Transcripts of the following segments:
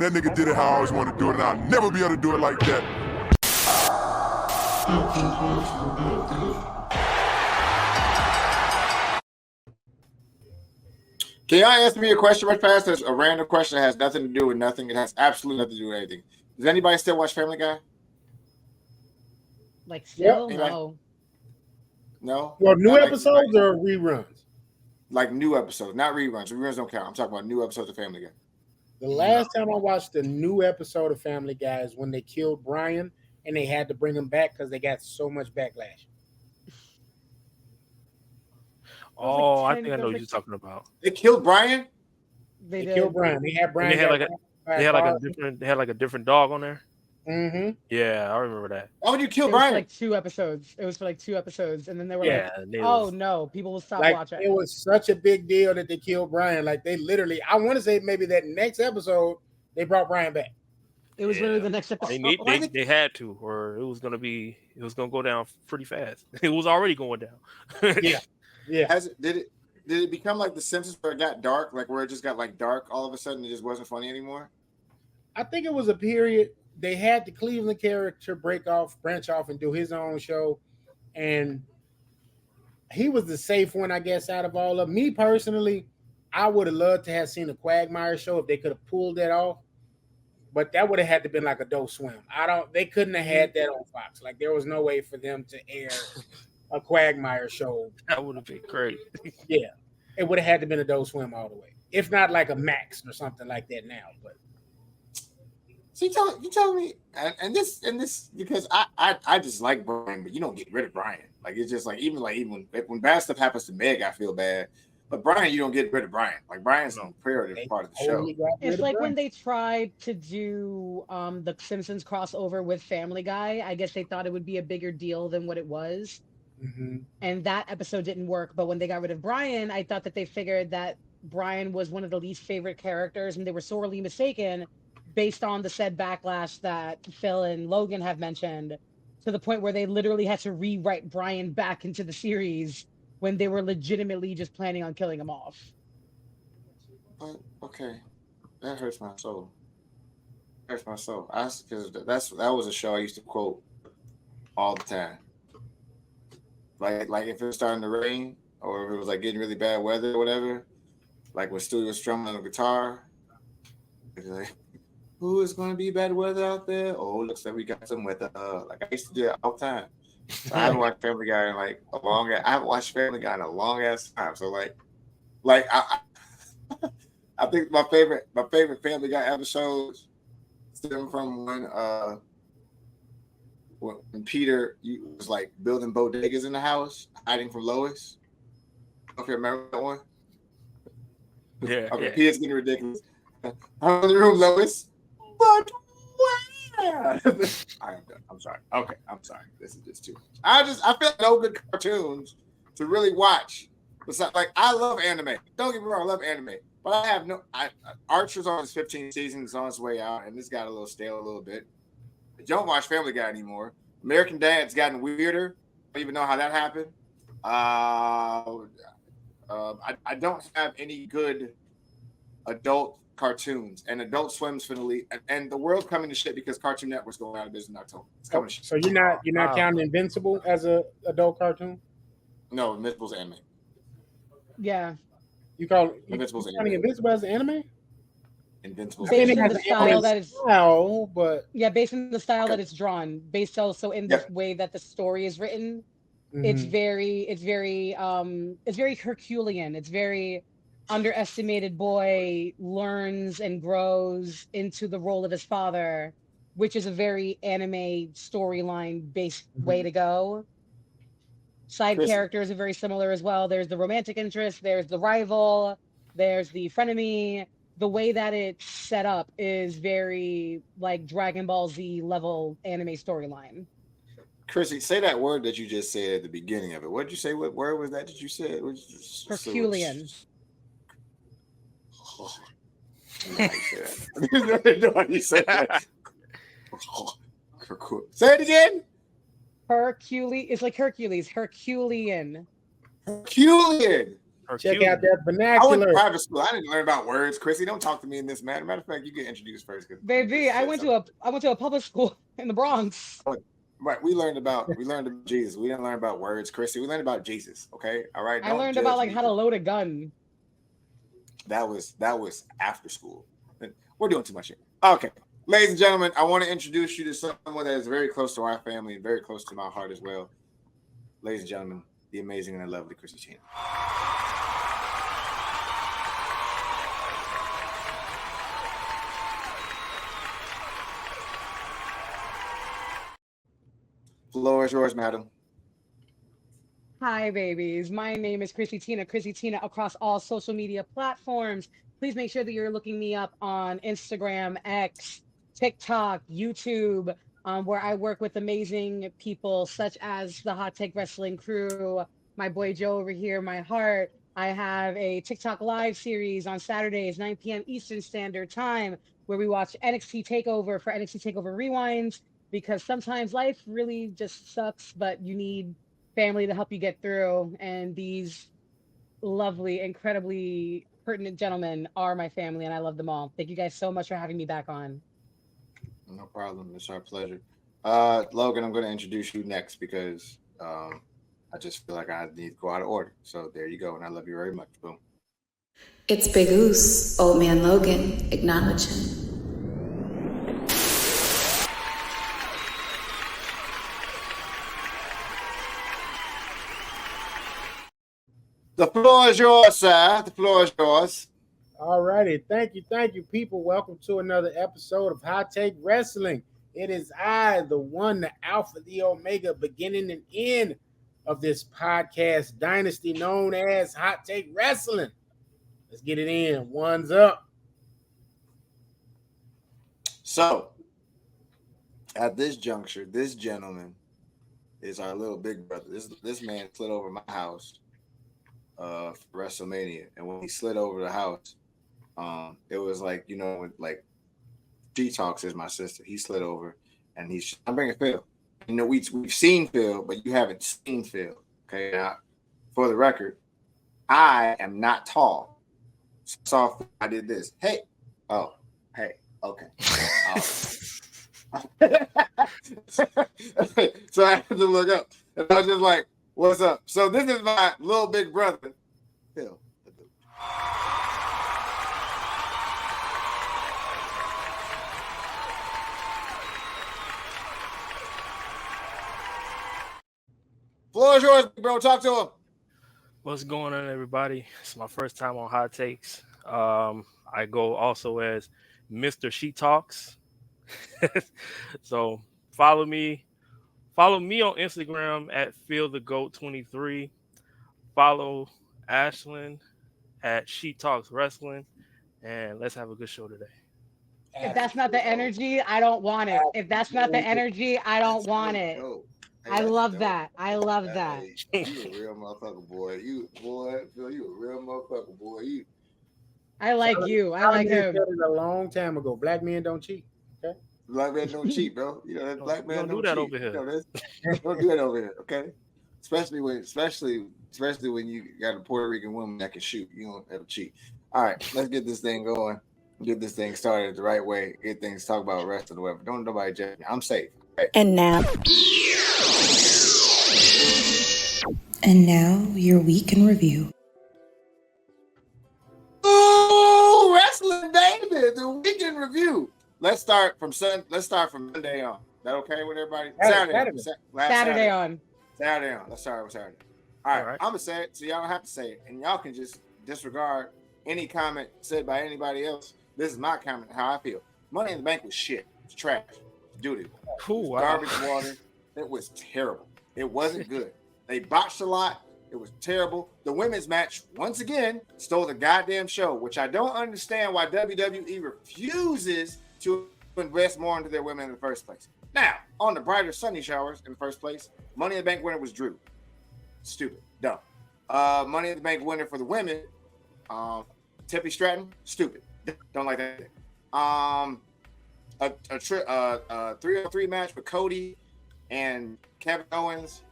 that nigga did it how I always wanted to do it, and I'll never be able to do it like that. Can y'all answer me a question right fast? There's a random question that has nothing to do with nothing. It has absolutely nothing to do with anything. Does anybody still watch Family Guy? Like still? Anybody? No. No? Well, new Not episodes or reruns? Like new episodes, not reruns. Reruns don't count. I'm talking about new episodes of Family Guy. The last time I watched a new episode of Family Guy is when they killed Brian and they had to bring him back because they got so much backlash. Oh, I think I know what you're talking about. They killed Brian? They killed Brian. They had Brian. They had like a different dog on there. Mm-hmm. Yeah, I remember that. Why would you kill It Brian? was for like 2 episodes. It was for like 2 episodes, and then they were was, no, people will stop like, watching. It was such a big deal that they killed Brian. Like they literally, I want to say maybe that next episode they brought Brian back. It was literally the next episode. They had to, or it was gonna go down pretty fast. It was already going down. Yeah. Did it become like The Simpsons where it got dark, like where it just got like dark all of a sudden? It just wasn't funny anymore. I think it was a period they had the Cleveland character branch off, and do his own show, and he was the safe one, I guess, out of all of them. Me personally, I would have loved to have seen a Quagmire show if they could have pulled that off, but that would have had to been like Adult Swim. They couldn't have had that on Fox. Like there was no way for them to air a Quagmire show. That would have been great. Yeah, it would have had to been Adult Swim all the way, if not like a Max or something like that now. But so you tell me, and this because I just like Brian, but you don't get rid of Brian. Like it's just like even when bad stuff happens to Meg, I feel bad. But Brian, you don't get rid of Brian. Like Brian's an imperative part of the show. It's like when they tried to do the Simpsons crossover with Family Guy. I guess they thought it would be a bigger deal than what it was. Mm-hmm. And that episode didn't work. But when they got rid of Brian, I thought that they figured that Brian was one of the least favorite characters, and they were sorely mistaken based on the said backlash that Phil and Logan have mentioned, to the point where they literally had to rewrite Brian back into the series when they were legitimately just planning on killing him off. Okay, that hurts my soul. Hurts my soul. Because that was a show I used to quote all the time. Like if it was starting to rain, or if it was like getting really bad weather or whatever, like when Stewie was strumming on the guitar, it's like, who is going to be bad weather out there? Oh, looks like we got some weather. Like I used to do it all the time. So I haven't watched Family Guy in like a long. I haven't watched Family Guy in a long ass time. So I think my favorite Family Guy episodes stem from when Peter was like building bodegas in the house, hiding from Lois. Okay, remember that one? Yeah. Okay, yeah. Peter's getting ridiculous. I'm in the room, Lois. But where? I'm sorry. Okay, I'm sorry. This is just too much. I feel like no good cartoons to really watch. Like I love anime. Don't get me wrong, I love anime. But I have Archer's on its 15th season, it's on its way out, and this got a little stale a little bit. I don't watch Family Guy anymore. American Dad's gotten weirder. I don't even know how that happened. I don't have any good adult cartoons, and Adult Swim's finally, and the world's coming to shit because Cartoon Network's going out of business in October. It's coming to shit. So you're not counting Invincible as a adult cartoon? No, Invincible's anime. Yeah. You call Invincible's counting Invincible as an anime? Invincible's Based anime. on the style that it's based on the style that it's drawn, based also in the way that the story is written. Mm-hmm. It's very Herculean. It's very underestimated boy learns and grows into the role of his father, which is a very anime storyline based way to go. Side characters are very similar as well. There's the romantic interest, there's the rival, there's the frenemy. The way that it's set up is very like Dragon Ball Z level anime storyline. Chrissy, say that word that you just said at the beginning of it. What did you say? What word was that you said? Herculean. Oh, no, you said that. Say it again. Hercules. It's like Hercules. Herculean. Herculean. Check out that I went to vernacular. private school. I didn't learn about words, Chrissy. Don't talk to me in this manner. Matter of fact, you get introduced first. Baby, I went to a public school in the Bronx. Right, we learned about Jesus. We didn't learn about words, Chrissy. We learned about Jesus. Okay, all right. I learned about like how to load a gun. That was after school. We're doing too much here. Okay, ladies and gentlemen, I want to introduce you to someone that is very close to our family and very close to my heart as well. Ladies and gentlemen, the amazing and the lovely Chrissy Tina. Floor is yours, madam. Hi, babies. My name is Chrissy Tina across all social media platforms. Please make sure that you're looking me up on Instagram, X, TikTok, YouTube, where I work with amazing people such as the Hot Take Wrestling crew, my boy Joe over here, my heart. I have a TikTok live series on Saturdays, 9 p.m. Eastern Standard Time, where we watch NXT TakeOver for NXT TakeOver Rewinds, because sometimes life really just sucks, but you need family to help you get through. And these lovely, incredibly pertinent gentlemen are my family, and I love them all. Thank you guys so much for having me back on. No problem. It's our pleasure. Logan, I'm going to introduce you next because I just feel like I need to go out of order. So there you go, and I love you very much. Boom. It's Big Oos, Old Man Logan, acknowledging. The floor is yours, sir. The floor is yours. All righty. Thank you, people. Welcome to another episode of Hot Take Wrestling. It is I, the one, the Alpha, the Omega, beginning and end of this podcast dynasty known as Hot Take Wrestling. Let's get it in. One's up. So, at this juncture, this gentleman is our little big brother. This man slid over my house for WrestleMania, and when he slid over the house, it was like, you know, when, like, She Talks is my sister. He slid over, and I'm bringing Phil. You know, we've seen Phil, but you haven't seen Phil. Okay, now, for the record, I am not tall. So I did this. Hey, oh, hey, okay. So I had to look up, and I was just like, "What's up?" So this is my little big brother, Phil. Floor is yours, bro. Talk to him. What's going on, everybody? It's my first time on Hot Takes. I go also as Mr. She Talks. So follow me on Instagram at FeelTheGoat23. Follow Ashlyn at She Talks Wrestling, and let's have a good show today. If that's not the energy, I don't want it. If that's not the energy, I don't want it. Hey, I love that. I love that. Hey, you a real motherfucker, boy. Phil, you a real motherfucker, boy. I like you. I like him. Said it a long time ago. Black men don't cheat. Okay. Black men don't cheat, bro. You know that black man don't do that cheat. Over here. You know, don't do that over here, okay? Especially when you got a Puerto Rican woman that can shoot. You don't ever cheat. All right, let's get this thing going. Get this thing started the right way. Get things talk about wrestling or whatever. Don't nobody judge me. I'm safe. Okay? And now your week in review. Oh, wrestling, baby! The week in review. Let's start from Monday on. That okay with everybody? Saturday on. Let's start with Saturday. All right. I'm gonna say it, so y'all don't have to say it, and y'all can just disregard any comment said by anybody else. This is my comment. How I feel. Money in the Bank was shit. It's trash. Duty. Cool. Garbage water. It was terrible. It wasn't good. They botched a lot. It was terrible. The women's match, once again, stole the goddamn show, which I don't understand why WWE refuses to invest more into their women in the first place. Now, on the brighter sunny showers in the first place, Money in the Bank winner was Drew. Stupid. Dumb. Money in the Bank winner for the women, Tippy Stratton. Stupid. Don't like that. A 3-on-3 match with Cody and Kevin Owens,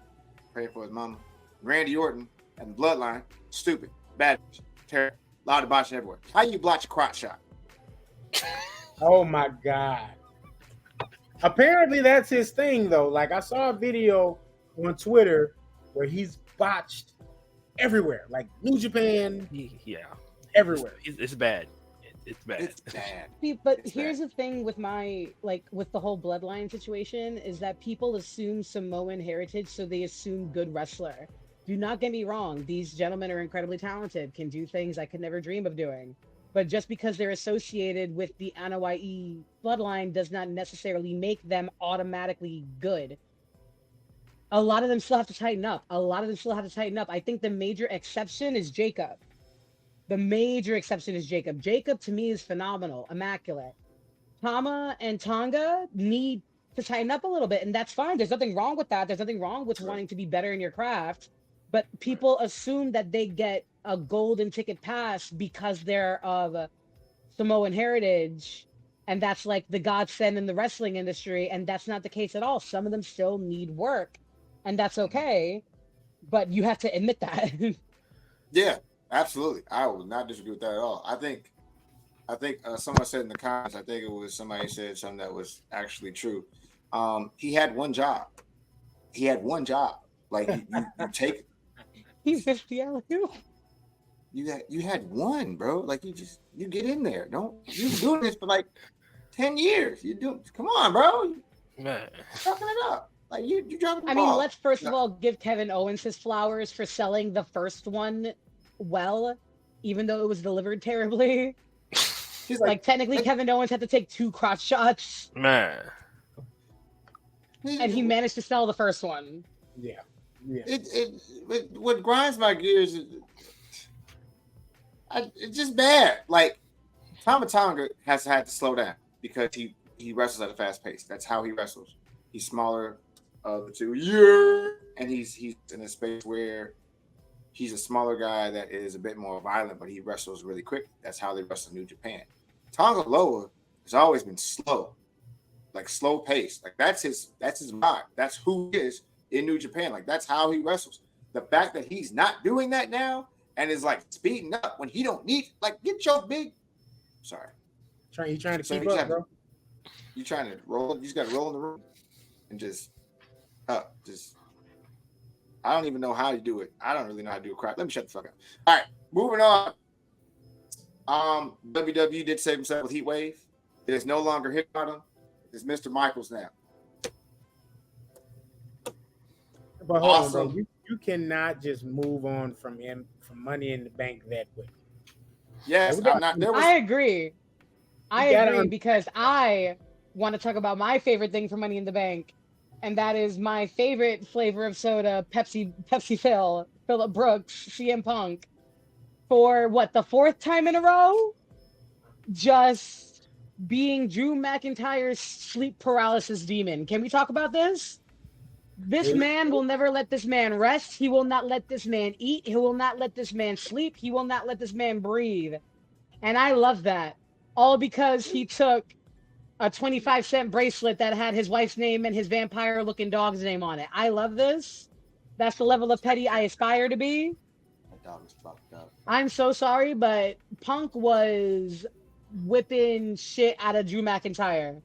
praying for his mama, Randy Orton, and Bloodline. Stupid. bad, terrible, a lot of botching everywhere. How you blotch a crotch shot? Oh my God. Apparently that's his thing though. Like I saw a video on Twitter where he's botched everywhere, like New Japan, everywhere. It's bad. It's bad. It's bad. But It's here's bad. the thing with with the whole bloodline situation is that people assume Samoan heritage, so they assume good wrestler. Do not get me wrong; these gentlemen are incredibly talented, can do things I could never dream of doing. But just because they're associated with the Anoa'i bloodline does not necessarily make them automatically good. A lot of them still have to tighten up. I think the major exception is Jacob. Jacob to me is phenomenal, immaculate. Tama and Tonga need to tighten up a little bit, and that's fine. There's nothing wrong with that. There's nothing wrong with wanting to be better in your craft. But people assume that they get a golden ticket pass because they're of Samoan heritage, and that's like the godsend in the wrestling industry, and that's not the case at all. Some of them still need work, and that's okay, but you have to admit that. Yeah, absolutely. I would not disagree with that at all. I think someone said in the comments, I think it was somebody said something that was actually true. He had one job. Like you take. He's 50 You had one, bro. Like you get in there. You doing this for like 10 years. Come on, bro. Man. Dropping it up. Like you dropping the I ball. mean, let's first of all give Kevin Owens his flowers for selling the first one well, even though it was delivered terribly. He's like technically Kevin Owens had to take 2 crotch shots. Man. And he managed to sell the first one. Yeah. What grinds my gears is it's just bad. Like Tama Tonga has had to slow down because he wrestles at a fast pace. That's how he wrestles. He's smaller of the two. Yeah. And he's in a space where he's a smaller guy that is a bit more violent, but he wrestles really quick. That's how they wrestle in New Japan. Tonga Loa has always been slow, like slow pace. Like that's his vibe. That's who he is in New Japan. Like that's how he wrestles. The fact that he's not doing that now and is like speeding up when he don't need, like, get your big. Sorry. He's trying to keep up, bro. You trying to roll? You just got to roll in the room and just up. I don't even know how to do it. I don't really know how to do a crap. Let me shut the fuck up. All right, moving on. WWE did save himself with Heatwave. It is no longer hit on him. It's Mr. Michaels now. But hold on, bro. You cannot just move on from Money in the Bank that quick. Yes, I'm not. I agree. I agree because I want to talk about my favorite thing for Money in the Bank, and that is my favorite flavor of soda, Pepsi Phillip Brooks, CM Punk, for what, the 4th time in a row, just being Drew McIntyre's sleep paralysis demon. Can we talk about this? This man will never let this man rest. He will not let this man eat. He will not let this man sleep. He will not let this man breathe. And I love that. All because he took a 25-cent bracelet that had his wife's name and his vampire-looking dog's name on it. I love this. That's the level of petty I aspire to be. My dog is fucked up. I'm so sorry, but Punk was whipping shit out of Drew McIntyre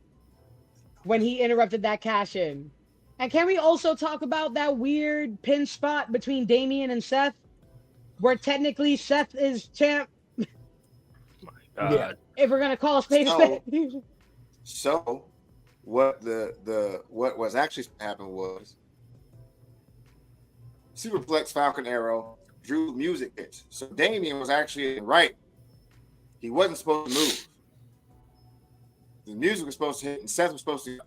when he interrupted that cash-in. And can we also talk about that weird pin spot between Damian and Seth, where technically Seth is champ? My God. Yeah. If we're gonna call a spade a spade. So, what was actually happened was Superplex Falcon Arrow drew music hits. So Damian was actually right. He wasn't supposed to move. The music was supposed to hit, and Seth was supposed to.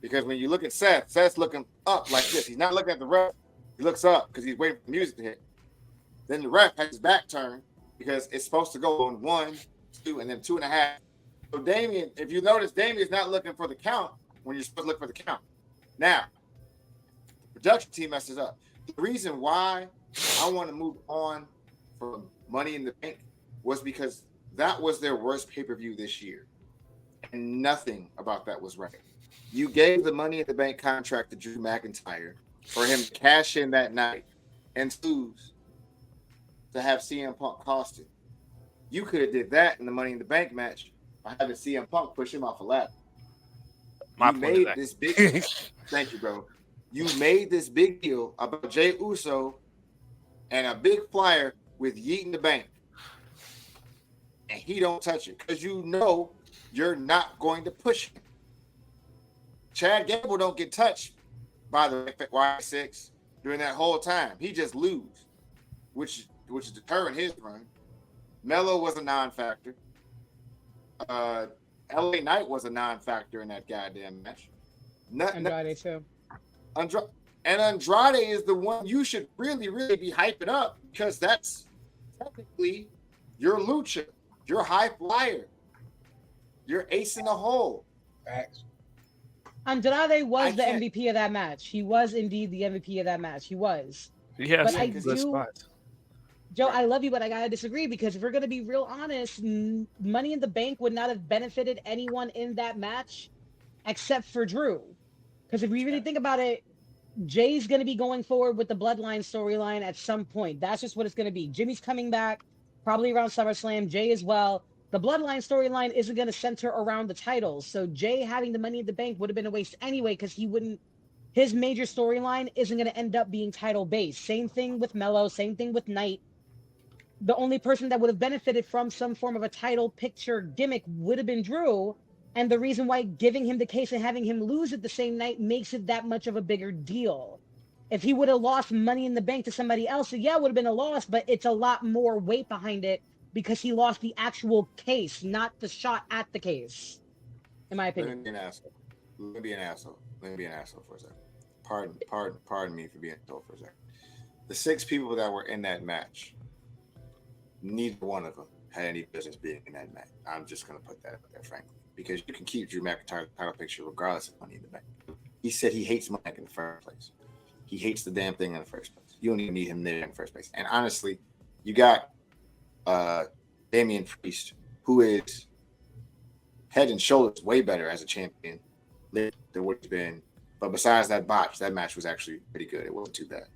Because when you look at Seth's looking up like this. He's not looking at the ref. He looks up because he's waiting for the music to hit. Then the ref has his back turned because it's supposed to go on 1, 2, and then 2.5. So Damian, if you notice, Damian's not looking for the count when you're supposed to look for the count. Now, the production team messes up. The reason why I want to move on from Money in the Bank was because that was their worst pay-per-view this year. And nothing about that was right. You gave the Money in the Bank contract to Drew McIntyre for him to cash in that night and lose to have CM Punk cost it. You could have did that in the Money in the Bank match by having CM Punk push him off a ladder. My You point made is this big. Thank you, bro. You made this big deal about Jey Uso and a big flyer with Yeet in the Bank, and he don't touch it because you know you're not going to push him. Chad Gable don't get touched by the Y6 during that whole time. He just lose, which is deterring his run. Melo was a non-factor. LA Knight was a non-factor in that goddamn match. Andrade too. Andrade is the one you should really, really be hyping up because that's technically your lucha, your high flyer, your ace in the hole. Facts. Andrade was the MVP of that match. He was indeed the MVP of that match. He was. Yeah, but I good do, spots. Joe, I love you, but I gotta disagree because if we're gonna be real honest, Money in the Bank would not have benefited anyone in that match except for Drew. Because if we really think about it, Jay's gonna be going forward with the Bloodline storyline at some point. That's just what it's gonna be. Jimmy's coming back, probably around SummerSlam. Jay as well. The Bloodline storyline isn't gonna center around the titles. So Jay having the Money in the Bank would have been a waste anyway, because he wouldn't. His major storyline isn't gonna end up being title based. Same thing with Melo. Same thing with Knight. The only person that would have benefited from some form of a title picture gimmick would have been Drew. And the reason why giving him the case and having him lose it the same night makes it that much of a bigger deal. If he would have lost Money in the Bank to somebody else, yeah, it would have been a loss, but it's a lot more weight behind it because he lost the actual case, not the shot at the case, in my opinion. Let me be an asshole. Let me be an asshole for a second. Pardon me for being an asshole for a second. The 6 people that were in that match, neither one of them had any business being in that match. I'm just going to put that out there, frankly, because you can keep Drew McIntyre's title picture regardless of Money in the Bank. He said he hates Money in the first place. He hates the damn thing in the first place. You don't even need him there in the first place. And honestly, you got Damian Priest, who is head and shoulders way better as a champion than what he's been. But besides that botch, that match was actually pretty good. It wasn't too bad.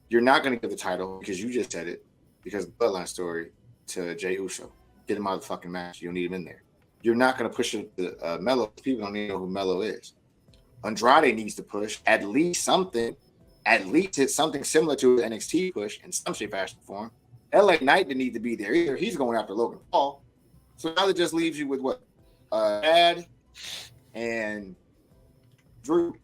You're not going to give the title, because you just said it, because of the Bloodline story, to Jey Uso. Get him out of the fucking match. You don't need him in there. You're not going to push it to Melo. People don't even know who Melo is. Andrade needs to push at least something. At least it's something similar to an NXT push in some shape, fashion, form. LA Knight didn't need to be there either. He's going after Logan Paul. So now that just leaves you with what? Chad and Drew.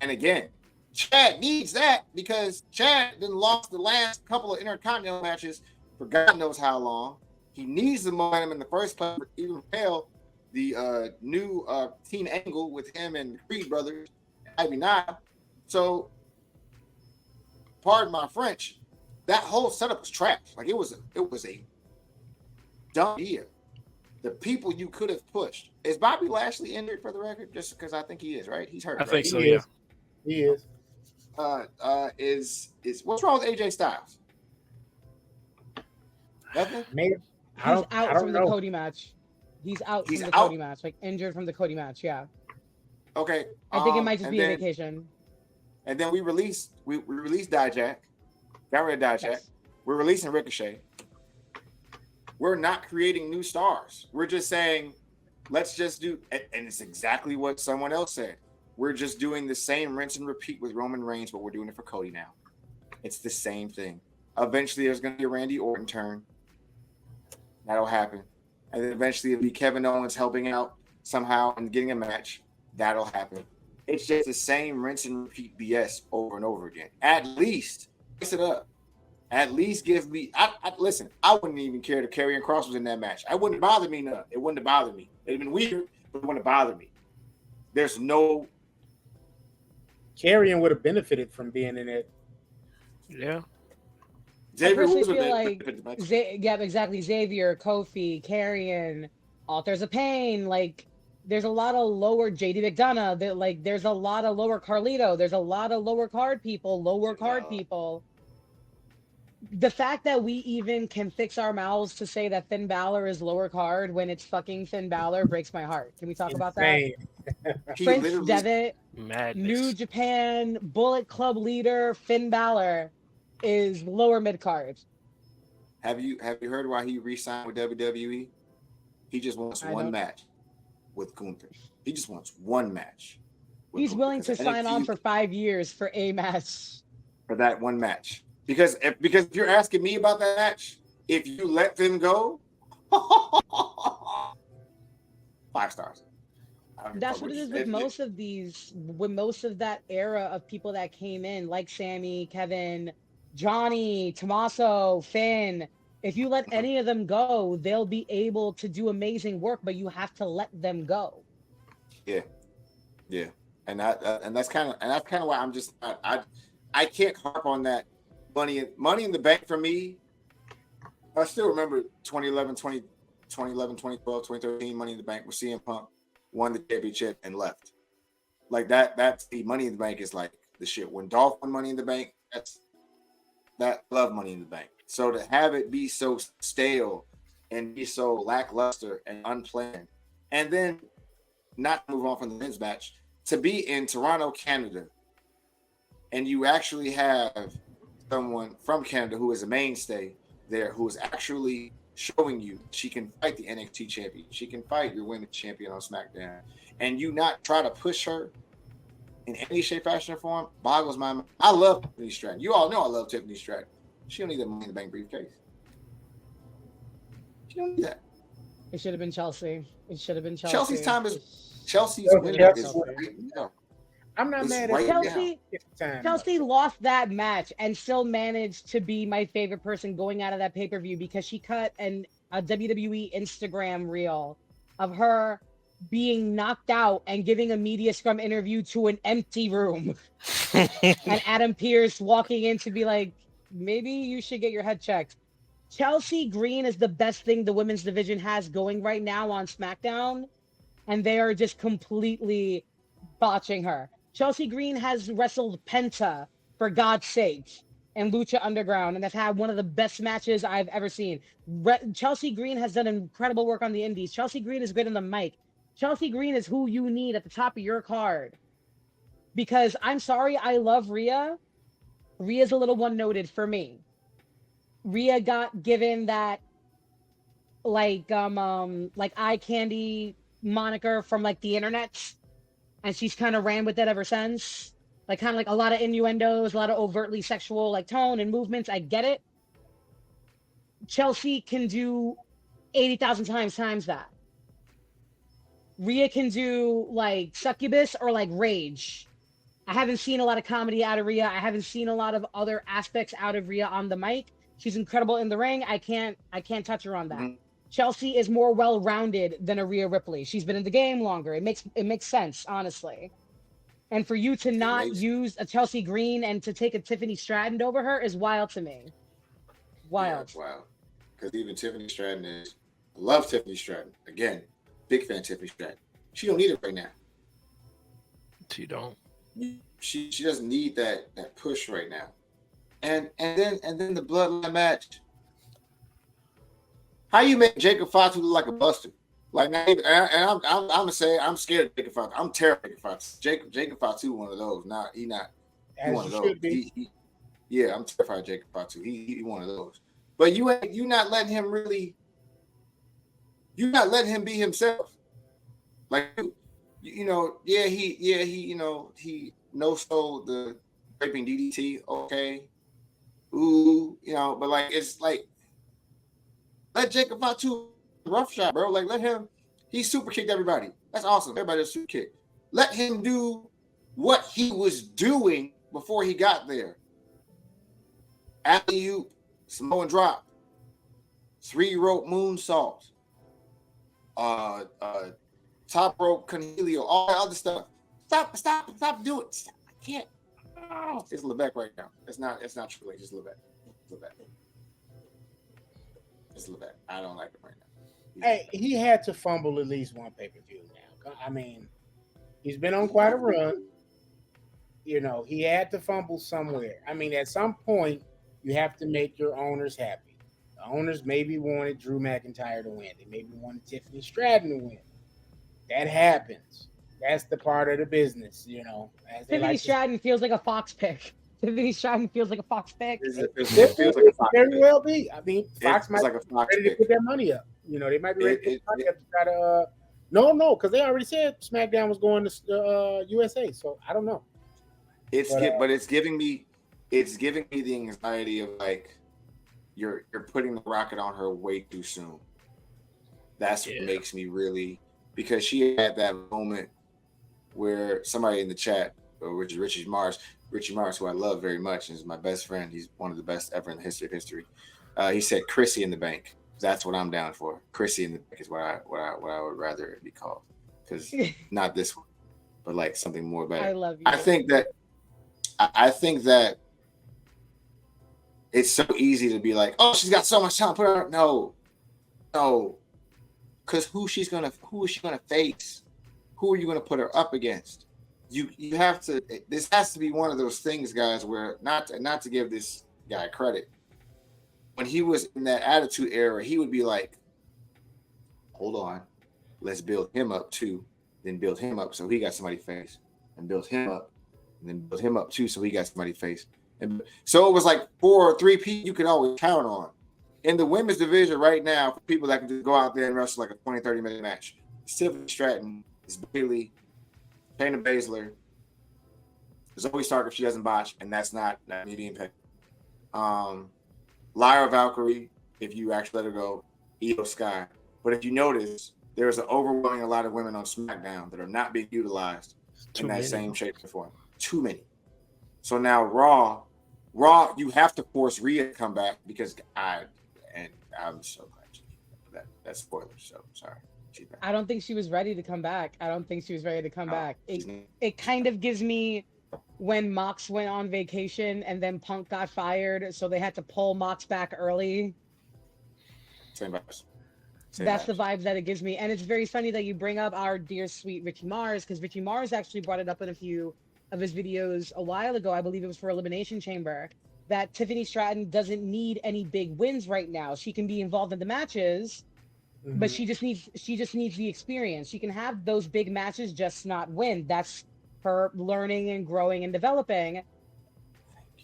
And again, Chad needs that because Chad then lost the last couple of Intercontinental matches for God knows how long. He needs the momentum in the first place, even fail the new Team Angle with him and Creed brothers, Ivy Nile. So, pardon my French, that whole setup was trash. Like it was a dumb idea. The people you could have pushed. Is Bobby Lashley injured for the record? Just because I think he is, right? He's hurt. I think so. He Yeah, is. He is. Is what's wrong with AJ Styles? Nothing. Maybe. He's out from the Cody match. He's out from the Cody match, like injured from the Cody match. Yeah. Okay. I think it might just be a vacation. And then we released Dijak. Got rid of Dijak. Yes. We're releasing Ricochet. We're not creating new stars. We're just saying, let's just do, and it's exactly what someone else said. We're just doing the same rinse and repeat with Roman Reigns, but we're doing it for Cody now. It's the same thing. Eventually, there's going to be a Randy Orton turn. That'll happen. And then eventually, it'll be Kevin Owens helping out somehow and getting a match. That'll happen. It's just the same rinse and repeat BS over and over again. At least, mix it up. At least give me. Listen, I wouldn't even care if Karrion Kross was in that match. I wouldn't bother me none. It wouldn't have bothered me. It'd been weird, but it wouldn't have bothered me. There's no. Karrion would have benefited from being in it. yeah. Xavier I personally Woods would feel have like been. yeah, exactly. Xavier, Kofi, Karrion, Authors of Pain. Like, there's a lot of lower JD McDonough. There's a lot of lower Carlito. There's a lot of lower card people. People. The fact that we even can fix our mouths to say that Finn Balor is lower card when it's fucking Finn Balor breaks my heart. Can we talk about that? Prince Devitt, New Japan, Bullet Club leader, Finn Balor is lower mid card. Have you heard why he re-signed with WWE? He just wants one match with Gunther. He just wants one match. He's willing to sign on for 5 years for a match. For that one match. Because if you're asking me about that match, if you let them go, 5 stars. That's what it is with most of these, with most of that era of people that came in, like Sammy, Kevin, Johnny, Tommaso, Finn. If you let any of them go, they'll be able to do amazing work, but you have to let them go. Yeah, and that's kind of why I'm just I can't harp on that money in the bank for me. I still remember 2011, 2012, 2013 Money in the Bank with CM Punk won the championship and left. Like that's the Money in the Bank is like the shit. When Dolph won Money in the Bank, that love Money in the Bank. So to have it be so stale and be so lackluster and unplanned, and then not move on from the men's match, to be in Toronto, Canada, and you actually have someone from Canada who is a mainstay there, who is actually showing you she can fight the NXT champion, she can fight your women's champion on SmackDown, and you not try to push her in any shape, fashion, or form, boggles my mind. I love Tiffany Stratton. You all know I love Tiffany Stratton. She don't need that Money in the Bank briefcase. She don't need that. It should have been Chelsea. It should have been Chelsea. Chelsea's time is Chelsea's window is right now. I'm not mad at Chelsea. Chelsea lost that match and still managed to be my favorite person going out of that pay-per-view because she cut a WWE Instagram reel of her being knocked out and giving a media scrum interview to an empty room. And Adam Pearce walking in to be like, maybe you should get your head checked. Chelsea Green is the best thing the women's division has going right now on SmackDown, and they are just completely botching her. Chelsea Green has wrestled Penta, for God's sake, and Lucha Underground, and that's had one of the best matches I've ever seen. Chelsea Green has done incredible work on the indies. Chelsea Green is good on the mic. Chelsea Green is who you need at the top of your card. Because I'm sorry, I love Rhea. Rhea's a little one-noted for me. Rhea got given that like eye candy moniker from like the internet, and she's kind of ran with it ever since. Like kind of like a lot of innuendos, a lot of overtly sexual like tone and movements. I get it. Chelsea can do 80,000 times that. Rhea can do like succubus or like rage. I haven't seen a lot of comedy out of Rhea. I haven't seen a lot of other aspects out of Rhea on the mic. She's incredible in the ring. I can't touch her on that. Mm-hmm. Chelsea is more well-rounded than a Rhea Ripley. She's been in the game longer. It makes sense, honestly. And for you to not use a Chelsea Green and to take a Tiffany Stratton over her is wild to me. Wild. Yeah, wow. Because even Tiffany Stratton I love Tiffany Stratton. Again, big fan of Tiffany Stratton. She don't need it right now. She don't. She doesn't need that push right now. And then the bloodline match. How you make Jacob Fatu look like a buster? Like, and I'm gonna say I'm scared of Jacob Fatu. I'm terrified of Fatu. Jacob Fatu one of those. He not one of those. Yeah, I'm terrified of Jacob Fatu. He one of those. But you not letting him really. You're not letting him be himself. Like he no-sold the raping DDT. Okay. Ooh, but like it's like let Jacob Fatu rough shot, bro. Like let him. He super kicked everybody. That's awesome. Everybody just super kick. Let him do what he was doing before he got there. Alley-oop, Samoan drop, 3-rope moonsault, top rope Cornelio, all that other stuff. Stop doing it. Stop. I can't. Oh, it's Levesque right now. It's not Triple H. It's Levesque. It's Levesque. I don't like it right now. Hey, he had to fumble at least one pay-per-view now. I mean, he's been on quite a run. He had to fumble somewhere. I mean, at some point, you have to make your owners happy. The owners maybe wanted Drew McIntyre to win. They maybe wanted Tiffany Stratton to win. That happens. That's the part of the business, Tiffany Stratton feels like a Fox pick. Tiffany Stratton feels like a Fox pick. It feels like a Fox very pick. well be. I mean, Fox might like a be Fox ready to pick. put their money up. You know, they might be ready to put their money up to try to. No, because they already said SmackDown was going to USA. So I don't know. But it's giving me the anxiety of like you're putting the rocket on her way too soon. That's what makes me really, because she had that moment where somebody in the chat, which is Richie Mars, who I love very much and is my best friend. He's one of the best ever in the history of history. He said Chrissy in the bank. That's what I'm down for. Chrissy in the bank is what I would rather it be called, because not this one, but like something more better. I love you. I think that it's so easy to be like, oh, she's got so much talent. Put her no, because who is she gonna face? Who are you gonna put her up against? You have to. This has to be one of those things, guys, where not to give this guy credit. When he was in that Attitude Era, he would be like, hold on, let's build him up too, then build him up so he got somebody face, and build him up, and then build him up too so he got somebody face. And so it was like 4 or 3 people you could always count on. In the women's division right now, for people that can just go out there and wrestle like a 20, 30-minute match, Tiffany Stratton, is Bailey, Shayna Baszler, Zoe Stark if she doesn't botch, and that's not me being petty. Lyra Valkyrie, if you actually let her go, Io Sky. But if you notice, there's an overwhelming a lot of women on SmackDown that are not being utilized in that same shape and form. Too many. So now Raw, you have to force Rhea to come back because I'm so glad that's spoilers. So sorry. I don't think she was ready to come back. It kind of gives me when Mox went on vacation and then Punk got fired, so they had to pull Mox back early. Same vibes. That's the vibes that it gives me. And it's very funny that you bring up our dear sweet Richie Mars, because Richie Mars actually brought it up in a few of his videos a while ago. I believe it was for Elimination Chamber, that Tiffany Stratton doesn't need any big wins right now. She can be involved in the matches, but she just needs the experience. She can have those big matches, just not win. That's her learning and growing and developing.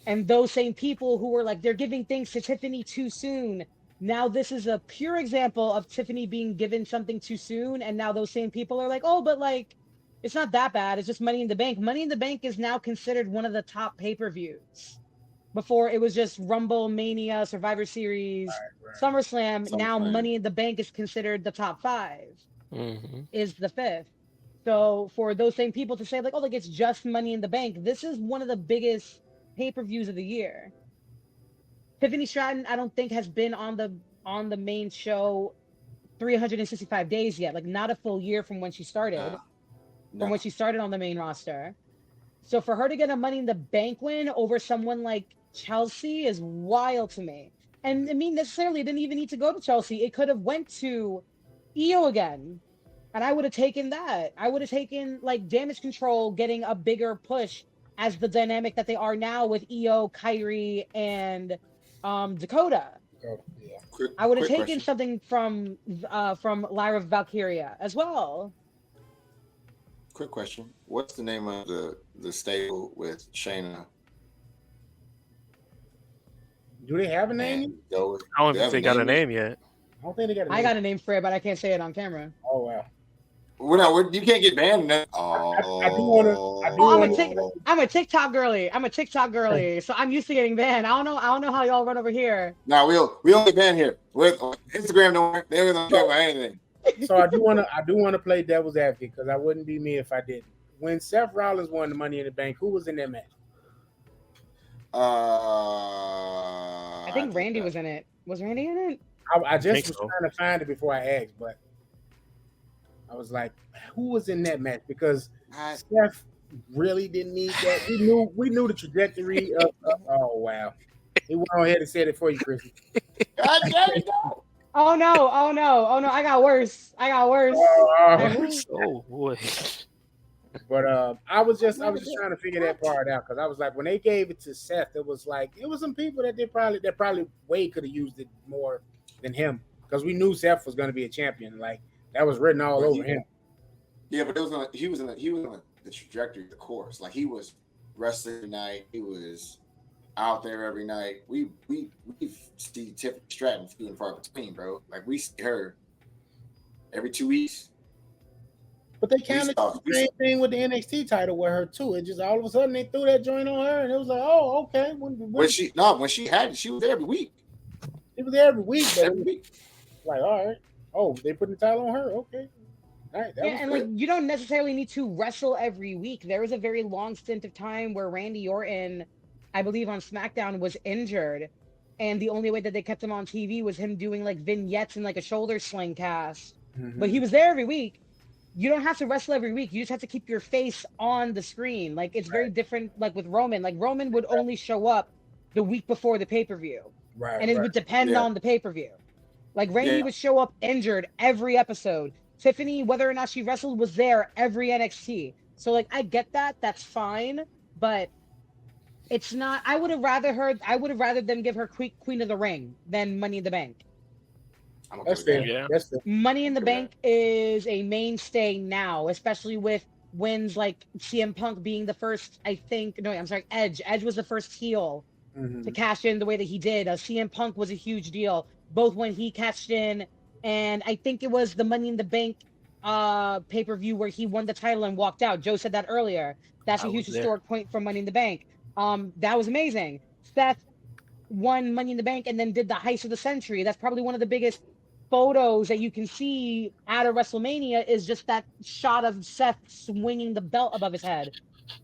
And those same people who were like, they're giving things to Tiffany too soon. Now this is a pure example of Tiffany being given something too soon. And now those same people are like, oh, but like, it's not that bad. It's just Money in the Bank. Money in the Bank is now considered one of the top pay-per-views. Before it was just Rumble, Mania, Survivor Series, SummerSlam. Now Money in the Bank is considered the top 5. Is the 5th. So for those same people to say like, oh, like it's just Money in the Bank, this is one of the biggest pay-per-views of the year. Tiffany Stratton, I don't think has been on the main show 365 days yet. Like not a full year from when she started. From when she started on the main roster. So for her to get a Money in the Bank win over someone like Chelsea is wild to me. And I mean, necessarily it didn't even need to go to Chelsea. It could have went to Io again. And I would have taken that. I would have taken like Damage Control getting a bigger push as the dynamic that they are now with Io, Kyrie, and Dakota. I would have taken something from Lyra Valkyria as well. Quick question. What's the name of the stable with Shayna? Do they have a name? I don't think they got a name yet. I don't think they got a name. I got a name for it, but I can't say it on camera. Oh, wow. You can't get banned. I do want to. I'm a TikTok girly. So I'm used to getting banned. I don't know how y'all run over here. No, we don't get banned here. With Instagram, they don't care about anything. So I do want to play devil's advocate because I wouldn't be me if I didn't. When Seth Rollins won the Money in the Bank, who was in that match? I think Randy was in it. Was Randy in it? I just was trying to find it before I asked, but I was like, who was in that match? Because Seth really didn't need that. We knew the trajectory of oh wow. He went on ahead and said it for you, Chrissy. God damn it, no. Oh no, I got worse. Oh boy. But I was just trying to figure that part out because I was like, when they gave it to Seth, it was some people that probably Wade could have used it more than him because we knew Seth was going to be a champion. Like that was written all over him. Yeah, but he was on the trajectory of the course. Like he was wrestling tonight. He was out there every night. We see Tiffany Stratton few and far between, bro. Like we see her every 2 weeks. But they kind of did the same thing with the NXT title with her too. It just all of a sudden they threw that joint on her, and it was like, oh, okay. When she had it, she was there every week. She was there every week, but every week. Like, all right. Oh, they put the title on her. Okay. All right. Yeah, and like you don't necessarily need to wrestle every week. There was a very long stint of time where Randy Orton, I believe on SmackDown, was injured, and the only way that they kept him on TV was him doing like vignettes and like a shoulder sling cast. Mm-hmm. But he was there every week. You don't have to wrestle every week. You just have to keep your face on the screen. Like it's very different. Like with Roman, like Roman would only show up the week before the pay-per-view, and it would depend on the pay-per-view. Like Randy would show up injured every episode. Tiffany, whether or not she wrestled, was there every NXT. So like I get that. That's fine, but it's not. I would have rather them give her Queen of the Ring than Money in the Bank. That's fair. Yeah. That's fair. Money in the Bank is a mainstay now, especially with wins like CM Punk being the first, Edge. Edge was the first heel to cash in the way that he did. CM Punk was a huge deal, both when he cashed in, and I think it was the Money in the Bank pay-per-view where he won the title and walked out. Joe said that earlier. That's a huge historic point for Money in the Bank. That was amazing. Seth won Money in the Bank and then did the heist of the century. That's probably one of the biggest photos that you can see out of WrestleMania is just that shot of Seth swinging the belt above his head.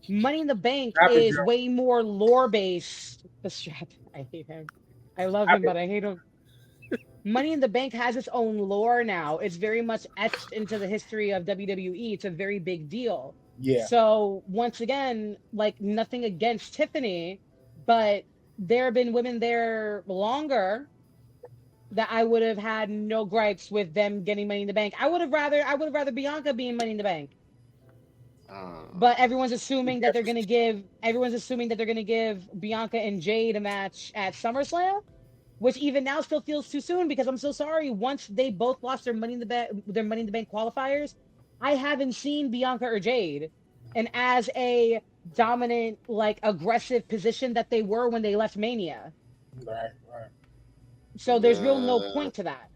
Money in the Bank is way more lore based. The strap, I hate him. I love him, but I hate him. Money in the Bank has its own lore now. It's very much etched into the history of WWE. It's a very big deal. Yeah. So once again, like nothing against Tiffany, but there have been women there longer that I would have had no gripes with them getting Money in the Bank. I would have rather Bianca be in Money in the Bank. But everyone's assuming that they're gonna give Bianca and Jade a match at SummerSlam, which even now still feels too soon because I'm so sorry. Once they both lost their Money in the Bank qualifiers, I haven't seen Bianca or Jade, and as a dominant, like aggressive position that they were when they left Mania. Right. So there's no point to that.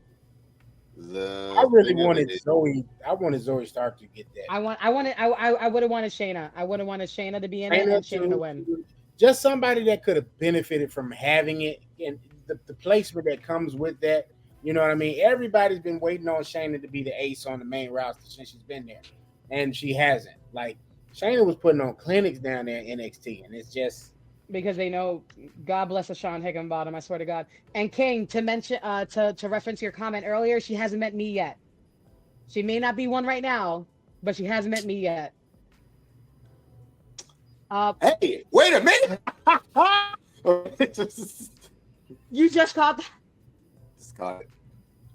I really wanted Zoe. I wanted Zoe Stark to get that. I would have wanted Shayna. I would have wanted Shayna to be in it and Shayna to win. Just somebody that could have benefited from having it and the placement that comes with that. You know what I mean? Everybody's been waiting on Shayna to be the ace on the main roster since she's been there, and she hasn't. Like Shayna was putting on clinics down there in NXT, and it's just. Because they know, God bless a Sean Higginbottom, I swear to God. And King, to mention, to reference your comment earlier, she hasn't met me yet. She may not be one right now, but she hasn't met me yet. Hey, wait a minute! You just caught that?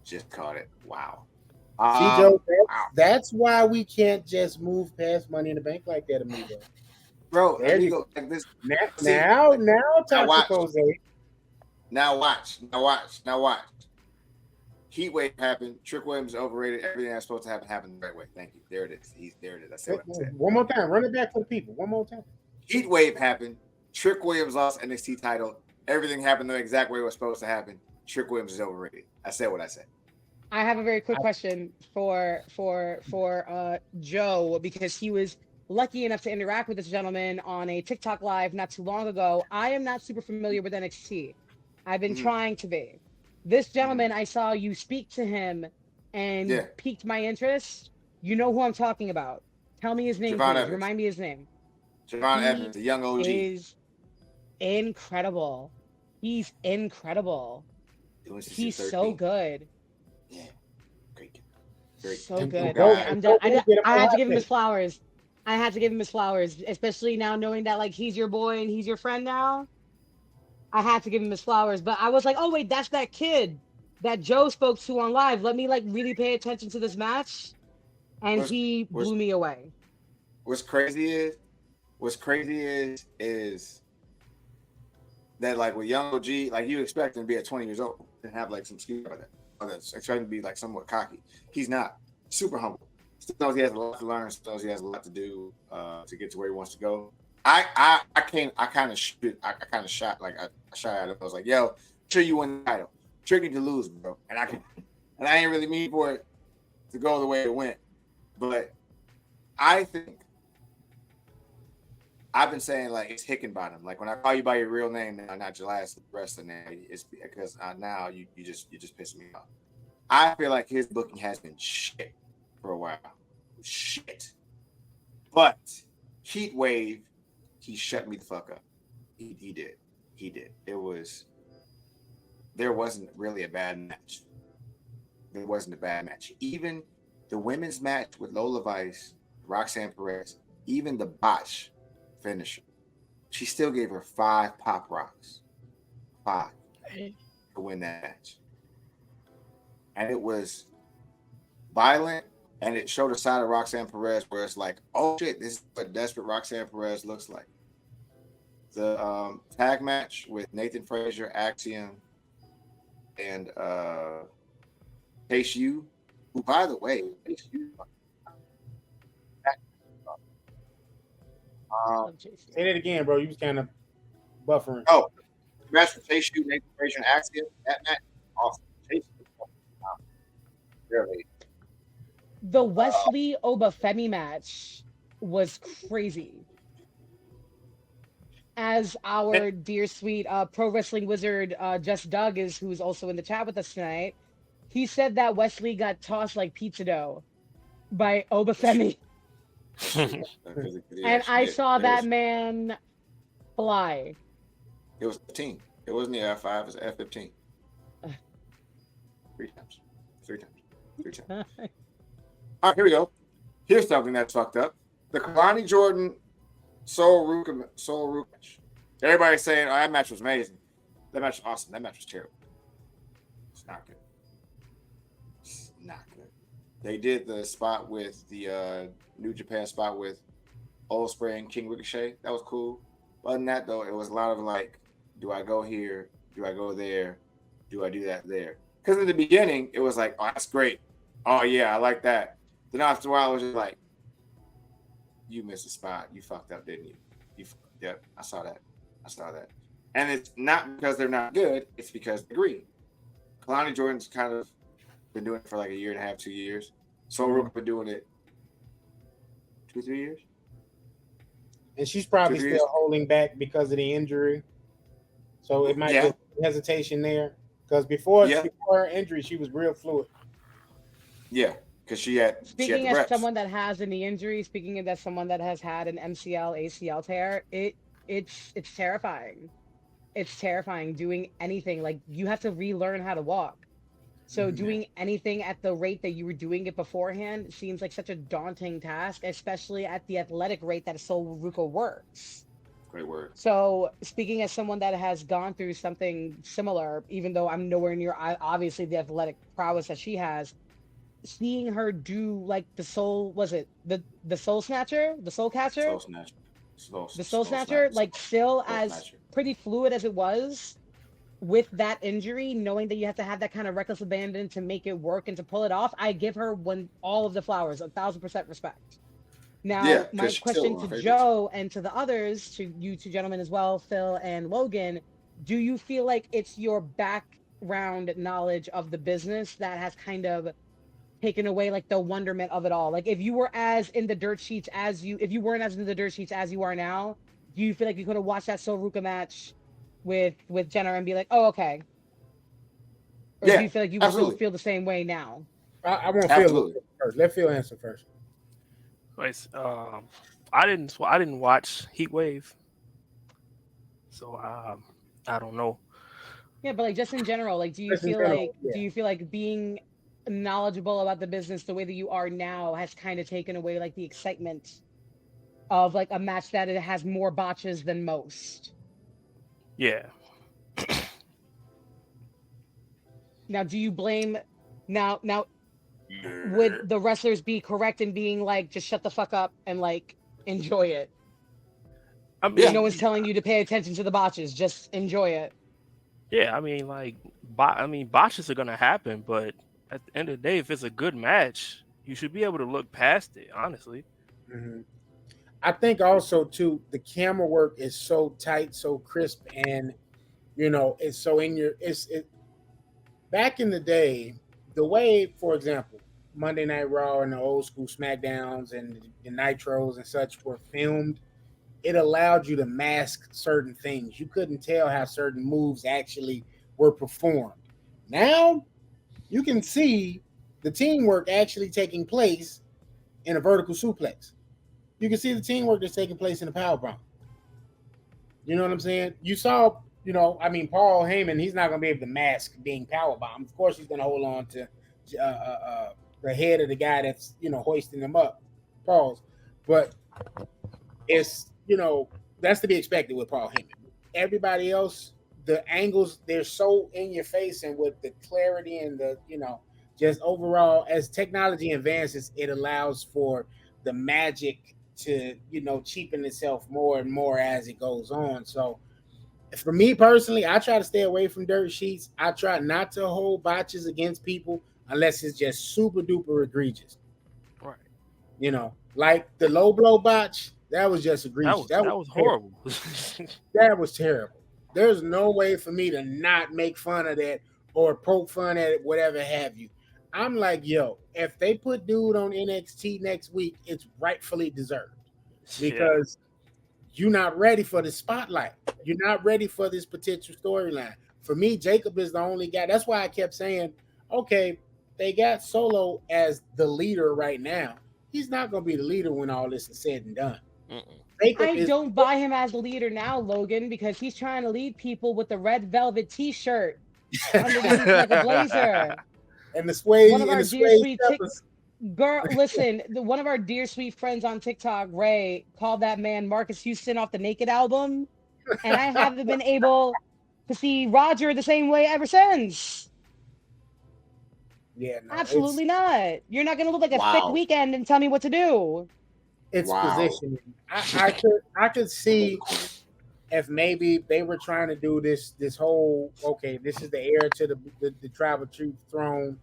Just caught it. Wow. See, Joe, that's why we can't just move past Money in the Bank like that, amigo. Bro, there you go. Like this. Now, Jose. Now watch. Heatwave happened. Trick Williams is overrated. Everything that's supposed to happen happened the right way. Thank you. There it is. There it is. I said what I said. One more time. Run it back for the people. One more time. Heatwave happened. Trick Williams lost NXT title. Everything happened the exact way it was supposed to happen. Trick Williams is overrated. I said what I said. I have a very quick question for Joe, because he was lucky enough to interact with this gentleman on a TikTok live not too long ago. I am not super familiar with NXT. I've been trying to be. This gentleman, I saw you speak to him and piqued my interest. You know who I'm talking about. Tell me his name, please. Remind me his name. Javon Evans, the young OG. Is incredible. He's incredible. He's so good. Yeah. Great. So good. Okay, I'm done. I had to give him his flowers. I had to give him his flowers, especially now knowing that like he's your boy and he's your friend now. I had to give him his flowers, but I was like, oh wait, that's that kid that Joe spoke to on live. Let me like really pay attention to this match, and he blew me away. What's crazy is that like with young OG, like you expect him to be at 20 years old and have like some skill like that. Expect him to be like somewhat cocky. He's not. Super humble. Still knows he has a lot to learn. Still knows he has a lot to do to get to where he wants to go. I kind of shot at him. I was like, yo, sure you win the title. Sure you to lose, bro. And I ain't really mean for it to go the way it went. But I think I've been saying like it's Hickenbottom. Like when I call you by your real name now, not your last wrestling name, it's because now you just pissing me off. I feel like his booking has been shit for a while. Shit. But Heatwave, he shut me the fuck up. He did. There wasn't really a bad match. There wasn't a bad match. Even the women's match with Lola Vice, Roxanne Perez, even the botch finisher, she still gave her 5 pop rocks. 5 to win that match. And it was violent, and it showed a side of Roxanne Perez where it's like, oh shit, this is what desperate Roxanne Perez looks like. The tag match with Nathan Frazier, Axiom, and Chase U, who, by the way, Chase U. Say that again, bro. You was kind of buffering. Oh, match with Chase U, Nathan Frazier, and Axiom. That match, awesome. Chase U, really. The Wesley Obafemi match was crazy. As our dear sweet pro wrestling wizard Just Doug who's also in the chat with us tonight, he said that Wesley got tossed like pizza dough by Obafemi. And I saw that man fly. It was 15. It wasn't the F5, it was F15. 3 times. All right, here we go. Here's something that's fucked up. The Kalani Jordan Soul Rook match. Everybody's saying, oh, that match was amazing. That match was awesome. That match was terrible. It's not good. It's not good. They did the spot with the New Japan spot with Ospreay and King Ricochet. That was cool. Other than that, though, it was a lot of like, do I go here? Do I go there? Do I do that there? Because in the beginning, it was like, oh, that's great. Oh, yeah, I like that. Then after a while, it was just like, you missed a spot. You fucked up, didn't you? Yep, I saw that. And it's not because they're not good. It's because they're green. Kalani Jordan's kind of been doing it for like a year and a half, 2 years. Soul Rook been doing it 2-3 years. And she's probably still holding back because of the injury. So it might be hesitation there. Because before her injury, she was real fluid. Yeah, because she had. Speaking as someone that has a knee injury, speaking as someone that has had an MCL, ACL tear, it's terrifying. It's terrifying doing anything. Like you have to relearn how to walk. So doing anything at the rate that you were doing it beforehand seems like such a daunting task, especially at the athletic rate that Soul Ruka works. Great word. So speaking as someone that has gone through something similar, even though I'm nowhere near obviously the athletic prowess that she has, seeing her do like the soul, was it the soul snatcher, the soul catcher? Soul snatcher. The soul snatcher, like still as pretty fluid as it was with that injury, knowing that you have to have that kind of reckless abandon to make it work and to pull it off, I give her all of the flowers, 1,000% respect. Now, my question to Joe and to the others, to you two gentlemen as well, Phil and Logan, do you feel like it's your background knowledge of the business that has kind of taken away like the wonderment of it all? Like if you were as in the dirt sheets if you weren't as in the dirt sheets as you are now, do you feel like you could have watched that Soul Ruka match with Jenner and be like, oh, okay? Or do you feel like you would still feel the same way now? I want Phil first. Let Phil answer first. I didn't watch Heatwave, so I don't know. Yeah, but like just in general, like do you feel like being knowledgeable about the business the way that you are now has kind of taken away like the excitement of like a match that it has more botches than most? Yeah. Now, do you blame now? Would the wrestlers be correct in being like, just shut the fuck up and like enjoy it? I mean, no one's telling you to pay attention to the botches. Just enjoy it. Yeah, I mean, like, botches are gonna happen, but at the end of the day, if it's a good match, you should be able to look past it. Honestly, I think also too the camera work is so tight, so crisp, and it's so in your it. Back in the day, the way, for example, Monday Night Raw and the old school SmackDowns and the Nitros and such were filmed, it allowed you to mask certain things. You couldn't tell how certain moves actually were performed. Now you can see the teamwork actually taking place in a vertical suplex. You can see the teamwork that's taking place in a powerbomb. You know what I'm saying? You saw, Paul Heyman, he's not going to be able to mask being powerbombed. Of course, he's going to hold on to the head of the guy that's, hoisting him up. Pause. But it's, that's to be expected with Paul Heyman. Everybody else, the angles, they're so in your face, and with the clarity and the, just overall, as technology advances, it allows for the magic to, cheapen itself more and more as it goes on. So for me personally, I try to stay away from dirt sheets. I try not to hold botches against people unless it's just super duper egregious. Right. Like the low blow botch, that was just egregious. That was horrible. That was terrible. There's no way for me to not make fun of that or poke fun at it, whatever have you. I'm like, yo, if they put dude on NXT next week, it's rightfully deserved because you're not ready for the spotlight. You're not ready for this potential storyline. For me, Jacob is the only guy. That's why I kept saying, okay, they got Solo as the leader right now. He's not going to be the leader when all this is said and done. I don't buy him as the leader now, Logan, because he's trying to lead people with the red velvet T-shirt underneath like a blazer. And the suede, one of our dear sweet girl, listen, one of our dear sweet friends on TikTok, Ray, called that man Marcus Houston off the Naked album, and I haven't been able to see Roger the same way ever since. Yeah, no, absolutely not. You're not gonna look like a thick weekend and tell me what to do. It's positioning. I could see if maybe they were trying to do this whole, okay, this is the heir to the tribal chief throne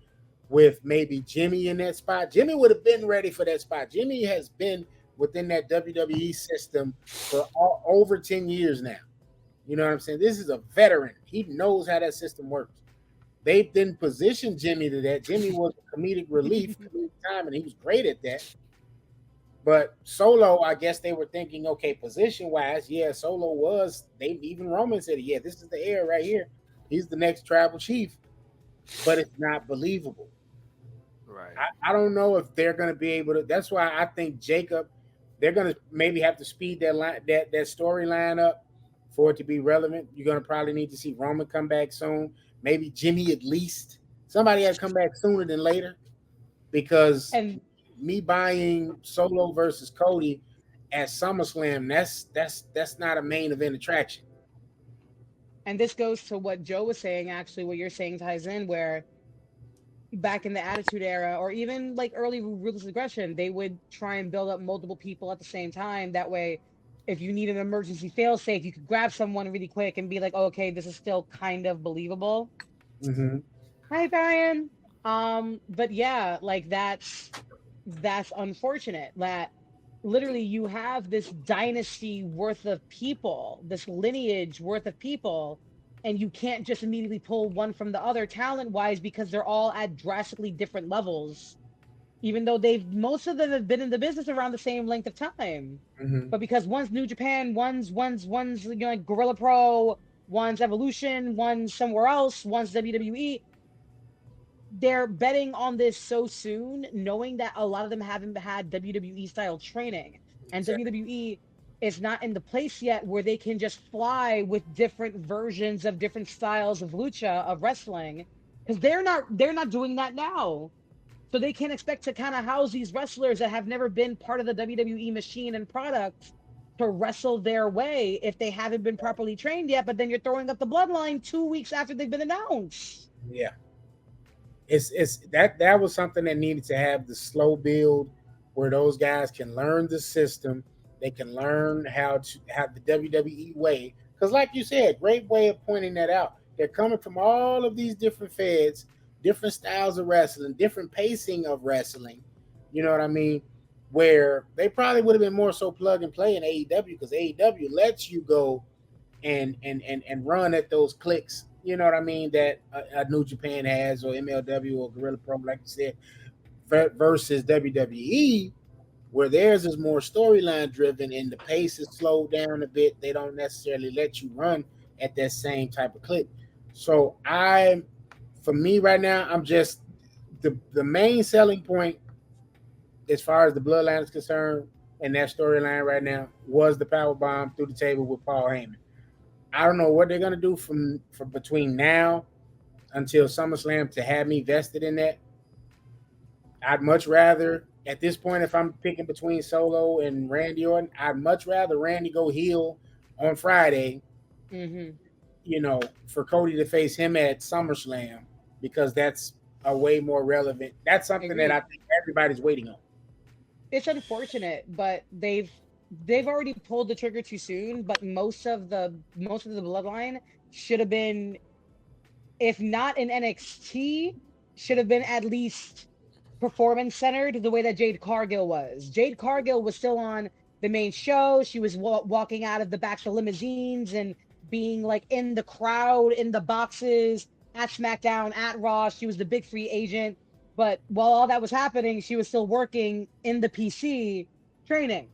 with maybe Jimmy in that spot. Jimmy would have been ready for that spot. Jimmy has been within that WWE system for over 10 years now. You know what I'm saying? This is a veteran. He knows how that system works. They didn't position Jimmy to that. Jimmy was a comedic relief time, and he was great at that. But Solo, I guess they were thinking, okay, position-wise, Solo was. Even Roman said, this is the heir right here. He's the next tribal chief. But it's not believable. Right. I don't know if they're going to be able to. That's why I think Jacob, they're going to maybe have to speed that storyline up for it to be relevant. You're going to probably need to see Roman come back soon. Maybe Jimmy at least. Somebody has to come back sooner than later, because me buying Solo versus Cody at SummerSlam, that's not a main event attraction. And this goes to what Joe was saying, actually, what you're saying ties in, where back in the Attitude Era, or even like early Ruthless Aggression, they would try and build up multiple people at the same time. That way, if you need an emergency fail-safe, you could grab someone really quick and be like, oh, okay, this is still kind of believable. Mm-hmm. Hi, Brian. But yeah, like that's unfortunate that literally you have this dynasty worth of people, this lineage worth of people, and you can't just immediately pull one from the other talent-wise because they're all at drastically different levels, even though most of them have been in the business around the same length of time. Mm-hmm. But because one's New Japan, one's like Gorilla Pro, one's Evolution, one's somewhere else, one's WWE, they're betting on this so soon, knowing that a lot of them haven't had WWE style training, and WWE is not in the place yet where they can just fly with different versions of different styles of lucha, of wrestling, because they're not doing that now. So they can't expect to kind of house these wrestlers that have never been part of the WWE machine and product to wrestle their way if they haven't been properly trained yet. But then you're throwing up the bloodline 2 weeks after they've been announced. Yeah. It's that was something that needed to have the slow build where those guys can learn the system. They can learn how to have the WWE way. Because like you said, great way of pointing that out. They're coming from all of these different feds, different styles of wrestling, different pacing of wrestling. You know what I mean? where they probably would have been more so plug and play in AEW, because AEW lets you go and run at those clicks. You know what I mean? That a New Japan has, or MLW, or Gorilla Pro, like you said, versus WWE, where theirs is more storyline driven and the pace is slowed down a bit. They don't necessarily let you run at that same type of clip. So for me right now, I'm just the main selling point as far as the Bloodline is concerned, and that storyline right now was the power bomb through the table with Paul Heyman. I don't know what they're gonna do from between now until SummerSlam to have me vested in that. I'd much rather, at this point, if I'm picking between Solo and Randy Orton, I'd much rather Randy go heel on Friday, you know, for Cody to face him at SummerSlam, because that's a way more relevant. That's something that I think everybody's waiting on. It's unfortunate, but they've already pulled the trigger too soon. But most of the Bloodline should have been, if not in NXT, should have been at least performance centered the way that Jade Cargill was. Jade Cargill was still on the main show. She was walking out of the backs of limousines and being like in the crowd, in the boxes, at SmackDown, at Raw. She was the big free agent. But while all that was happening, she was still working in the PC training.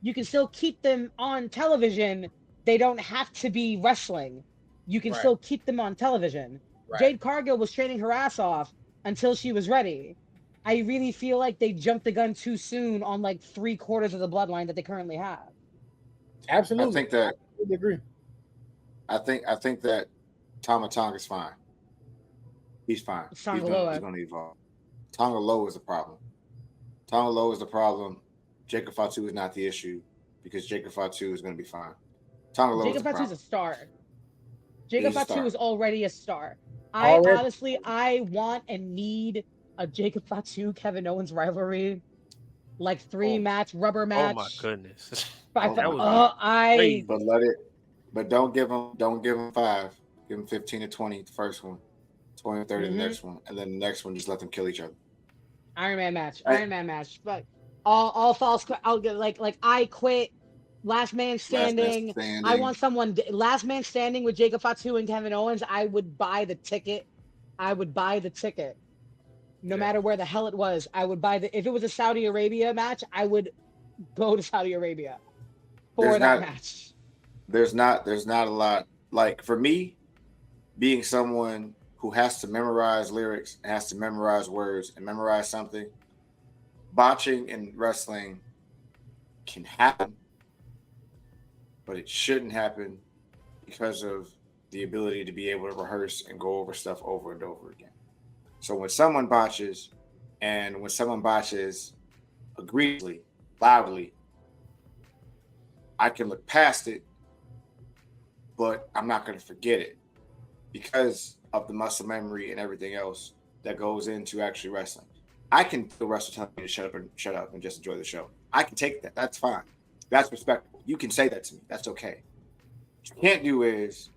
You can still keep them on television. They don't have to be wrestling. You can still keep them on television. Jade Cargill was training her ass off until she was ready. I really feel like they jumped the gun too soon on like 3/4 of the Bloodline that they currently have. Absolutely. I think that I really agree. I think that Tama Tonga is fine. He's fine. He's going to evolve. Tonga Loa is the problem. Tonga Loa is the problem. Jacob Fatu is not the issue, because Jacob Fatu is going to be fine. Tonga Loa is a star. Jacob Fatu is already a star. Honestly, I want and need a Jacob Fatu Kevin Owens rivalry, like 3-match rubber match. Oh my goodness! But don't give him 5. Give him 15 to 20 the first one, 20 to 30 the next one, and then the next one just let them kill each other. Iron Man match. But all false. I'll get like I quit. Last man standing. I want someone last man standing with Jacob Fatu and Kevin Owens. I would buy the ticket. No matter where the hell it was, I would buy if it was a Saudi Arabia match, I would go to Saudi Arabia for that match. There's not a lot, like, for me, being someone who has to memorize lyrics, has to memorize words and memorize something. Botching in wrestling can happen, but it shouldn't happen because of the ability to be able to rehearse and go over stuff over and over again. So when someone botches, and when someone botches egregiously, loudly, I can look past it, but I'm not going to forget it because of the muscle memory and everything else that goes into actually wrestling. I can the wrestler tell me to shut up and just enjoy the show. I can take that. That's fine. That's respectable. You can say that to me. That's okay. What you can't do is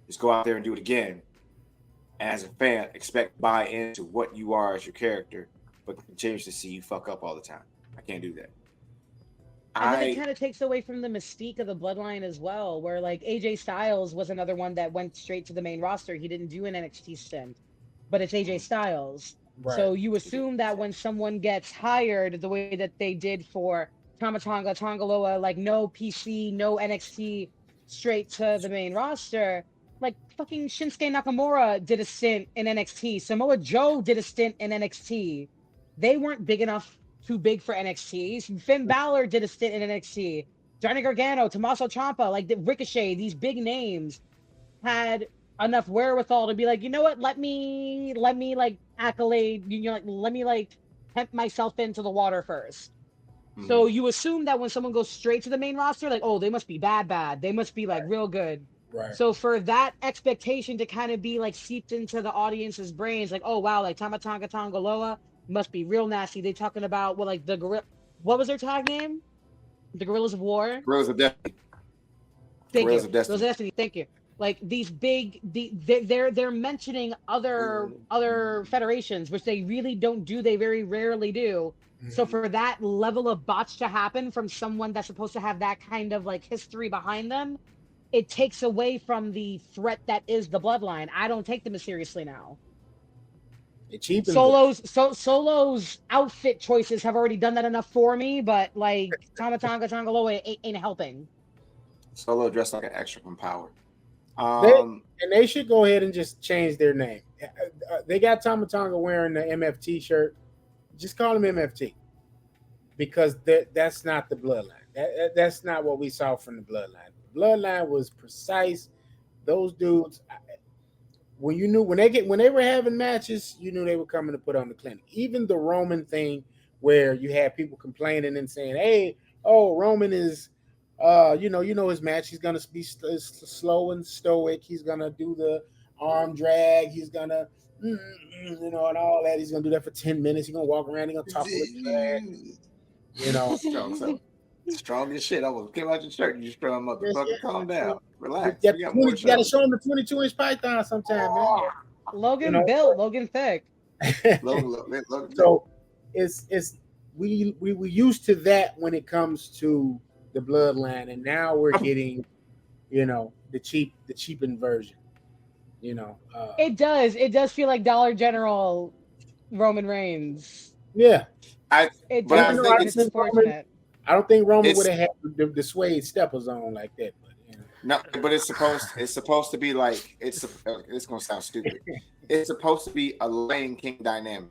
just go out there and do it again. And as a fan, expect to buy into what you are as your character, but continues to see you fuck up all the time. I can't do that. And then it kind of takes away from the mystique of the Bloodline as well, where like AJ Styles was another one that went straight to the main roster. He didn't do an NXT stint, but it's AJ Styles. Right. So you assume that when someone gets hired the way that they did for Tama Tonga, Tonga Loa, like no PC, no NXT, straight to the main roster. Like fucking Shinsuke Nakamura did a stint in NXT. Samoa Joe did a stint in NXT. They weren't too big for NXT. Finn Balor did a stint in NXT. Johnny Gargano, Tommaso Ciampa, like the Ricochet, these big names had enough wherewithal to be like, you know what? Let me like accolade, let me like tempt myself into the water first. Mm-hmm. So you assume that when someone goes straight to the main roster, like, oh, they must be bad. They must be like real good. Right. So for that expectation to kind of be like seeped into the audience's brains, like, oh wow, like Tama Tonga Tonga Loa must be real nasty. They talking about like the gorilla. What was their tag name? The Gorillas of War. Gorillas of Destiny. Gorillas of Destiny. Thank you. Like these they're mentioning other federations, which they really don't do. They very rarely do. So for that level of botch to happen from someone that's supposed to have that kind of like history behind them, it takes away from the threat that is the bloodline. I don't take them as seriously now. It cheapens Solo's outfit choices have already done that enough for me, but like Tama Tonga Tongaloa ain't helping. Solo dressed like an extra from Power. They should go ahead and just change their name. They got Tama Tonga wearing the MFT shirt. Just call him MFT, because that's not the bloodline. That's not what we saw from the bloodline. The bloodline was precise. Those dudes, when they were having matches, you knew they were coming to put on the clinic. Even the Roman thing, where you had people complaining and saying, "Hey, Roman is, his match. He's gonna be slow and stoic. He's gonna do the arm drag. He's gonna." And all that. He's gonna do that for 10 minutes. He's gonna walk around. He's gonna talk with strong as shit. I was came out your shirt. You strong motherfucker. Calm down. Relax. You gotta show him the 22-inch python sometime, man. Logan built. Logan thick. Logan. So it's we used to that when it comes to the bloodline, and now we're getting the cheapened version. It does feel like Dollar General Roman Reigns. Yeah. It's unfortunate. I don't think Roman would have had the suede steppers on like that. But, No, but it's supposed to be like it's gonna sound stupid. It's supposed to be a Lion King dynamic.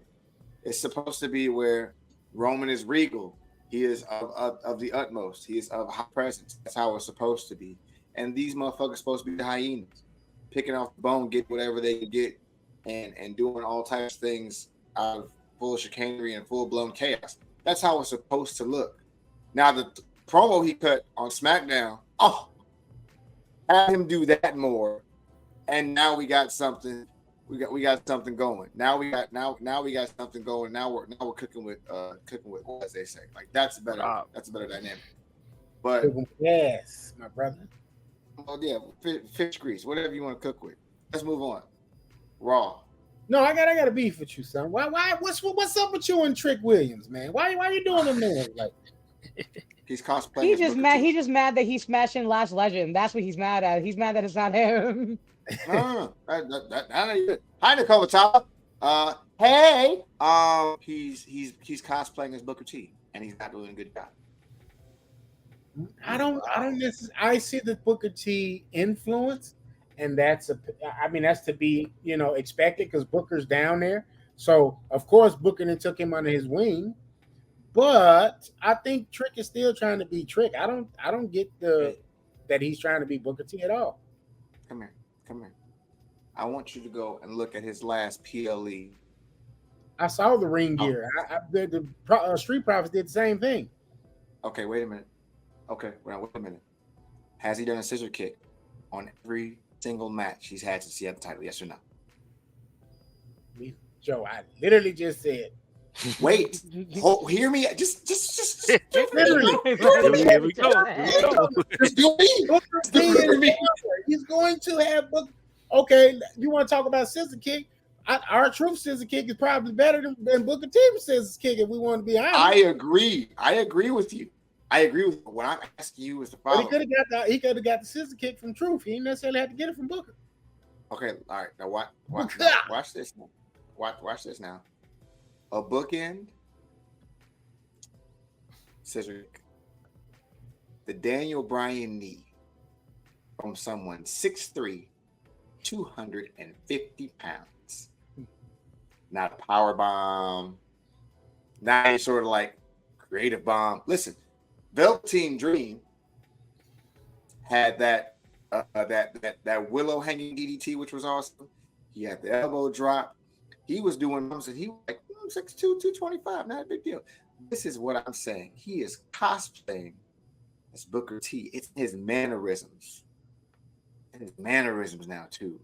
It's supposed to be where Roman is regal. He is of the utmost. He is of high presence. That's how it's supposed to be. And these motherfuckers supposed to be the hyenas, picking off the bone, get whatever they can get, and doing all types of things out of full chicanery and full blown chaos. That's how it's supposed to look. Now the promo he cut on SmackDown, have him do that more, and now we got something. We got something going. Now we got something going. Now we're cooking with what, as they say. Like that's a better dynamic. But yes, my brother. Oh yeah, fish grease, whatever you want to cook with. Let's move on. Raw. No, I got a beef with you, son. Why? What's up with you and Trick Williams, man? Why you doing them there? Like he's cosplaying. He's just mad. He's just mad that he's smashing Last Legend. That's what he's mad at. He's mad that it's not him. Hi, Nicole Matala. Hey. He's cosplaying as Booker T, and he's not doing a good job. I don't necessarily. I see the Booker T influence, and that's to be expected because Booker's down there. So of course Booker then took him under his wing, but I think Trick is still trying to be Trick. I don't get that he's trying to be Booker T at all. Come here. I want you to go and look at his last PLE. I saw the ring gear. The Street Profits did the same thing. Okay, wait a minute. Has he done a scissor kick on every single match he's had since he had the title? Yes or no? Joe, I literally just said. Wait, hear me. Just literally. Here we go. Just do me. He's going to have Booker. Okay, you want to talk about scissor kick? Our truth scissor kick is probably better than Booker T's scissor kick if we want to be honest. I agree with you. What I'm asking you is the following. He could have got the scissor kick from Truth. He didn't necessarily have to get it from Booker. Okay, all right. Now watch this. Watch this now. A bookend scissor kick. The Daniel Bryan knee from someone 6'3", 250 pounds. Not a power bomb. Not any sort of like creative bomb. Listen, Velveteen Dream had that willow hanging DDT, which was awesome. He had the elbow drop. He was doing moves, and he was like 6'2", 225. Not a big deal. This is what I'm saying. He is cosplaying as Booker T. It's his mannerisms. And his mannerisms now too.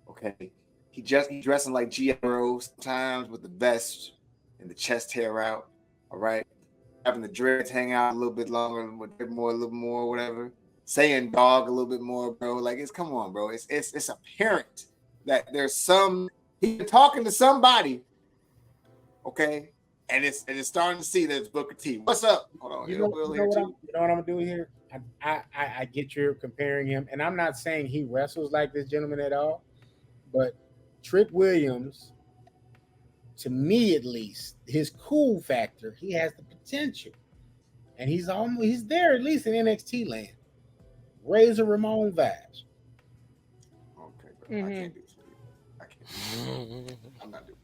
Okay. He's dressing like G.I. sometimes with the vest and the chest hair out. All right. Having the dreads hang out a little bit longer, a little more, whatever. saying dog a little bit more, bro. Like it's come on, bro. It's apparent that there's he's talking to somebody, okay, and it's starting to see that it's Booker T. What's up? Hold on, you know what I'm gonna do here? I get you're comparing him, and I'm not saying he wrestles like this gentleman at all, but Trick Williams, to me at least, his cool factor, he has the potential, and he's there at least in NXT land. Razor Ramon vibes. Okay, bro. I can't do this. I can't. I'm not doing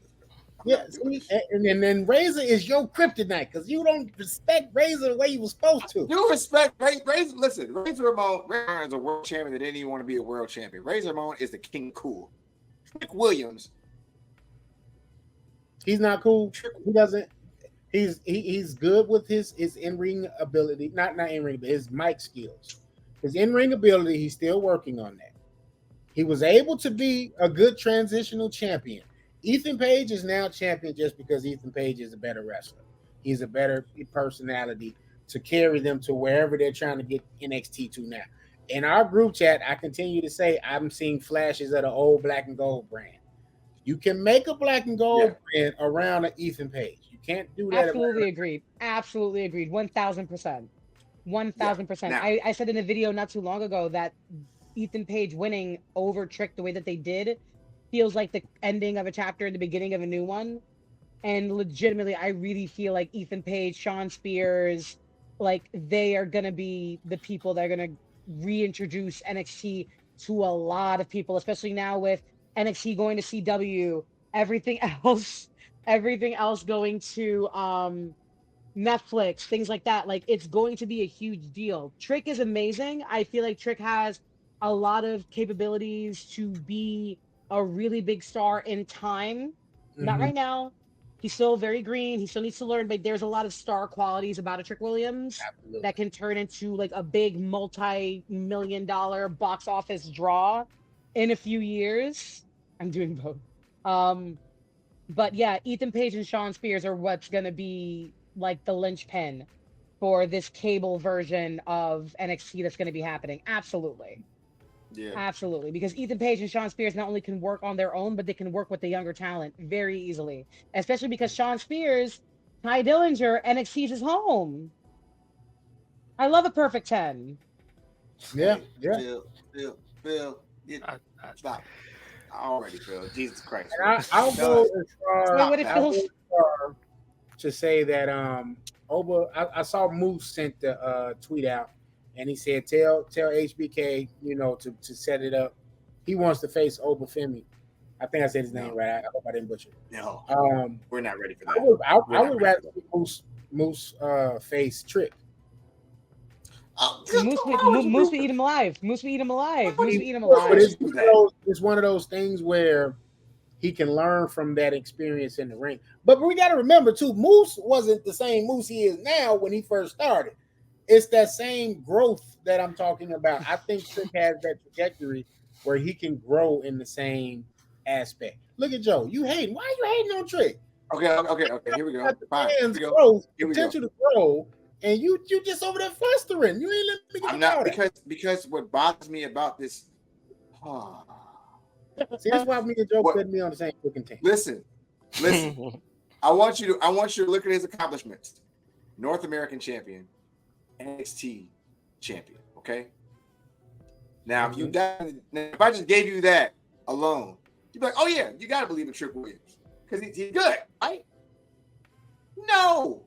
this, bro. And then Razor is your kryptonite because you don't respect Razor the way you were supposed to. You respect Razor. Listen, Razor Ramon is a world champion that didn't even want to be a world champion. Razor Ramon is the king of cool. Trick Williams. He's not cool. He doesn't. He's good with his in-ring ability. Not in-ring, but his mic skills. His in-ring ability, he's still working on that. He was able to be a good transitional champion. Ethan Page is now champion just because Ethan Page is a better wrestler. He's a better personality to carry them to wherever they're trying to get NXT to now. In our group chat, I continue to say I'm seeing flashes of the old black and gold brand. You can make a black and gold brand around an Ethan Page. You can't do that. Absolutely agreed. 1,000%. 1,000%. I said in a video not too long ago that Ethan Page winning over Trick the way that they did feels like the ending of a chapter and the beginning of a new one. And legitimately, I really feel like Ethan Page, Shawn Spears, like they are going to be the people that are going to reintroduce NXT to a lot of people, especially now with NXT going to CW, everything else going to Netflix, things like that. Like it's going to be a huge deal. Trick is amazing. I feel like Trick has a lot of capabilities to be a really big star in time. Not right now. He's still very green. He still needs to learn, but there's a lot of star qualities about a Trick Williams that can turn into like a big multi-million-dollar box office draw in a few years. I'm doing both. But yeah, Ethan Page and Shawn Spears are what's going to be like the linchpin for this cable version of NXT that's going to be happening. Absolutely. Yeah. Absolutely. Because Ethan Page and Shawn Spears not only can work on their own, but they can work with the younger talent very easily. Especially because Shawn Spears, Ty Dillinger, NXT's his home. I love a perfect 10. Yeah. Phil, stop. Already, Phil. Jesus Christ. I'll go as far to say that Oba. I saw Moose sent the tweet out, and he said, "Tell HBK, to set it up. He wants to face Oba Femi." I think I said his name right. I hope I didn't butcher it. No, we're not ready for that. I would rather Moose face Trick. Moose would eat him alive. But it's one of those things where he can learn from that experience in the ring. But we got to remember too, Moose wasn't the same Moose he is now when he first started. It's that same growth that I'm talking about. I think Trick has that trajectory where he can grow in the same aspect. Look at Joe. You hating? Why are you hating on Trick? Okay. Here we go. Fine. Potential to grow. And you just over there flustering. You ain't let me get I'm not because what bothers me about this. See, that's why me and Joe put me on the same cooking team. Listen. I want you to look at his accomplishments. North American champion, NXT champion. Okay. Now, if I just gave you that alone, you'd be like, oh yeah, you got to believe in Trick Williams because he's good, right? No.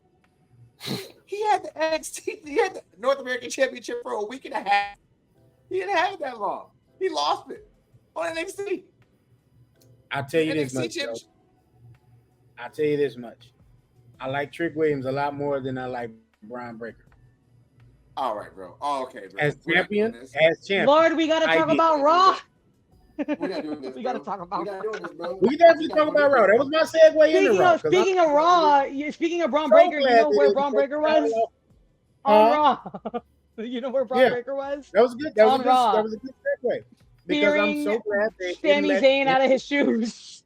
He had the NXT, he had the North American Championship for a week and a half. He didn't have it that long. He lost it on NXT. I'll tell you this much. I like Trick Williams a lot more than I like Brian Breaker. All right, bro. Oh, okay, bro. As champion. Lord, we got to talk about Raw. We're not doing this. We got to talk about Raw. We definitely talk about Raw. That was my segue into Raw. Speaking of Raw, speaking of Braun Breaker, you know where Braun Breaker was? On Raw. You know where Braun Breaker was? That was good. That was a good segue. Because I'm so glad they Sami Zayn out of his shoes.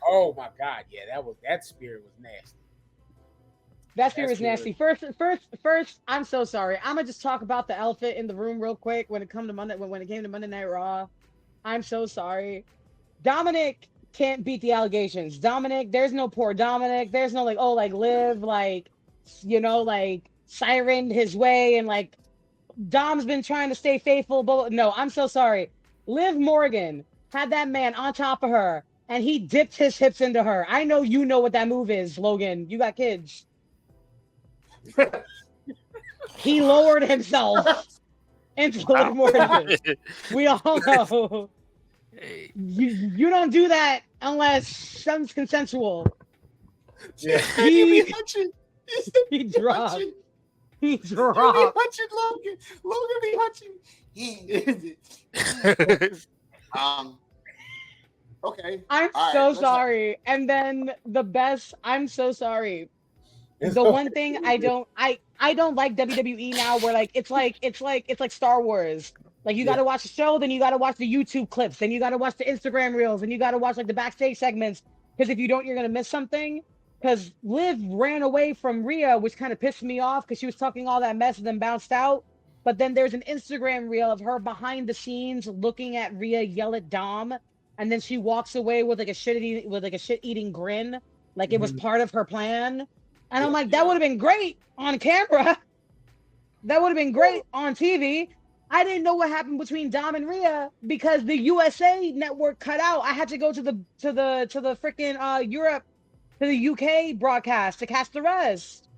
Oh my God, yeah, that spirit was nasty. That fear is nasty. First, I'm so sorry. I'm gonna just talk about the elephant in the room real quick when it came to Monday Night Raw. I'm so sorry. Dominic can't beat the allegations. Dominic, there's no poor Dominic. There's no Liv, sirened his way and Dom's been trying to stay faithful, but no, I'm so sorry. Liv Morgan had that man on top of her and he dipped his hips into her. I know you know what that move is, Logan. You got kids. He lowered himself into Liv Morgan. We all know. Hey. You don't do that unless something's consensual. Yeah. He dropped. He dropped. Logan be hunching. Okay. I'm so sorry. And then the best. I'm so sorry. The one thing I don't like WWE now, where it's like Star Wars. Like you got to watch the show, then you got to watch the YouTube clips, then you got to watch the Instagram reels, and you got to watch the backstage segments. Because if you don't, you're gonna miss something. Because Liv ran away from Rhea, which kind of pissed me off because she was talking all that mess and then bounced out. But then there's an Instagram reel of her behind the scenes looking at Rhea yell at Dom, and then she walks away with a shit-eating grin, like it was part of her plan. And I'm like, that would have been great on camera. That would have been great on TV. I didn't know what happened between Dom and Rhea because the USA network cut out. I had to go to the freaking Europe, to the UK broadcast to catch the rest.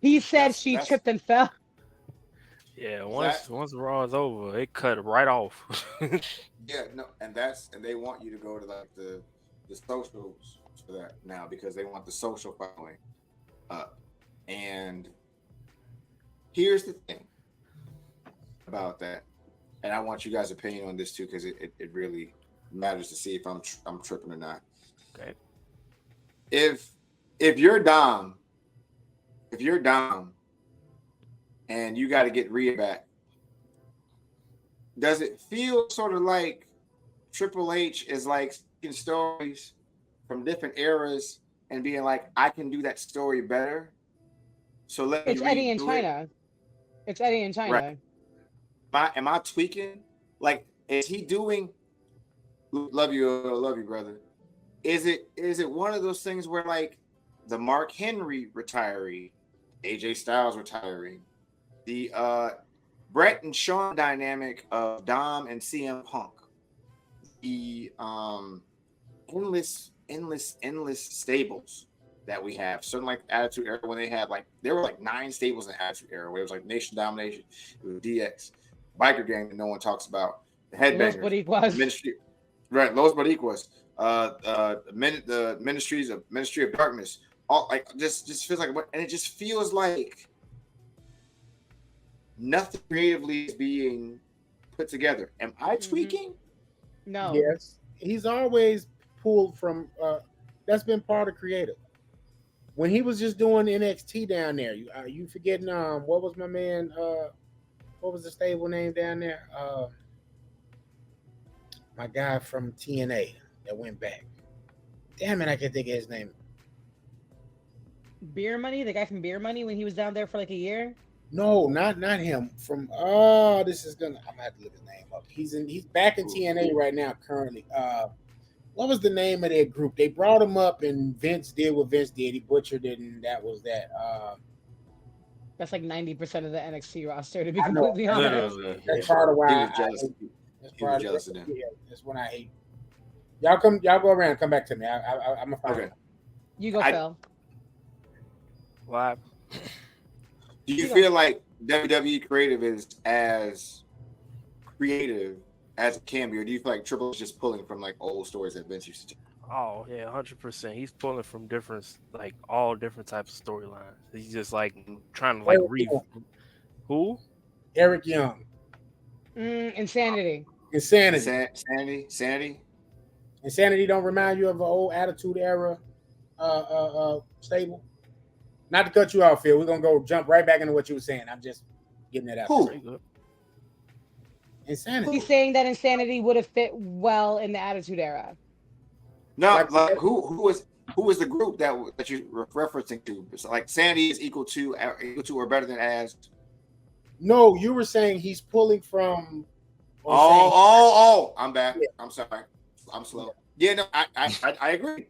He said she tripped and fell. Yeah, once Raw is over, it cut right off. Yeah, no, and they want you to go to the socials for that now because they want the social following up. And here's the thing about that, and I want you guys' opinion on this too because it really matters to see if I'm tripping or not. Okay. If you're Dom and you got to get Rhea back, does it feel sort of like Triple H is taking stories from different eras and being like, I can do that story better? So it's Eddie in China. It's Eddie in China. Right. Am I tweaking? Is he doing? Love you, brother. Is it one of those things where the Mark Henry retiree, AJ Styles retiring, the Brett and Shawn dynamic of Dom and CM Punk, the endless stables that we have, certain Attitude Era when they had there were 9 stables in Attitude Era where it was Nation Domination, it was DX, Biker Gang that no one talks about, the Headbangers, Los Boricuas. Ministry, right? Los Boricuas, the Ministry of Darkness, all just feels and it just feels like nothing creatively is being put together. Am I tweaking? No. Yes, he's always pulled from. That's been part of creative. When he was just doing NXT down there, you forgetting what was my man? What was the stable name down there? My guy from TNA that went back. Damn it, I can't think of his name. Beer Money, the guy from Beer Money when he was down there for a year. No, not him. From this is gonna. I'm gonna have to look his name up. He's back in TNA right now currently. What was the name of their group? They brought him up, and Vince did what Vince did. He butchered it, and that was that. That's 90% of the NXT roster, to be completely honest. That's part of why he was jealous. He was jealous of them. Yeah, that's what I hate. Y'all go around. Come back to me. I'm a fan. Okay. You go, Phil. Why? Do you feel like WWE creative is as creative as it can be, or do you feel like Triple H is just pulling from old stories that Vince used to do? Oh yeah, 100%. He's pulling from different, all different types of storylines. He's just trying to read. Who? Eric Young. Insanity. Sanity. Insanity don't remind you of an old Attitude Era stable. Not to cut you off, Phil. We're gonna jump right back into what you were saying. I'm just getting it out. Who? Insanity. He's saying that Insanity would have fit well in the Attitude Era. No, who was who is the group that you're referencing to? So like Sandy is equal to or better than as. No, you were saying he's pulling from. I'm back. Yeah. I'm sorry. I'm slow. Yeah, no, I agree.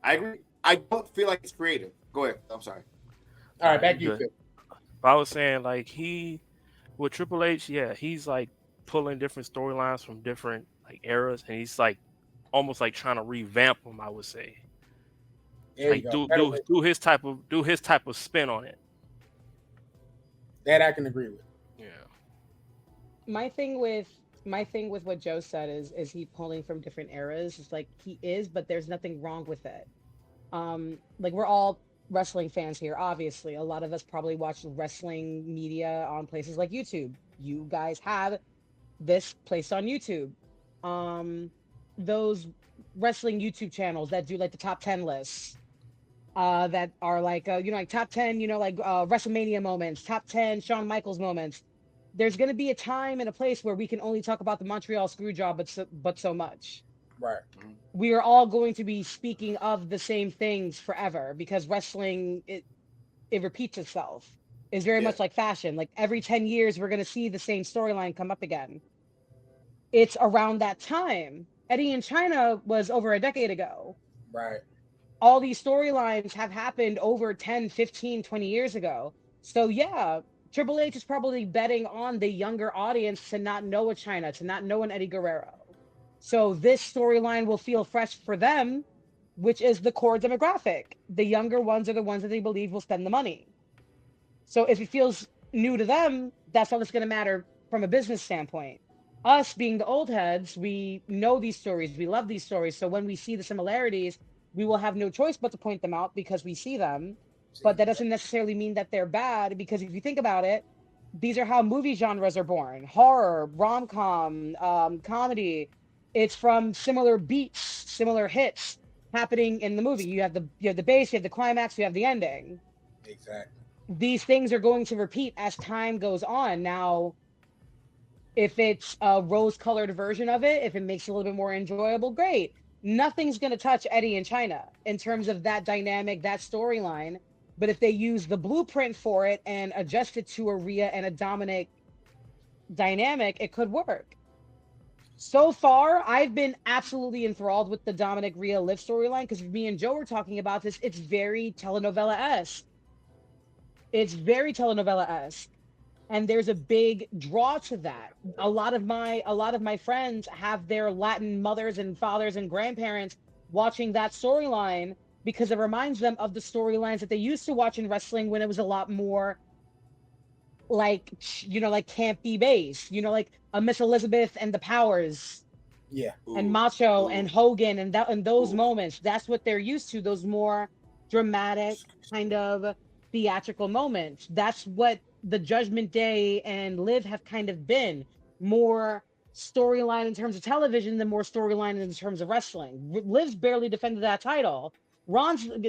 I agree. I don't feel like it's creative. Go ahead. I'm sorry. All right, back to you, Phil. I was saying like with Triple H, yeah, he's like pulling different storylines from different like eras, and he's like almost like trying to revamp them. I would say, There like you go. do his type of spin on it. That I can agree with. Yeah. My thing with what Joe said is he pulling from different eras? It's like he is, but there's nothing wrong with it. Like we're all wrestling fans here, obviously. A lot of us probably watch wrestling media on places like YouTube. You guys have this placed on YouTube. Those wrestling YouTube channels that do like the top 10 lists, that are like like top 10, like WrestleMania moments, top 10 Shawn Michaels moments. There's going to be a time and a place where we can only talk about the Montreal Screwjob, but so much. Right. We are all going to be speaking of the same things forever because wrestling, it repeats itself. It's very much like fashion. Like every 10 years, we're going to see the same storyline come up again. It's around that time. Eddie in China was over a decade ago. Right. All these storylines have happened over 10, 15, 20 years ago. So yeah, Triple H is probably betting on the younger audience to not know a China, to not know an Eddie Guerrero. So this storyline will feel fresh for them, which is the core demographic. The younger ones are the ones that they believe will spend the money. So if it feels new to them, that's all that's going to matter from a business standpoint. Us being the old heads, we know these stories, we love these stories. So when we see the similarities, we will have no choice but to point them out because we see them. But that doesn't necessarily mean that they're bad, because if you think about it, these are how movie genres are born: horror, rom-com, comedy. It's from similar beats, similar hits happening in the movie. You have the base, you have the climax, you have the ending. Exactly. These things are going to repeat as time goes on. Now, if it's a rose-colored version of it, if it makes it a little bit more enjoyable, great. Nothing's going to touch Eddie in China in terms of that dynamic, that storyline. But if they use the blueprint for it and adjust it to a Rhea and a Dominic dynamic, it could work. So far, I've been absolutely enthralled with the Dominic Rhea Liv storyline, because me and Joe were talking about this. It's very telenovela-esque. It's very telenovela-esque. And there's a big draw to that. A lot of my friends have their Latin mothers and fathers and grandparents watching that storyline because it reminds them of the storylines that they used to watch in wrestling when it was a lot more like, like campy based, like a Miss Elizabeth and the Powers. Yeah. And Macho and Hogan and those moments. That's what they're used to, those more dramatic kind of theatrical moments. That's what the Judgment Day and Liv have kind of been. More storyline in terms of television than more storyline in terms of wrestling. Liv's barely defended that title.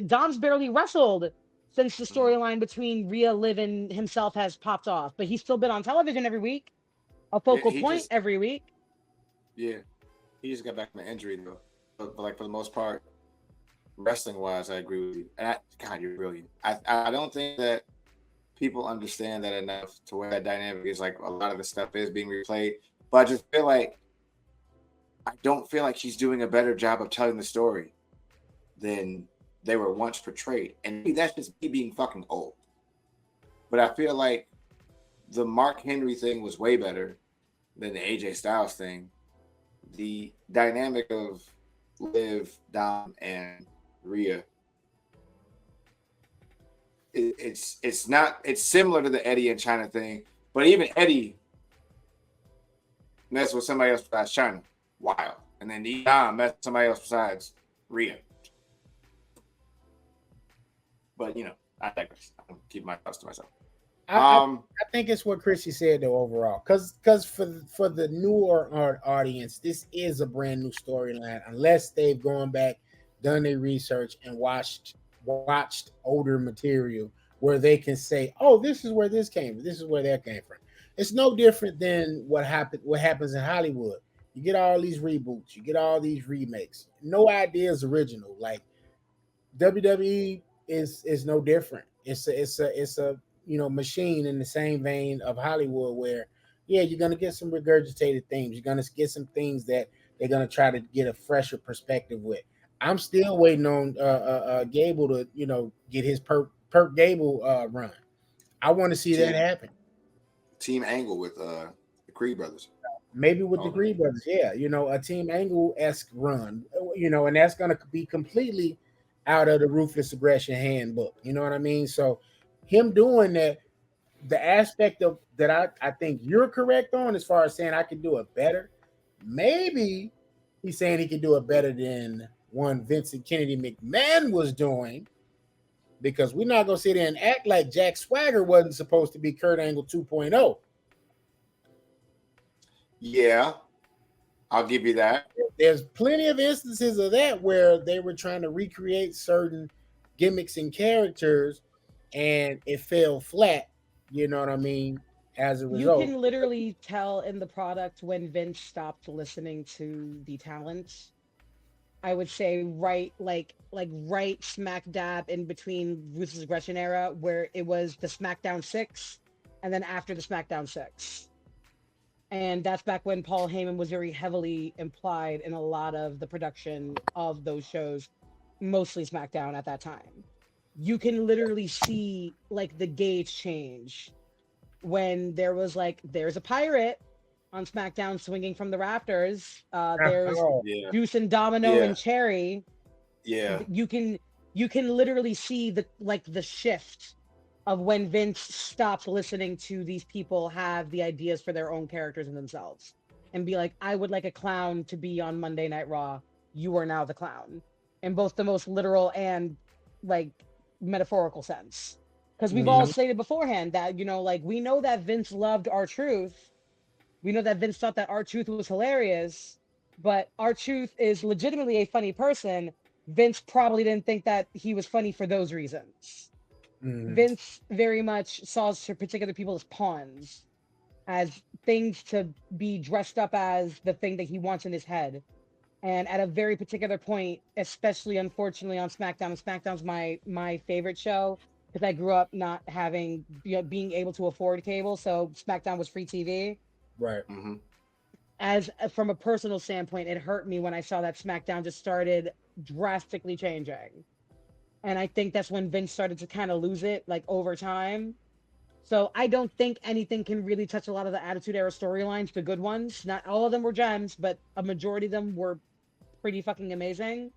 Dom's barely wrestled since the storyline between Rhea, Liv, and himself has popped off. But he's still been on television every week, a focal point every week. Yeah, he just got back from an injury though. But like for the most part, wrestling wise, I agree with you. And God, you're brilliant. I don't think that people understand that enough to where that dynamic is like a lot of the stuff is being replayed. But I just feel like I don't feel like she's doing a better job of telling the story than they were once portrayed. And maybe that's just me being fucking old. But I feel like the Mark Henry thing was way better than the AJ Styles thing. The dynamic of Liv, Dom, and Rhea, it's similar to the Eddie and China thing, but even Eddie messed with somebody else besides China. Wild. And then Dom messed with somebody else besides Rhea. But I digress. I'm keeping my thoughts to myself. I think it's what Chrissy said though overall, because for the newer audience, this is a brand new storyline unless they've gone back, done their research, and watched older material where they can say, "Oh, this is where this came from. This is where that came from." It's no different than what happens in Hollywood. You get all these reboots, you get all these remakes. No idea is original. Like WWE is no different. It's a machine in the same vein of Hollywood, where you're gonna get some regurgitated things. You're gonna get some things that they're gonna try to get a fresher perspective with. I'm still waiting on Gable to get his Perk Gable run. I want to see that happen. Team Angle with the Creed brothers. Maybe with the Creed brothers, a Team Angle-esque run, and that's going to be completely out of the Ruthless Aggression handbook. You know what I mean? So him doing that, the aspect of that I think you're correct on as far as saying I can do it better. Maybe he's saying he can do it better than one Vincent Kennedy McMahon was doing, because we're not going to sit there and act like Jack Swagger wasn't supposed to be Kurt Angle 2.0. Yeah, I'll give you that. There's plenty of instances of that where they were trying to recreate certain gimmicks and characters, and it fell flat. You know what I mean? As a result, you can literally tell in the product when Vince stopped listening to the talent. I would say right smack dab in between Ruthless Aggression era, where it was the SmackDown 6, and then after the SmackDown 6. And that's back when Paul Heyman was very heavily implied in a lot of the production of those shows, mostly SmackDown at that time. You can literally see the gauge change when there's a pirate on SmackDown swinging from the rafters. There's Juice and Domino and Cherry. Yeah. You can literally see the shift of when Vince stopped listening to these people have the ideas for their own characters and themselves, and be like, I would like a clown to be on Monday Night Raw. You are now the clown, in both the most literal and metaphorical sense. Because we've all stated beforehand that, we know that Vince loved R-Truth. We know that Vince thought that R-Truth was hilarious, but R-Truth is legitimately a funny person. Vince probably didn't think that he was funny for those reasons. Vince very much saw particular people as pawns, as things to be dressed up as the thing that he wants in his head. And at a very particular point, especially unfortunately on SmackDown, and SmackDown's my favorite show, because I grew up not having being able to afford cable, so SmackDown was free TV. Right. As from a personal standpoint, it hurt me when I saw that SmackDown just started drastically changing. And I think that's when Vince started to kind of lose it, over time. So I don't think anything can really touch a lot of the Attitude Era storylines, the good ones. Not all of them were gems, but a majority of them were pretty fucking amazing.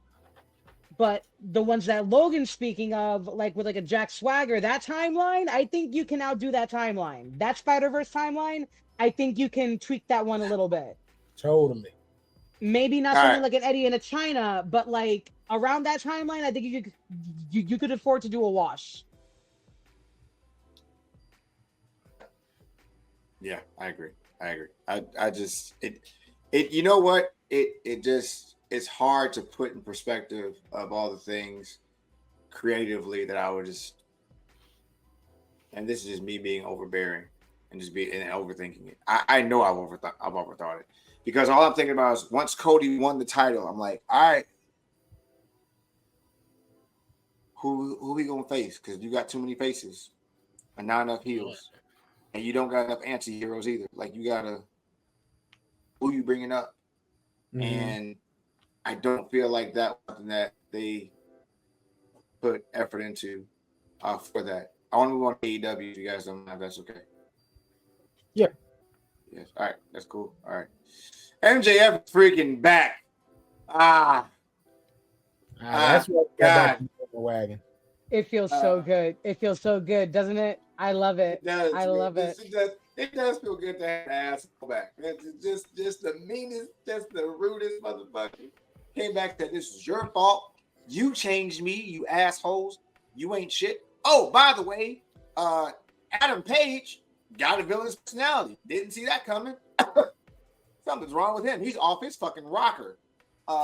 But the ones that Logan's speaking of, with a Jack Swagger, that timeline, I think you can outdo that timeline. That Spider-Verse timeline, I think you can tweak that one a little bit. Totally. Maybe not something like an Eddie and a China, but around that timeline, I think you could afford to do a wash. Yeah, I agree. I just you know what? It's hard to put in perspective of all the things creatively that I would just, and this is just me being overbearing and just overthinking it. I know I've overthought it, because all I'm thinking about is once Cody won the title, I'm like, all right, who we gonna face? Because you got too many faces and not enough heels, and you don't got enough anti-heroes either. You gotta, who you bringing up? And I don't feel like that was something that they put effort into for that. I want to move on to AEW if you guys don't mind, if that's okay. Yeah. Yes. All right. That's cool. All right. MJF freaking back. That's what got back the wagon. It feels so good. It feels so good, doesn't it? I love it. I love it. It does feel good to have an asshole back. It's just the meanest, just the rudest motherfucker. Came back that this is your fault. You changed me, you assholes. You ain't shit. Oh, by the way, Adam Page got a villain's personality. Didn't see that coming. Something's wrong with him. He's off his fucking rocker. You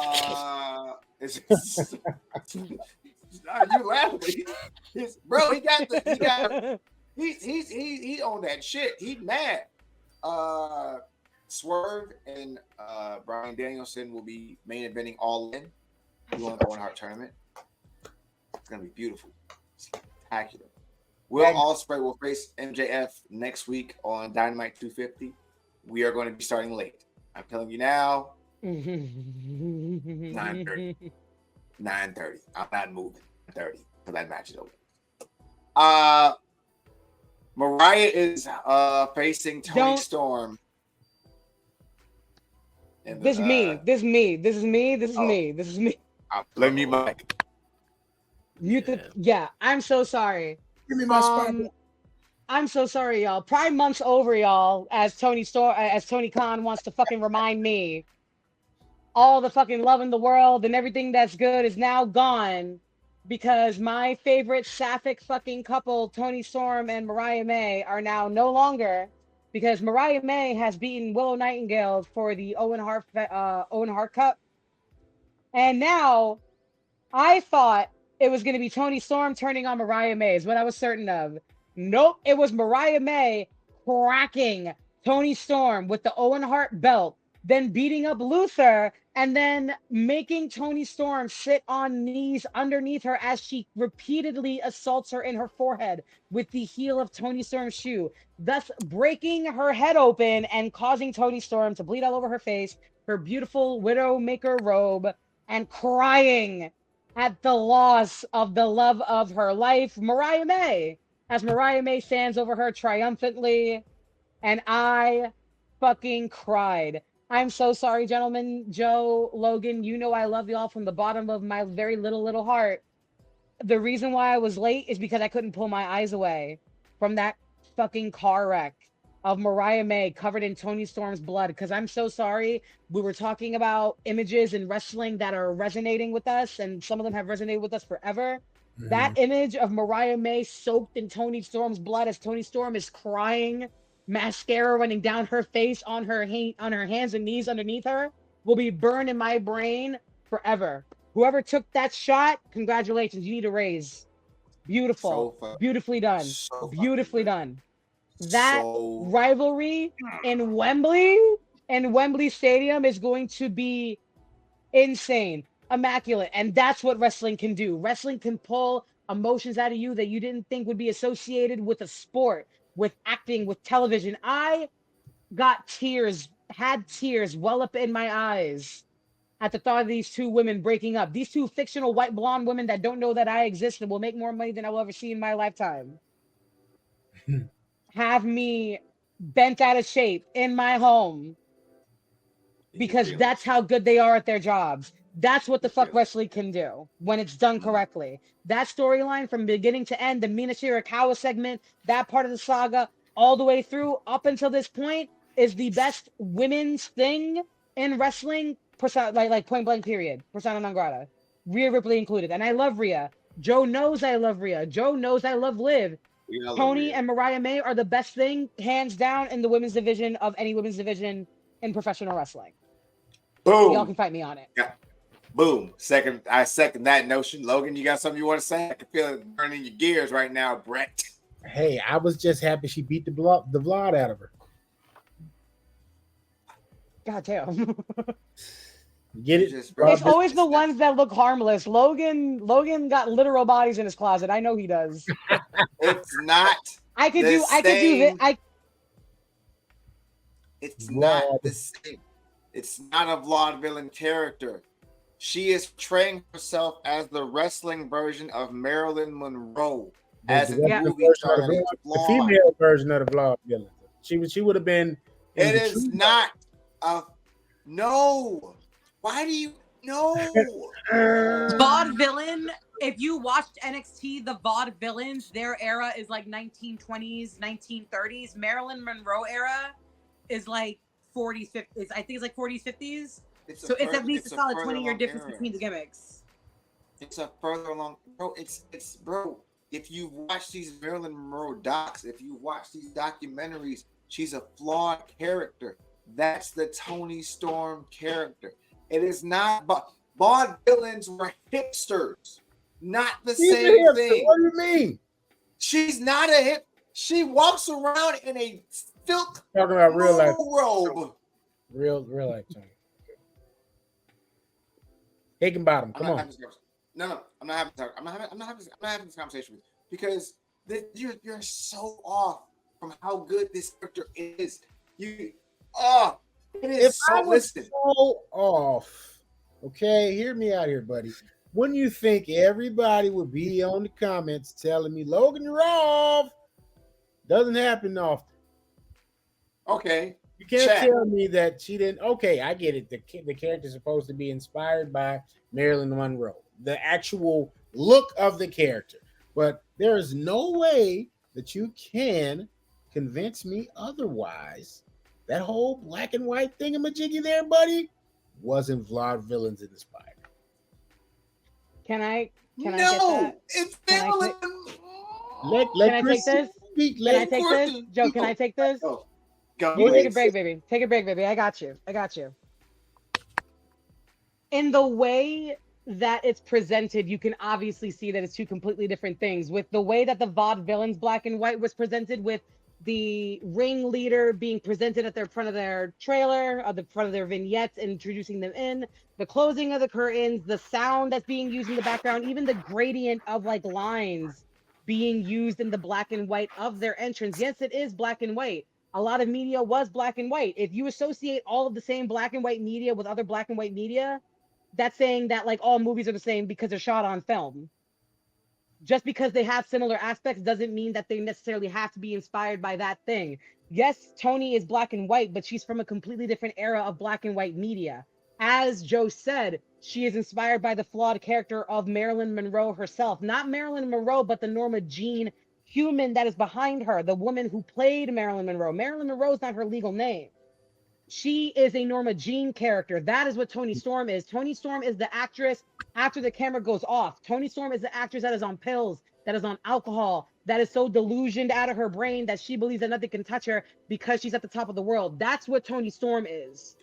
laughing? Bro, he's on that shit. He's mad. Swerve and Bryan Danielson will be main eventing All In. You want to go in our tournament? gonna be beautiful, spectacular. Will Ospreay will face MJF next week on Dynamite 250. We are going to be starting late. I'm telling you now. 9:30. 9:30. I'm not moving. 9:30 because that match is over. Mariah is facing Toni Storm. This is me. Let me mic. Yeah, I'm so sorry. Give me my spot. I'm so sorry, y'all. Pride Month's over, y'all. As Tony Khan wants to fucking remind me, all the fucking love in the world and everything that's good is now gone because my favorite sapphic fucking couple, Toni Storm and Mariah May, are now no longer, because Mariah May has beaten Willow Nightingale for the Owen Hart Cup, and now I thought it was going to be Toni Storm turning on Mariah May, is what I was certain of. Nope, it was Mariah May cracking Toni Storm with the Owen Hart belt, then beating up Luther, and then making Toni Storm sit on knees underneath her as she repeatedly assaults her in her forehead with the heel of Toni Storm's shoe, thus breaking her head open and causing Toni Storm to bleed all over her face, her beautiful Widowmaker robe, and crying at the loss of the love of her life, Mariah May, as Mariah May stands over her triumphantly, and I fucking cried. I'm so sorry, gentlemen. Joe, Logan, you know I love y'all from the bottom of my very little heart. The reason why I was late is because I couldn't pull my eyes away from that fucking car wreck of Mariah May covered in Toni Storm's blood, because I'm so sorry. We were talking about images in wrestling that are resonating with us, and some of them have resonated with us forever. Mm-hmm. That image of Mariah May soaked in Toni Storm's blood as Toni Storm is crying, mascara running down her face, on her hands and knees underneath her, will be burned in my brain forever. Whoever took that shot, congratulations. You need a raise. Beautiful. So beautifully done. So beautifully done. That rivalry in Wembley Stadium is going to be insane, immaculate. And that's what wrestling can do. Wrestling can pull emotions out of you that you didn't think would be associated with a sport, with acting, with television. I had tears well up in my eyes at the thought of these two women breaking up. These two fictional white blonde women that don't know that I exist and will make more money than I will ever see in my lifetime. Have me bent out of shape in my home because that's how good they are at their jobs. That's what the fuck wrestling can do when it's done correctly. That storyline from beginning to end, the Mina Shirakawa segment, that part of the saga, all the way through up until this point, is the best women's thing in wrestling, like point blank period. Persona non grata. Rhea Ripley included. And I love Rhea. Joe knows I love Rhea. Joe knows I love Liv. Toni and Mariah May are the best thing, hands down, in the women's division of any women's division in professional wrestling. Boom. Y'all can fight me on it. Yeah. Boom. I second that notion. Logan, you got something you want to say? I can feel it burning your gears right now, Brett. Hey, I was just happy she beat the Vlad out of her. God damn. Get it? It's always the ones that look harmless. Logan got literal bodies in his closet. I know he does. It's not. It's not the same. It's not a vaudevillain character. She is portraying herself as the wrestling version of Marilyn Monroe. As a movie the female version of the vaudevillain. She would have been. It is not a no. Why do you know? Vaudevillain, if you watched NXT, the vaudevillains, their era is like 1920s, 1930s. Marilyn Monroe era is like 40s, 50s. I think it's like 40s, 50s. It's at least a solid 20-year difference between the gimmicks. It's a further along, bro. Bro. If you watch these Marilyn Monroe docs, if you watch these documentaries, she's a flawed character. That's the Toni Storm character. It is not, but vaudevillains were hipsters, not the same thing. What do you mean? She's not a hip. She walks around in a silk talking about real life robe. Real life. Higginbottom, come on. No, I'm not having. I'm not having this conversation with you because you're so off from how good this character is. It is If so. I was so off, okay, hear me out here, buddy. Wouldn't you think everybody would be on the comments telling me, Logan, you're off? Doesn't happen often. Okay. You can't tell me that she didn't. Okay, I get it. The character's supposed to be inspired by Marilyn Monroe, the actual look of the character. But there is no way that you can convince me otherwise. That whole black and white thingamajiggy there, buddy, wasn't Vaudevillains inspired. Can I get No, that? it's Can I Marilyn. Can I take this? Speak. Can I take this? Joe, can I take this? Go. You can take a break, baby. Take a break, baby. I got you. In the way that it's presented, you can obviously see that it's two completely different things. With the way that the Vaudevillains black and white was presented, with the ringleader being presented at the front of their trailer, at the front of their vignettes, introducing them in, the closing of the curtains, the sound that's being used in the background, even the gradient of like lines being used in the black and white of their entrance. Yes, it is black and white. A lot of media was black and white. If you associate all of the same black and white media with other black and white media, that's saying that like all movies are the same because they're shot on film. Just because they have similar aspects doesn't mean that they necessarily have to be inspired by that thing. Yes, Toni is black and white, but she's from a completely different era of black and white media. As Joe said, she is inspired by the flawed character of Marilyn Monroe herself. Not Marilyn Monroe, but the Norma Jean human that is behind her, the woman who played Marilyn Monroe. Marilyn Monroe is not her legal name. She is a Norma Jean character. That is what Toni Storm is. Toni Storm is the actress after the camera goes off. Toni Storm is the actress that is on pills, that is on alcohol, that is so delusioned out of her brain that she believes that nothing can touch her because she's at the top of the world. That's what Toni Storm is.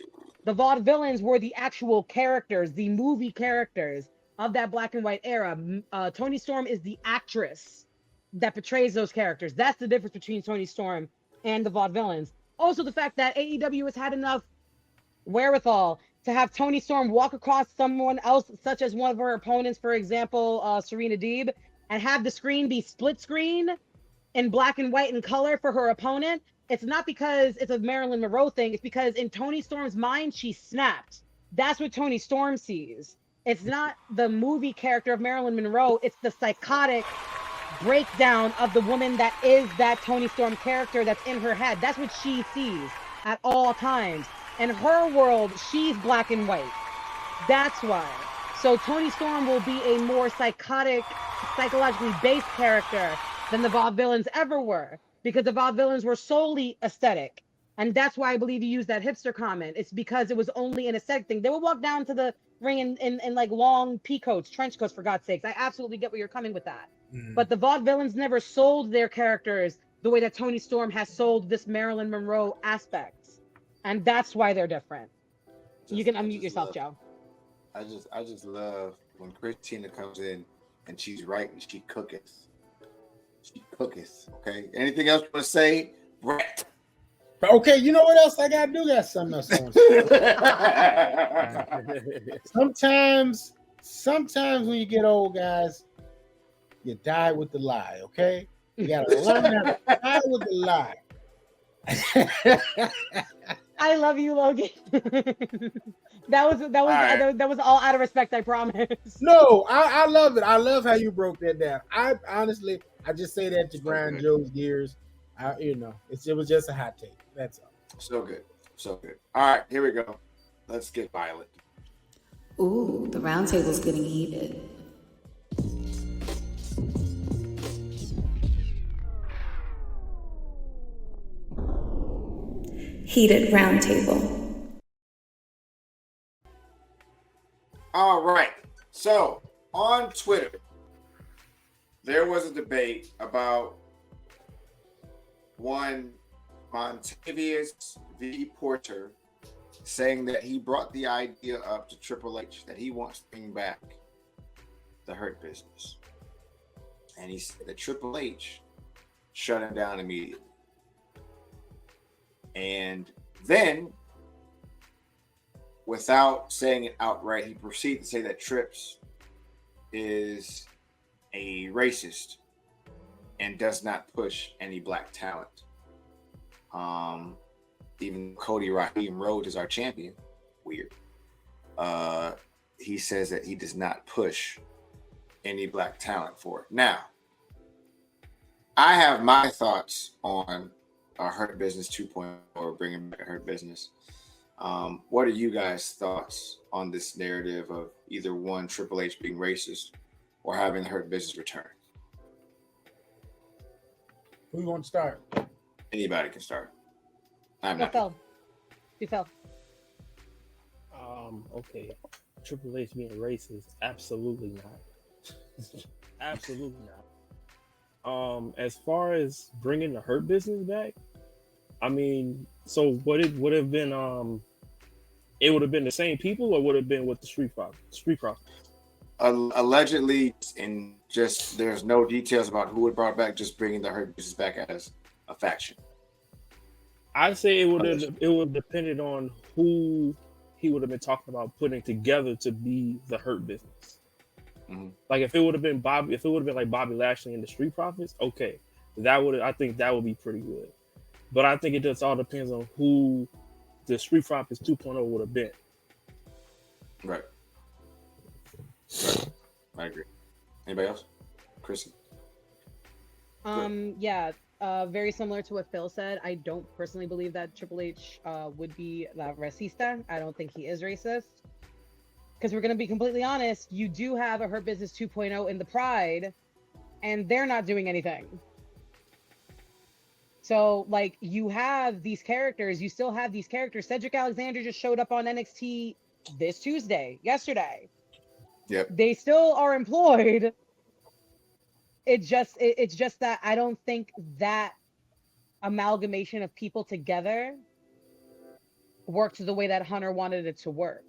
The Vaudevillains were the actual characters, the movie characters of that black and white era. Toni Storm is the actress that portrays those characters. That's the difference between Toni Storm and the Vaudevillains. Also, the fact that AEW has had enough wherewithal to have Toni Storm walk across someone else, such as one of her opponents, for example, Serena Deeb, and have the screen be split screen in black and white and color for her opponent. It's not because it's a Marilyn Monroe thing. It's because in Toni Storm's mind, she snapped. That's what Toni Storm sees. It's not the movie character of Marilyn Monroe. It's the psychotic breakdown of the woman that is that Toni Storm character that's in her head. That's what she sees at all times. In her world, she's black and white. That's why. So Toni Storm will be a more psychotic, psychologically based character than the Vaudevillains ever were, because the Vaudevillains were solely aesthetic. And that's why I believe you used that hipster comment. It's because it was only an aesthetic thing. They would walk down to the ring in like long pea coats, trench coats, for God's sakes. I absolutely get where you're coming with that. But the Vaudevillains never sold their characters the way that Toni Storm has sold this Marilyn Monroe aspect. And that's why they're different. You can unmute yourself, Joe. I just love when Christina comes in and she's right and she cooketh. She cooketh. Okay. Anything else you want to say, Brett? Okay, you know what else I gotta do? Got something else I want to say. Sometimes when you get old, guys, you die with the lie. Okay, you gotta learn how to die with the lie. I love you, Logan. that was all out of respect, I promise. No, I love it. I love how you broke that down. I honestly, I just say that to grind Joe's gears. It was just a hot take. That's all. So good. All right, here we go. Let's get violent. Ooh, the round table's getting heated. Heated round table. All right. So on Twitter, there was a debate about one Montavious V. Porter saying that he brought the idea up to Triple H that he wants to bring back the Hurt Business. And he said that Triple H shut him down immediately. And then, without saying it outright, he proceeded to say that Trips is a racist and does not push any black talent. Even Cody Raheem Rhodes is our champion. Weird. He says that he does not push any black talent for it. Now, I have my thoughts on Hurt Business 2.0 or bringing back a Hurt Business. What are you guys' thoughts on this narrative of either one, Triple H being racist or having the Hurt Business return? Who you want to start? Anybody can start. I'm You not. fell. You fell. Okay. Triple H being racist? Absolutely not. Absolutely not. As far as bringing the Hurt Business back, I mean, so what it would have been, it would have been the same people, or would have been with the Street Profits? Allegedly, and just there's no details about who it brought back. Just bringing the Hurt Business back as a faction. I'd say it would have depended on who he would have been talking about putting together to be the Hurt Business. Mm-hmm. Like if it would have been like Bobby Lashley and the Street Profits, okay, I think that would be pretty good. But I think it just all depends on who the Street Profits 2.0 would have been. Right. I agree. Anybody else? Chrissy? Yeah, very similar to what Phil said. I don't personally believe that Triple H would be racista. I don't think he is racist. Because we're going to be completely honest, you do have a Hurt Business 2.0 in the Pride, and they're not doing anything. So, like, you have these characters, you still have these characters. Cedric Alexander just showed up on NXT yesterday. Yep. They still are employed. It's just that I don't think that amalgamation of people together worked the way that Hunter wanted it to work.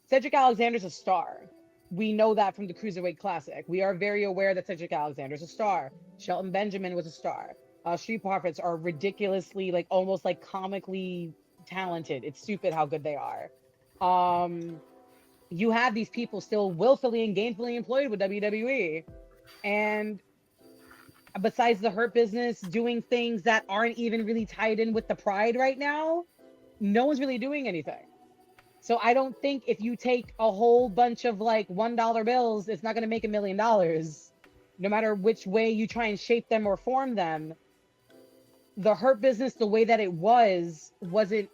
Cedric Alexander's a star. We know that from the Cruiserweight Classic. We are very aware that Cedric Alexander's a star. Shelton Benjamin was a star. Street Profits are ridiculously, like, almost like comically talented. It's stupid how good they are. You have these people still willfully and gainfully employed with WWE. And besides the Hurt Business doing things that aren't even really tied in with the Pride right now, no one's really doing anything. So I don't think if you take a whole bunch of like $1 bills, it's not going to make $1 million. No matter which way you try and shape them or form them, the Hurt Business, the way that it wasn't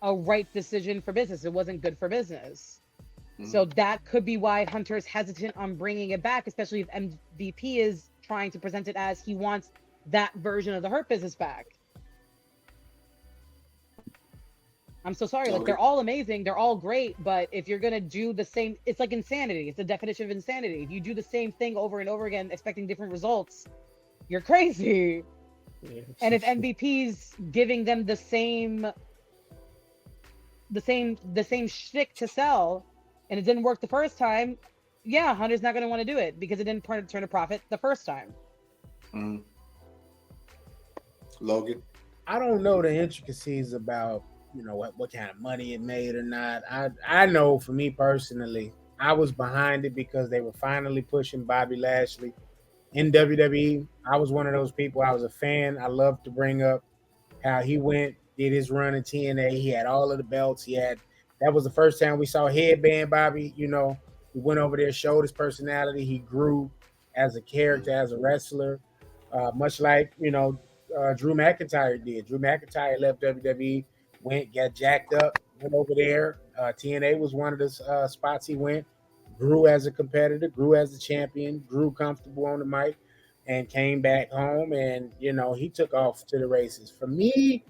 a right decision for business. It wasn't good for business. Mm-hmm. So that could be why Hunter's hesitant on bringing it back, especially if MVP is trying to present it as he wants that version of the Hurt Business back. I'm so sorry. Like, they're all amazing. They're all great. But if you're going to do the same, it's like insanity. It's the definition of insanity. If you do the same thing over and over again, expecting different results, you're crazy. Yeah. And if MVP's giving them the same shtick to sell, and it didn't work the first time, yeah, Hunter's not going to want to do it because it didn't turn a profit the first time. Mm-hmm. Logan? I don't know the intricacies about, you know, what kind of money it made or not. I know for me personally, I was behind it because they were finally pushing Bobby Lashley in WWE. I was one of those people. I was a fan. I love to bring up how he did his run in TNA. He had all of the belts. That was the first time we saw Headband Bobby. You know, he went over there, showed his personality. He grew as a character, as a wrestler, much like, you know, Drew McIntyre did. Drew McIntyre left WWE, got jacked up, went over there. TNA was one of the spots he went, grew as a competitor, grew as a champion, grew comfortable on the mic, and came back home. And, you know, he took off to the races. For me,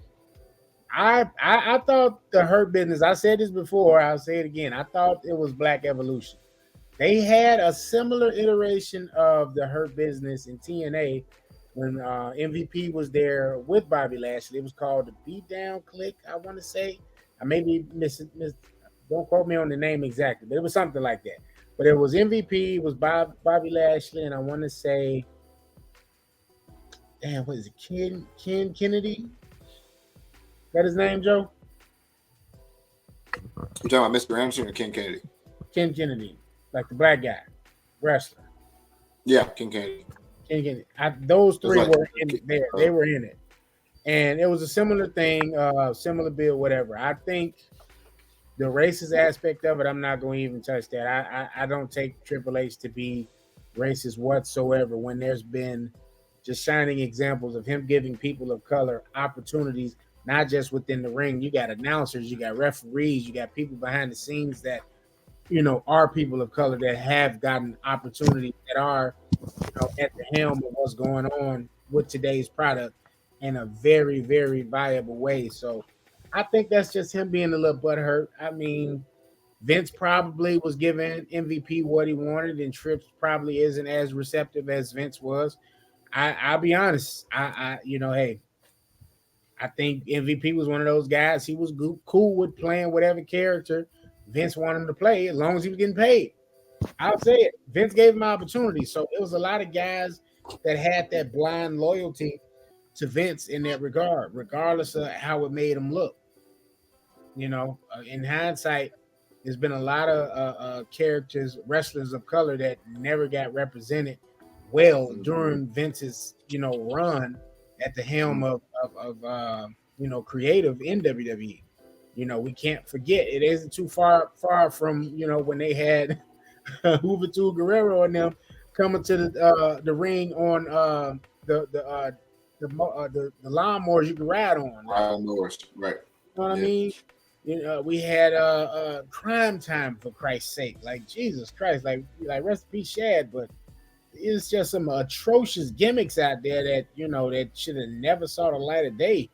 I thought the Hurt Business, I said this before, I'll say it again, I thought it was Black Evolution. They had a similar iteration of the Hurt Business in TNA when MVP was there with Bobby Lashley. It was called the Beatdown Click, I want to say. I may be don't quote me on the name exactly, but it was something like that. But it was MVP, it was Bobby Lashley, and I want to say, damn, what is it, Ken Kennedy? Is that his name, Joe? You talking about Mr. Anderson or Ken Kennedy? Ken Kennedy, like the black guy. wrestler. Yeah, King Kennedy. Those three like, were in there. They were in it. And it was a similar thing, similar bill, whatever. I think the racist aspect of it, I'm not going to even touch that. I don't take Triple H to be racist whatsoever when there's been just shining examples of him giving people of color opportunities, not just within the ring. You got announcers, you got referees, you got people behind the scenes that, are people of color that have gotten opportunities that are, at the helm of what's going on with today's product in a very, very viable way. So I think that's just him being a little butthurt. I mean, Vince probably was giving MVP what he wanted, and Trips probably isn't as receptive as Vince was. I'll be honest. Hey, I think MVP was one of those guys. He was cool with playing whatever character Vince wanted him to play, as long as he was getting paid. I'll say it. Vince gave him opportunity, so it was a lot of guys that had that blind loyalty to Vince in that regard, regardless of how it made him look. In hindsight, there's been a lot of characters, wrestlers of color that never got represented well during Vince's, run at the helm of creative in WWE. We can't forget, it isn't too far from, when they had Juventud Guerrero and them coming to the ring on the lawnmowers you can ride on. Lawnmowers, right? You know what I mean? We had Crime Time, for Christ's sake. Like, Jesus Christ, like rest in peace, Shad, but it's just some atrocious gimmicks out there that that should have never saw the light of day,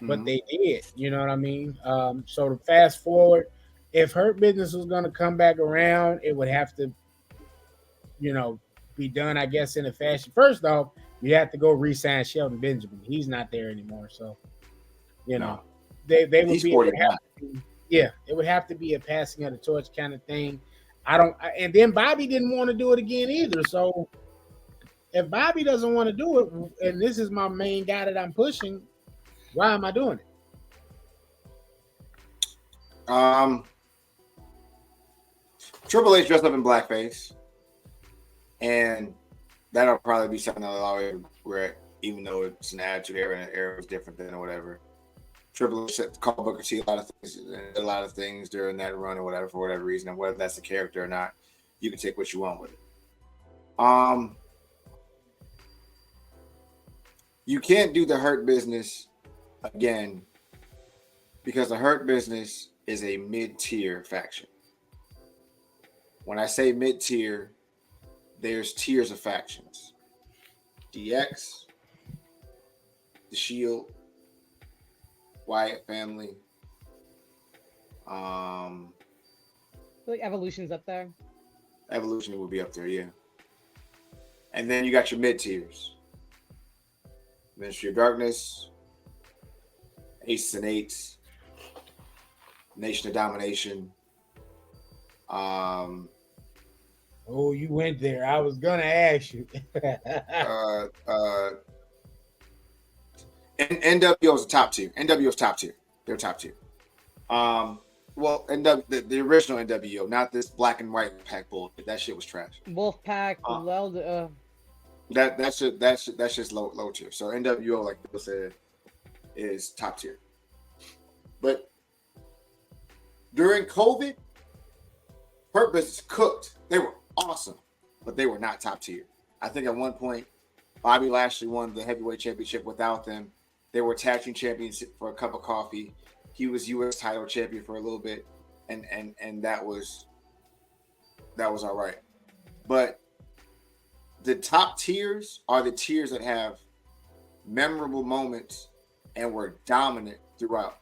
but they did. You know what I mean? So to fast forward, if Hurt Business was going to come back around, it would have to, be done, I guess, in a fashion. First off, you have to go re-sign Shelton Benjamin. He's not there anymore, so they would be. It would have to be a passing of the torch kind of thing. And then Bobby didn't want to do it again either. So if Bobby doesn't want to do it, and this is my main guy that I'm pushing, why am I doing it? Triple H dressed up in blackface, and that'll probably be something that'll always regret, even though it's an attitude era and the era was different then or whatever. Triple H called Booker T a lot of things during that run or whatever, for whatever reason, and whether that's the character or not, you can take what you want with it. You can't do the Hurt Business again because the Hurt Business is a mid-tier faction. When I say mid-tier, there's tiers of factions. DX, The Shield, Wyatt family. Like Evolution's up there. Evolution will be up there, yeah. And then you got your mid-tiers. Ministry of Darkness, Aces and Eights, Nation of Domination. Oh, you went there. I was gonna ask you. NWO is the top tier. NWO is top tier. They're top tier. Well, the original NWO, not this black and white pack bull. That shit was trash. Wolfpack, that's just low tier. So NWO, like Bill said, is top tier. But during COVID, Hurt Business cooked. They were awesome, but they were not top tier. I think at one point, Bobby Lashley won the heavyweight championship without them. They were tag team champions for a cup of coffee. He was U.S. title champion for a little bit, and that was all right. But the top tiers are the tiers that have memorable moments and were dominant throughout.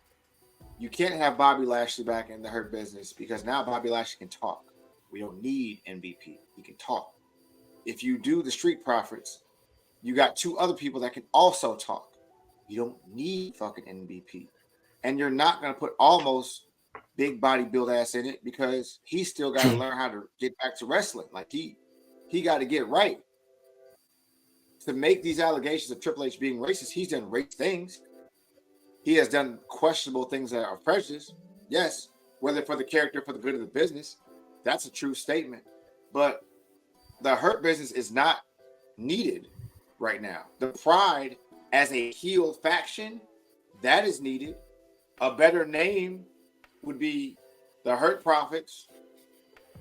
You can't have Bobby Lashley back in the Hurt Business because now Bobby Lashley can talk. We don't need MVP. He can talk. If you do the Street Profits, you got two other people that can also talk. You don't need fucking MVP. And you're not going to put almost big body build ass in it because he's still got to learn how to get back to wrestling. Like he got to get right. To make these allegations of Triple H being racist, he's done racist things. He has done questionable things that are prejudice. Yes, whether for the character, for the good of the business, that's a true statement. But the Hurt Business is not needed right now. The Pride as a heel faction, that is needed. A better name would be the Hurt Profits,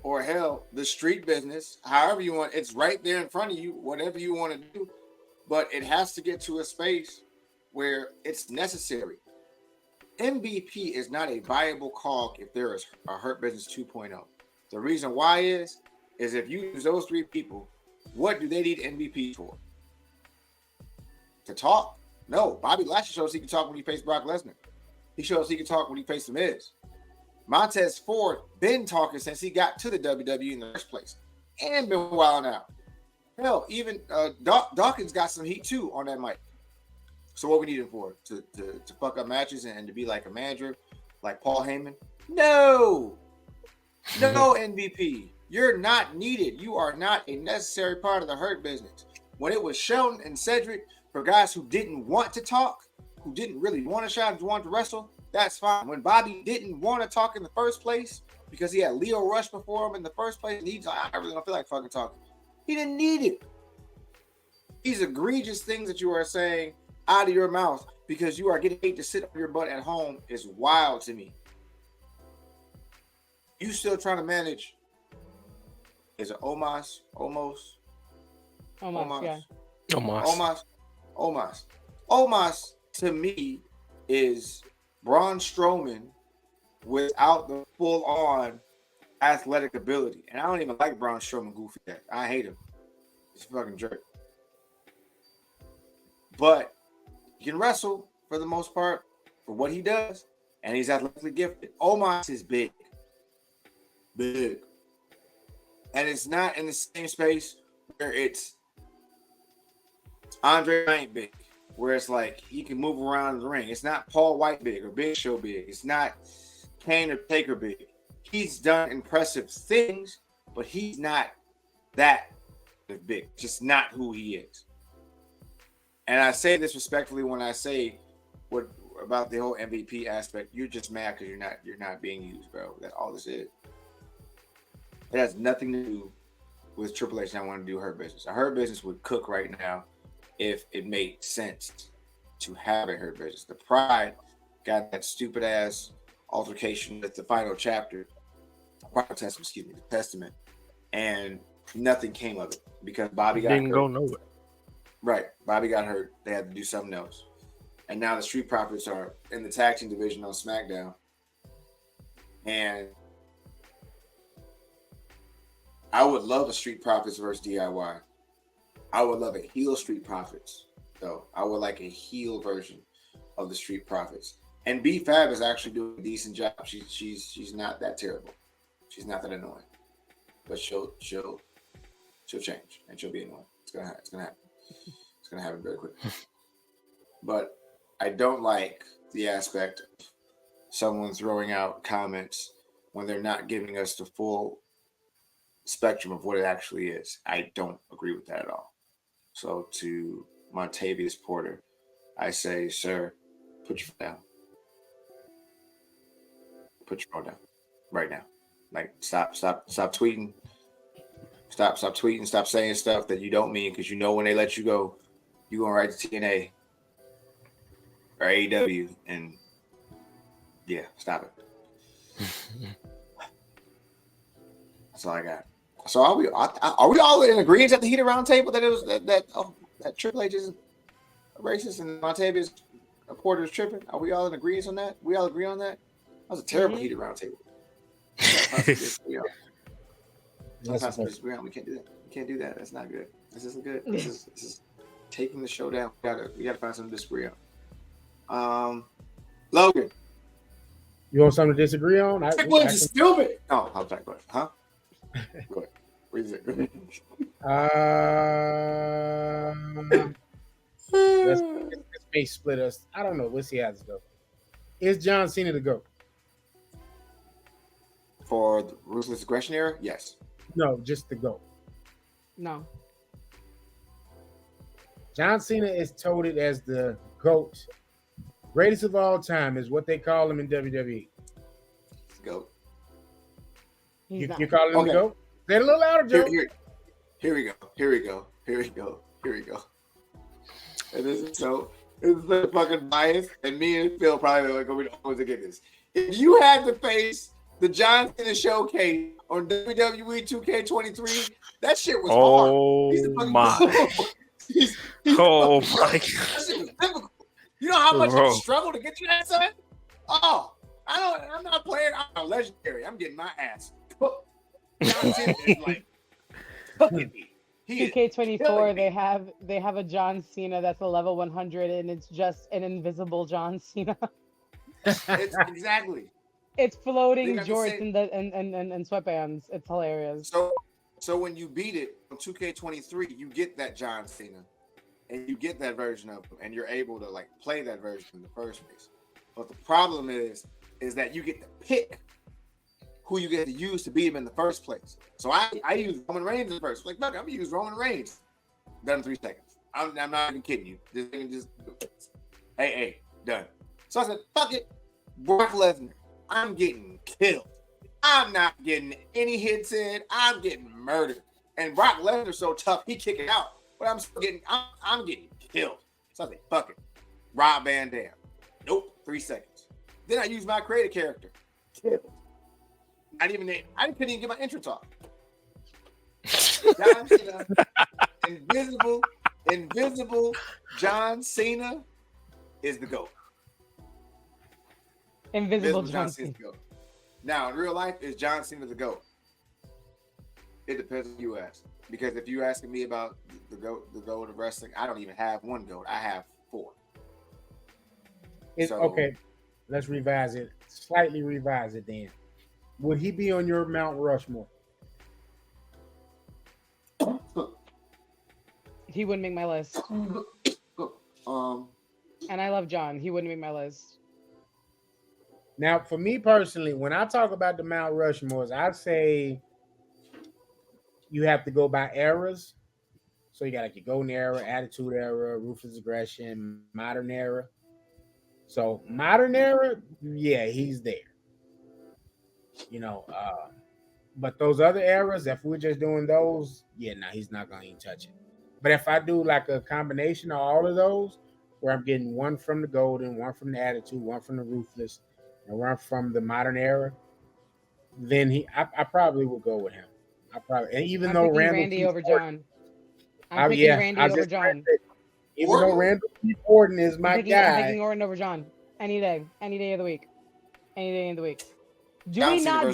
or hell, the Street Business. However you want, it's right there in front of you, whatever you want to do. But it has to get to a space where it's necessary. MVP is not a viable cog if there is a Hurt Business 2.0. The reason why is if you use those three people, what do they need MVP for? To talk? No. Bobby Lashley shows he can talk when he faced Brock Lesnar. He shows he can talk when he faced The Miz. Montez Ford been talking since he got to the WWE in the first place and been wilding out. Hell, even Dawkins got some heat too on that mic. So what we need him for? To fuck up matches and to be like a manager, like Paul Heyman? No MVP. You're not needed. You are not a necessary part of the Hurt Business. When it was Shelton and Cedric for guys who didn't want to talk, who didn't really want to shout, who wanted to wrestle, that's fine. When Bobby didn't want to talk in the first place because he had Leo Rush before him in the first place, and he's like, I really don't feel like fucking talking. He didn't need it. These egregious things that you are saying out of your mouth because you are getting paid to sit on your butt at home is wild to me. You still trying to manage? Is it Omos? Yeah. Omos to me is Braun Strowman without the full-on athletic ability. And I don't even like Braun Strowman goofy ass. I hate him. He's a fucking jerk. But he can wrestle for the most part for what he does, and he's athletically gifted. Omos is big. Big. And it's not in the same space where it's Andre Giant big, where it's like he can move around in the ring. It's not Paul White big or Big Show big. It's not Kane or Taker big. He's done impressive things, but he's not that big. Just not who he is. And I say this respectfully when I say what about the whole MVP aspect. You're just mad because you're not being used, bro. That's all this is. It has nothing to do with Triple H. And I want to do Hurt Business. A Hurt Business would cook right now if it made sense to have a Hurt Business. The Pride got that stupid ass altercation with the final chapter, the Testament, and nothing came of it because Bobby didn't go nowhere. Right, Bobby got hurt. They had to do something else, and now the Street Profits are in the tag team division on SmackDown, and I would love a Street Profits versus DIY. I would love a heel Street Profits, though. I would like a heel version of the Street Profits. And B Fab is actually doing a decent job. She's not that terrible. She's not that annoying. But she'll change and she'll be annoying. It's gonna happen. It's gonna happen very quickly. But I don't like the aspect of someone throwing out comments when they're not giving us the full spectrum of what it actually is. I don't agree with that at all. So to Montavious Porter, I say, sir, put your phone down. Put your phone down right now. Like stop tweeting. Stop tweeting. Stop saying stuff that you don't mean because you know when they let you go, you're going right to TNA or AEW, and yeah, stop it. That's all I got. So are we all in agreement at the Heated Round Table that it was that Triple H is racist and Montavious Porter is tripping? Are we all in agreement on that? We all agree on that? That was a terrible Heated Round Table. We can't do that. We can't do that. That's not good. This isn't good. This is taking the show down. We gotta find something to disagree on. Logan, you want something to disagree on? Triple H is stupid. Oh, I'll talk about it. Huh? Go ahead. What is it? Let's may split us. I don't know. We'll see how this goes. Is John Cena the GOAT? For the Ruthless Aggression era? Yes. No, just the GOAT. No. John Cena is touted as the GOAT. Greatest of all time is what they call him in WWE. GOAT. You calling him the GOAT? Say it a little louder, Joe. Here we go. And this is so fucking biased. And me and Phil probably are going to be always get this. If you had to face the John Cena showcase on WWE 2K23, that shit was hard. My. Oh my God. That shit was difficult. You know how much I struggle to get you that, son? Oh, I'm not playing. I'm legendary. I'm getting my ass. John Cena is like fucking me. 2K24, they have a John Cena that's a level 100, and it's just an invisible John Cena. It's exactly. It's floating jorts and sweatbands. It's hilarious. So when you beat it on 2K23, you get that John Cena, and you get that version of him, and you're able to like play that version in the first place. But the problem is that you get to pick who you get to use to beat him in the first place. So I use Roman Reigns in the first. Like, look, I'm gonna use Roman Reigns. Done in 3 seconds. I'm not even kidding you. This thing just hey, done. So I said, fuck it. Brock Lesnar, I'm getting killed. I'm not getting any hits in. I'm getting murdered. And Brock Lesnar's so tough, he kick it out. But I'm getting killed. So I said, fuck it. Rob Van Dam. Nope, 3 seconds. Then I use my creative character. Killed. I couldn't even get my intro talk. John Cena, invisible John Cena is the GOAT. Invisible John Cena. Now, in real life, is John Cena the GOAT? It depends on who you ask. Because if you're asking me about the GOAT of wrestling, I don't even have one GOAT. I have 4. Okay, let's revise it. Slightly revise it then. Would he be on your Mount Rushmore? He wouldn't make my list. And I love John. He wouldn't make my list. Now, for me personally, when I talk about the Mount Rushmores, I say you have to go by eras. So you got like your golden era, attitude era, ruthless aggression, modern era. So modern era, yeah, he's there. You know, but those other eras, if we're just doing those, yeah, no, he's not gonna even touch it. But if I do like a combination of all of those, where I'm getting one from the golden, one from the attitude, one from the ruthless, and one from the modern era, then I probably would go with him. And even though Randy over John, I'm picking Randy over John. Even though Randall Keith Orton is my guy, I'm picking Orton over John any day of the week, any day of the week. Do we not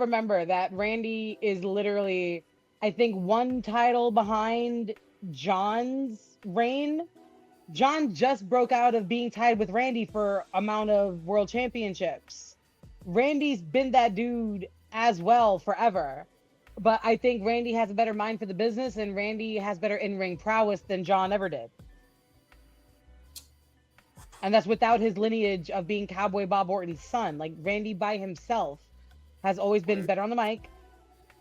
remember that Randy is literally, I think, 1 title behind John's reign? John just broke out of being tied with Randy for amount of world championships. Randy's been that dude as well forever. But I think Randy has a better mind for the business, and Randy has better in-ring prowess than John ever did. And that's without his lineage of being Cowboy Bob Orton's son. Like, Randy by himself has always been better on the mic.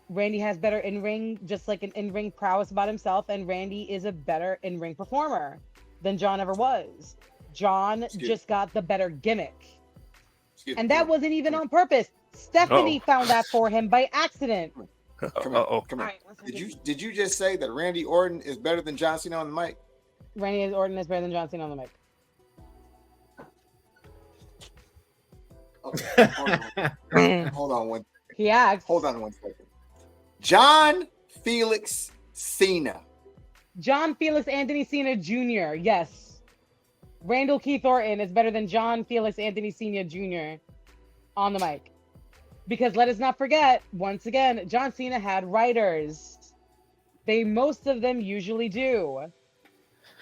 Randy has better in-ring, just like an in-ring prowess about himself. And Randy is a better in-ring performer than John ever was. John just got the better gimmick. And that wasn't even on purpose. Stephanie found that for him by accident. Come on. Right, did you just say that Randy Orton is better than John Cena on the mic? Randy Orton is better than John Cena on the mic. Okay, hold on one second. He asked. Hold on 1 second. John Felix Cena. John Felix Anthony Cena Jr. Yes. Randall Keith Orton is better than John Felix Anthony Cena Jr. on the mic. Because let us not forget, once again, John Cena had writers. Most of them usually do.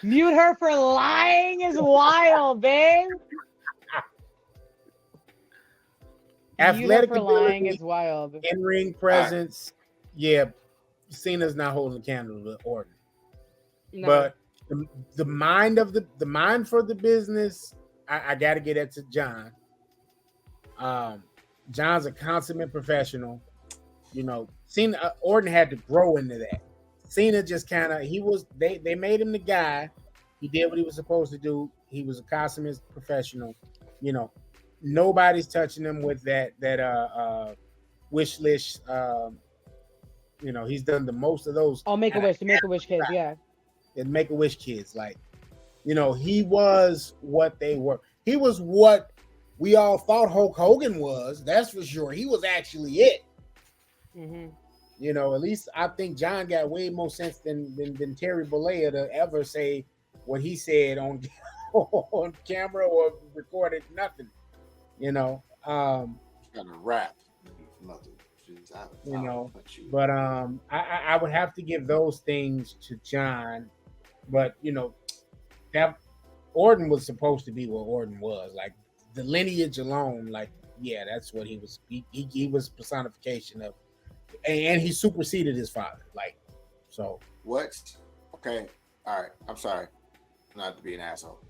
Mute her for lying is wild, babe. Athletic for lying is wild. In-ring presence, yeah, Cena's not holding the candle to Orton. No. But the mind for the business, I got to get that to John. John's a consummate professional. You know, Cena, Orton had to grow into that. Cena just kind of, they made him the guy. He did what he was supposed to do. He was a consummate professional. You know, nobody's touching him with that wish list He's done the most of those. Oh, Make-A-Wish, the Make-A-Wish kids, yeah. And Make-A-Wish kids, like, he was what they were. He was what we all thought Hulk Hogan was. That's for sure. He was actually it. Mm-hmm. At least I think John got way more sense than Terry Bollea to ever say what he said on on camera or recorded nothing. Kind of rap nothing. But I would have to give those things to John. But that Orton was supposed to be what Orton was. Like the lineage alone, like that's what he was. He was personification of. And he superseded his father. Like, so. What? Okay. All right. I'm sorry. Not to be an asshole.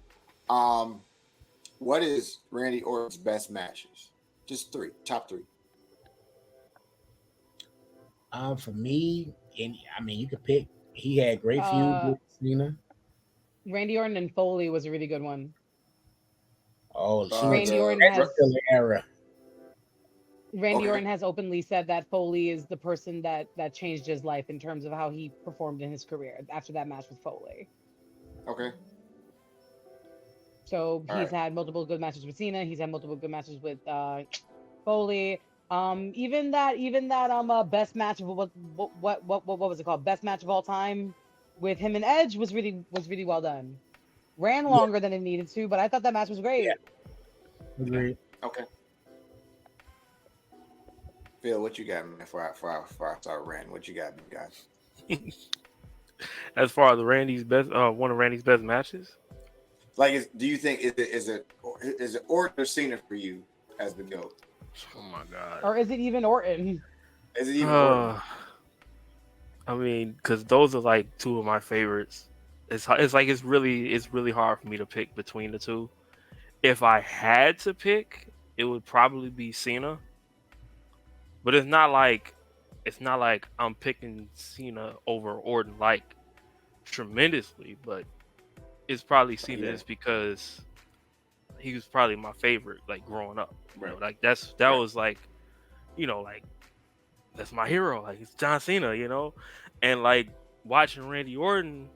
What is Randy Orton's best matches? Just three. Top three. For me, you could pick. He had great feud with Cena. Randy Orton and Foley was a really good one. Oh, Randy Orton has era. Randy Orton has openly said that Foley is the person that changed his life in terms of how he performed in his career after that match with Foley. Okay. So he's had multiple good matches with Cena. He's had multiple good matches with Foley. Even that best match of what was it called? Best match of all time with him and Edge was really well done. Ran longer than it needed to, but I thought that match was great. Yeah. Agreed. Okay. Phil, what you got, man? Before I start ranting, what you got, guys? As far as Randy's best, one of Randy's best matches. Like, do you think is it Orton or Cena for you as the GOAT? Oh my God! Or is it even Orton? Is it even Orton? I mean, because those are like two of my favorites. It's really hard for me to pick between the two. If I had to pick, it would probably be Cena. But it's not like I'm picking Cena over Orton like tremendously, but it's probably Cena just because he was probably my favorite like growing up. Right. Like that was like, like that's my hero. Like it's John Cena, and like watching Randy Orton.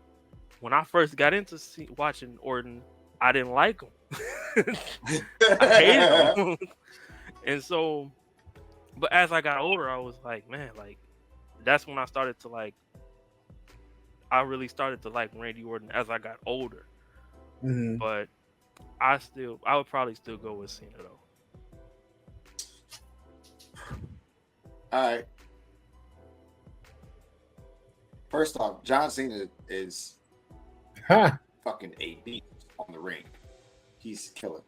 When I first got into watching Orton, I didn't like him. I hated him, and so. But as I got older, I was like, man, like that's when I started to like. I really started to like Randy Orton as I got older. Mm-hmm. But I would probably still go with Cena though. All right. First off, John Cena is fucking a beast on the ring. He's a killer.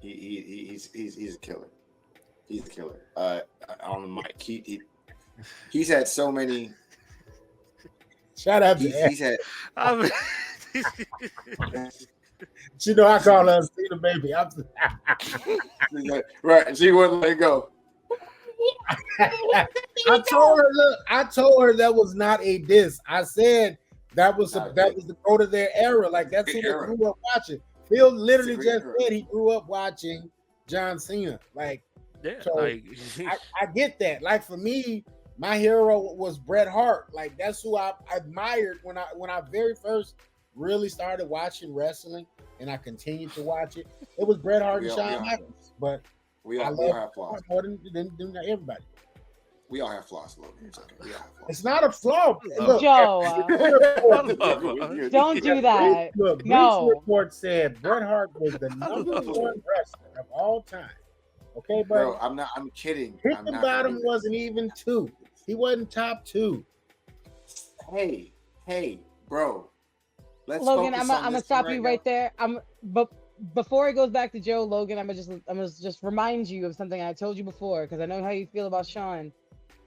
He's a killer. He's a killer. On the mic, he's had so many. Shout out to he's had. I call her Cena baby. Right, she wouldn't let go. I told her that was not a diss. I said that was the go of their era. Like that's who they grew up watching. Phil literally just said he grew up watching John Cena. Like, so I get that. Like for me, my hero was Bret Hart. Like that's who I admired when I very first really started watching wrestling, and I continued to watch it. It was Bret Hart and Shawn Michaels. But we all have flaws more than everybody. We all have flaws, Logan. It's okay. We all have flaws. It's not a flaw. Look, Joe, don't do that. Look, no. Bleach Report said Bret Hart was the number one wrestler of all time. Okay, bro. I'm kidding. Bottom wasn't even 2. He wasn't top 2. Hey, bro. Logan, I'm gonna stop you right there. But before it goes back to Joe, Logan, I'm gonna just remind you of something I told you before because I know how you feel about Shawn.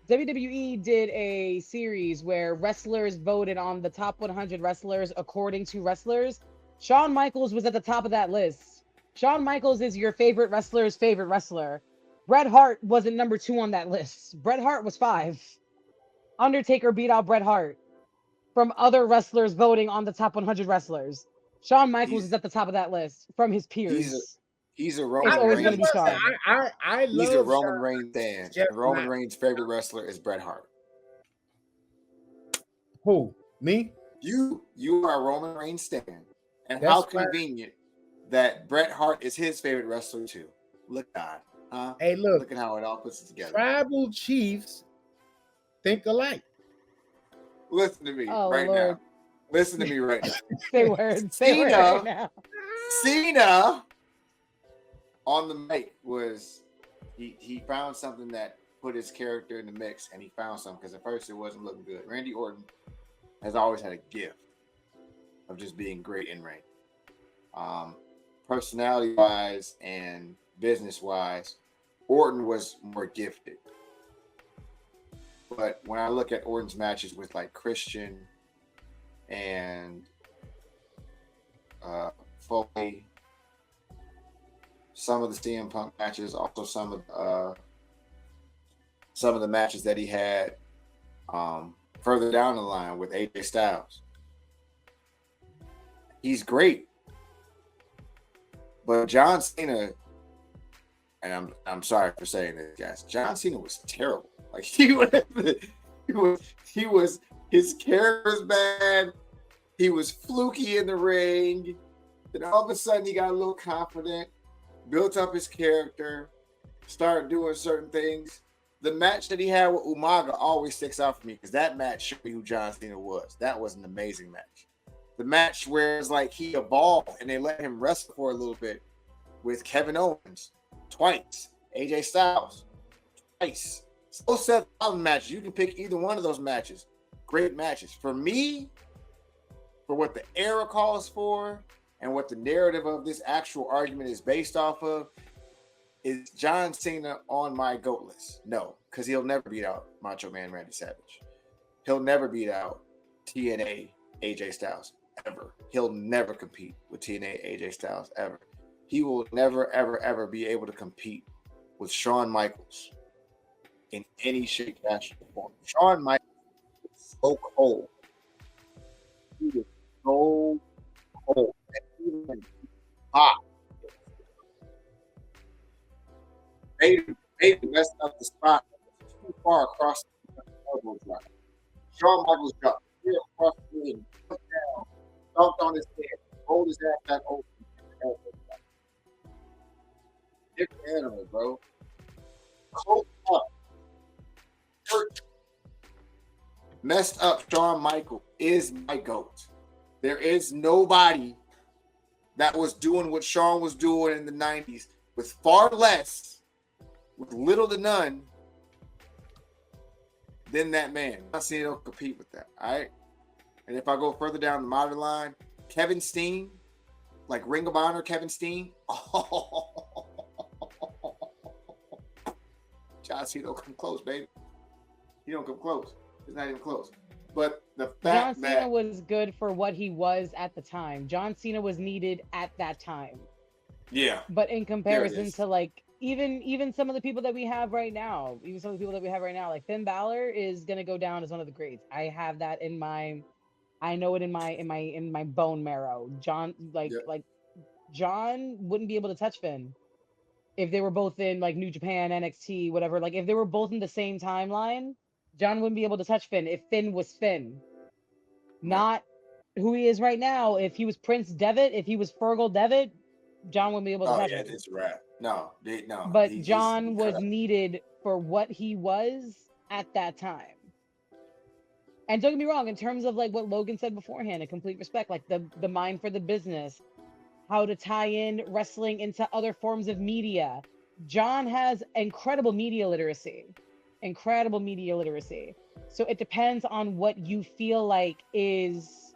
WWE did a series where wrestlers voted on the top 100 wrestlers according to wrestlers. Shawn Michaels was at the top of that list. Shawn Michaels is your favorite wrestler's favorite wrestler. Bret Hart wasn't number 2 on that list. Bret Hart was 5. Undertaker beat out Bret Hart from other wrestlers voting on the top 100 wrestlers. Shawn Michaels is at the top of that list from his peers. He's a It's Roman always going to be Reigns. Shawn. I He's a love Roman Shawn. Reigns fan. Just And Roman not- Reigns' favorite wrestler is Bret Hart. Who? Me? You are a Roman Reigns fan. And That's how fine. convenient that Bret Hart is his favorite wrestler too. Look at huh? Hey, look. Look at how it all puts it together. Tribal chiefs think alike. Listen to me Oh, right Lord. now. Listen to me right now. Say words. Say words Cena. right now. Cena on the mic was he found something that put his character in the mix, and he found something because at first it wasn't looking good. Randy Orton has always had a gift of just being great in ring. Personality wise and business wise, Orton was more gifted. But when I look at Orton's matches with like Christian and Foley, some of the CM Punk matches, also some of the matches that he had further down the line with AJ Styles. He's great. But John Cena, and I'm sorry for saying this, guys, John Cena was terrible. Like he was his character was bad. He was fluky in the ring. Then all of a sudden he got a little confident, built up his character, started doing certain things. The match that he had with Umaga always sticks out for me because that match showed me who John Cena was. That was an amazing match. The match where it's like he evolved and they let him wrestle for a little bit with Kevin Owens twice, AJ Styles twice. So Seth Rollins matches. You can pick either one of those matches. Great matches. For me, for what the era calls for and what the narrative of this actual argument is based off of, is John Cena on my GOAT list? No, because he'll never beat out Macho Man Randy Savage. He'll never beat out TNA AJ Styles ever. He'll never compete with TNA AJ Styles ever. He will never, ever, ever be able to compete with Shawn Michaels in any shape, fashion, or form. Shawn Michaels is so cold. He is so cold. And even hot. Vader messed up the spot too far across the elbow drop. Shawn Michaels dropped clear across the ring, put down, dunked on his head, rolled his ass back over. Different animal, bro. Cold up. Hurt. Messed up Shawn Michaels is my GOAT. There is nobody that was doing what Shawn was doing in the 90s with far less, with little to none, than that man. I'm not saying he'll compete with that, all right? And if I go further down the modern line, Kevin Steen, like Ring of Honor Kevin Steen, John Cena don't come close, baby. He don't come close. It's not even close. But the fact John Cena was good for what he was at the time. John Cena was needed at that time. Yeah. But in comparison to like even some of the people that we have right now, like Finn Balor is gonna go down as one of the greats. I have that in my, I know it in my bone marrow. John John wouldn't be able to touch Finn if they were both in like New Japan, NXT, whatever. Like if they were both in the same timeline, John wouldn't be able to touch Finn if Finn was Finn. Not who he is right now. If he was Prince Devitt, if he was Fergal Devitt, John wouldn't be able to touch him. It's a wrap. No. But John was needed for what he was at that time. And don't get me wrong, in terms of like what Logan said beforehand, a complete respect, like the mind for the business, how to tie in wrestling into other forms of media. John has incredible media literacy. So it depends on what you feel like is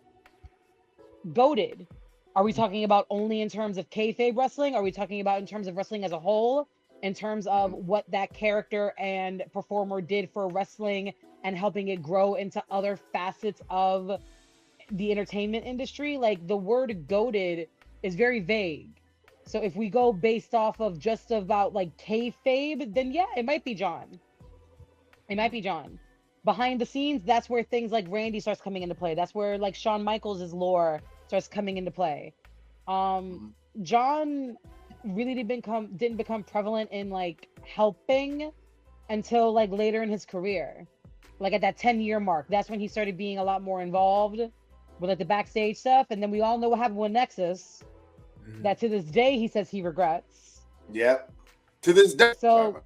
goated. Are we talking about only in terms of kayfabe wrestling? Are we talking about in terms of wrestling as a whole? In terms of what that character and performer did for wrestling and helping it grow into other facets of the entertainment industry? Like the word goated is very vague. So if we go based off of just about like kayfabe, then yeah, it might be John. Behind the scenes, that's where things like Randy starts coming into play. That's where like Shawn Michaels' lore starts coming into play. John really didn't become prevalent in like helping until like later in his career, like at that 10-year mark. That's when he started being a lot more involved with like the backstage stuff. And then we all know what happened with Nexus. That to this day he says he regrets. Yep. To this day. So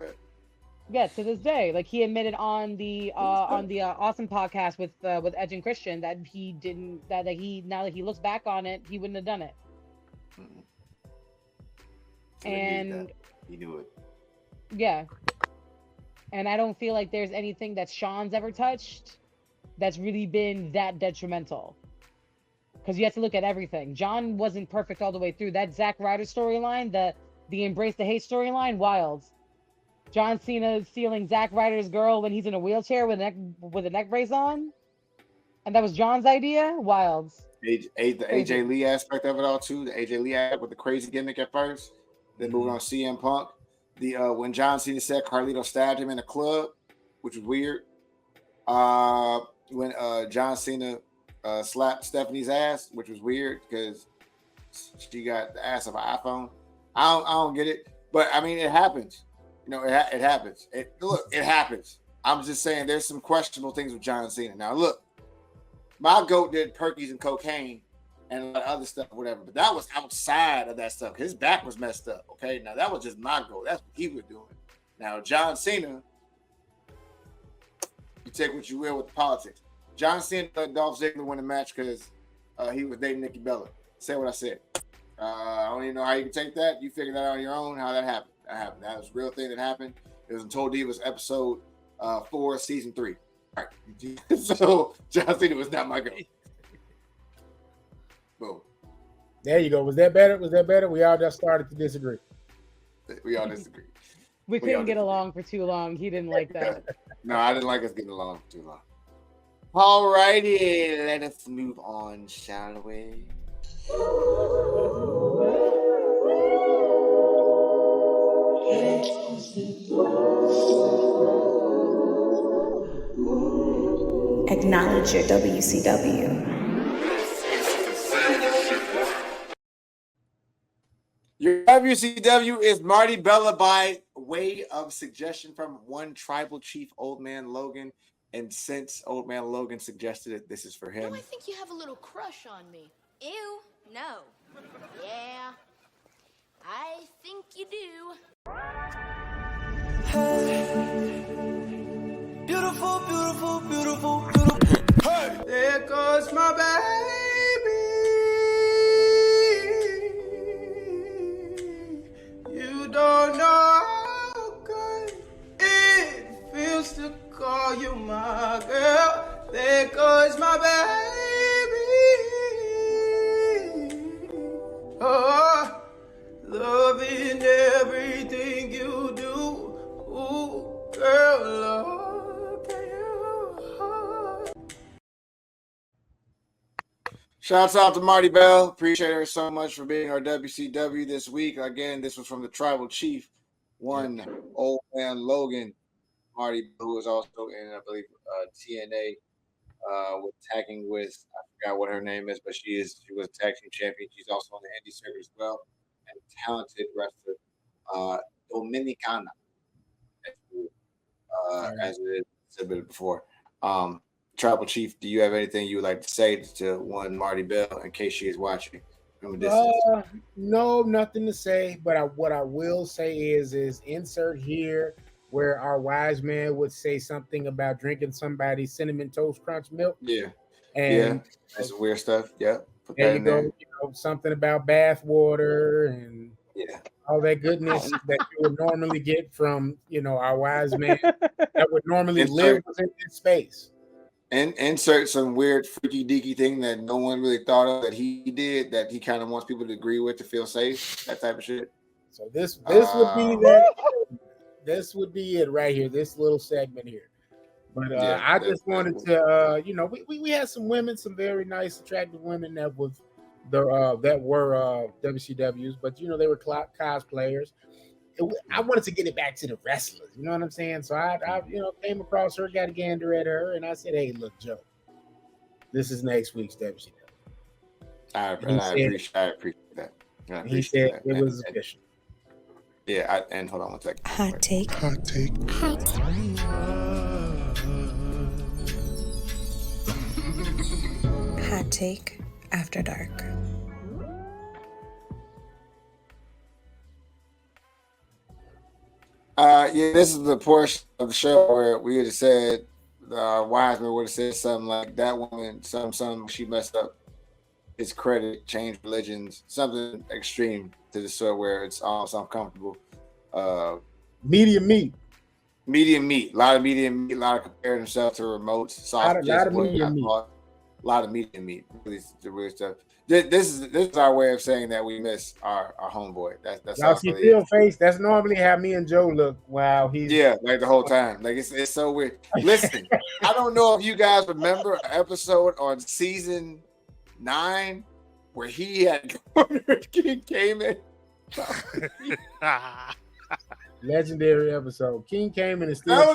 yeah, to this day, like he admitted on the Awesome podcast with Edge and Christian that he didn't, that he, now that he looks back on it, he wouldn't have done it. So and he knew it. Yeah. And I don't feel like there's anything that Sean's ever touched that's really been that detrimental. Because you have to look at everything. John wasn't perfect all the way through. That Zack Ryder storyline, the Embrace the Hate storyline, wild. John Cena stealing Zack Ryder's girl when he's in a wheelchair with a neck brace on. And that was John's idea? Wild. The AJ Lee aspect of it all too. The AJ Lee aspect with the crazy gimmick at first. Then moving on CM Punk. The when John Cena said Carlito stabbed him in a club, which was weird. When John Cena slapped Stephanie's ass, which was weird because she got the ass of an iPhone. I don't get it, but I mean it happens. You know, it happens. It happens. I'm just saying there's some questionable things with John Cena. Now look, my GOAT did perkies and cocaine and a lot of other stuff, whatever. But that was outside of that stuff. His back was messed up. Okay, now that was just my GOAT. That's what he was doing. Now John Cena, you take what you will with the politics. John Cena let Dolph Ziggler win the match because he was dating Nikki Bella. Say what I said. I don't even know how you can take that. You figure that out on your own. How that happened? That was a real thing that happened. It was in Told Divas episode 4, season 3. All right. So John Cena was not my GOAT. Boom. There you go. Was that better? We all just started to disagree. We all disagree. We couldn't get along for too long. He didn't like that. No, I didn't like us getting along for too long. All righty, let us move on, shall we? Acknowledge your WCW. Your WCW is Marty Bella by way of suggestion from one tribal chief, Old Man Logan. And since Old Man Logan suggested it, this is for him. No, I think you have a little crush on me. Ew, no. Yeah, I think you do. Hey, beautiful, beautiful, beautiful, beautiful. Hey, there goes my baby. You don't know how good it feels to call you my girl. There goes my baby. Oh, loving everything you do. Ooh, girl, look at you. Shouts out to Marty Bell. Appreciate her so much for being our WCW this week. Again, this was from the tribal chief, one Old Man Logan. Marty, who was also in, I believe, TNA, with tagging with, I forgot what her name is, but she was a tag team champion. She's also on the indie circuit as well, and talented wrestler, Dominicana, as it is said before. Tribal Chief, do you have anything you would like to say to one Marty Bell in case she is watching from a distance? No, nothing to say. But what I will say is insert here where our wise man would say something about drinking somebody's cinnamon toast crunch milk. Yeah, and that's weird stuff. Yeah, put there that you in go. there. You know, something about bath water and all that goodness that you would normally get from our wise man that would normally live within this space. And insert some weird freaky deaky thing that no one really thought of that he did that he kind of wants people to agree with to feel safe, that type of shit. So this would be that. This would be it right here. This little segment here. But I just wanted to, we had some women, some very nice, attractive women that were WCWs, but they were cosplayers. I wanted to get it back to the wrestlers. You know what I'm saying? So I came across her, got a gander at her, and I said, "Hey, look, Joe, this is next week's WCW." I appreciate that. He said it was official. Yeah, and hold on one second. Hot take. Hot take. Hot take after dark. Yeah, this is the portion of the show where we would have said Wiseman would have said something like that woman, some she messed up his credit, changed religions, something extreme to the sort where it's almost uncomfortable. Medium meat. Medium meat, a lot of medium meat, a lot of comparing himself to remotes, sausages, lot of medium meat. a lot of medium meat. Really stuff. This is our way of saying that we miss our homeboy. That's y'all see Phil face. That's normally how me and Joe look. Wow, he's like the whole time. Like it's so weird. Listen, I don't know if you guys remember an episode on season 9 where he had King came in. legendary episode. King came in and still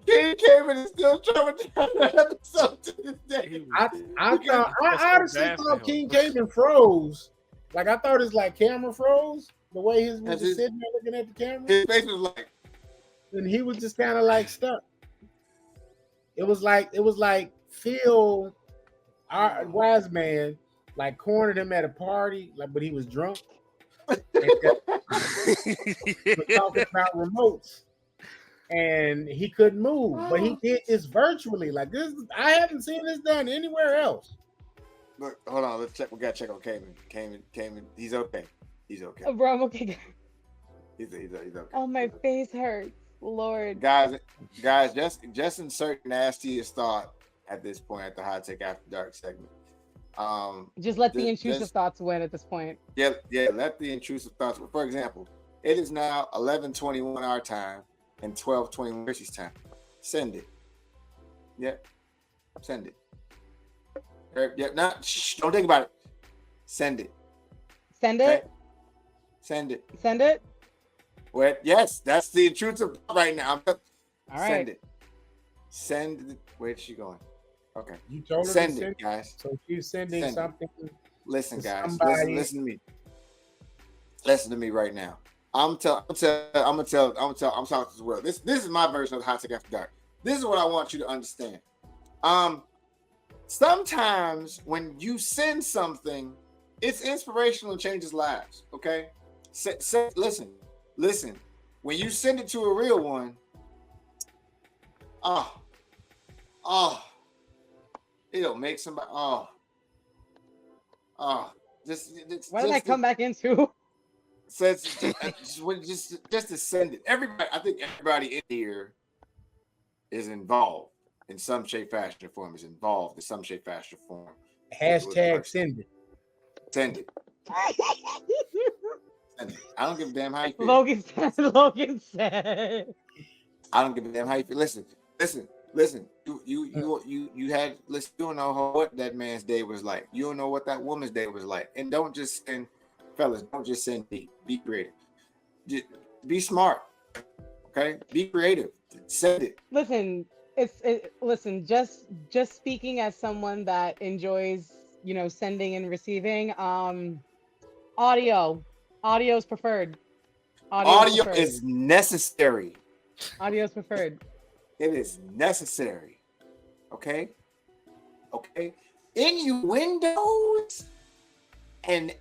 King came in and still traumatized that episode to this day. I honestly thought King came and froze. Like I thought his like camera froze the way he was just sitting there looking at the camera. His face was like, and he was just kind of like stuck. It was like Phil, our wise man, like cornered him at a party, like but he was drunk. Talking about remotes, and he couldn't move, but he did this virtually. Like this, I haven't seen this done anywhere else. Look, hold on, let's check. We gotta check on Cayman. He's okay. He's okay. Oh, bro, I'm okay. He's okay. Oh, my face hurts, Lord. Guys, just insert nastiest thought at this point at the Hot Take After Dark segment. Just let the intrusive thoughts win at this point. Yeah, let the intrusive thoughts. For example, it is now 11:21 our time and 12:21 Chrissy's time. Send it. Yeah, send it. Yeah, don't think about it. Send it. Send it. Okay? Send it. Send it. Well, yes, that's the intrusive right now. All right. Send it. Send it. Where's she going? Okay. You told her send to it, guys. So she's sending something. Listen, guys. Somebody. Listen to me. Listen to me right now. I'm talking to the world. This is my version of the Hot Take After Dark. This is what I want you to understand. Sometimes when you send something, it's inspirational and changes lives. Okay. Listen. When you send it to a real one, it'll make somebody. What did I come back into? Just to send it. I think everybody in here is involved in some shape, fashion, or form. Is involved in some shape, fashion, or form. Hashtag send it. Send it. Send it. I don't give a damn how you feel. Logan said. I don't give a damn how you feel. Listen. You had. Listen. You don't know what that man's day was like. You don't know what that woman's day was like. And don't just send, fellas. Don't just send me. Be creative. Just be smart. Okay. Be creative. Send it. Listen. Listen. Just speaking as someone that enjoys, sending and receiving. Audio is preferred. Audio is necessary. Audio is preferred. It is necessary. Okay. Innuendos and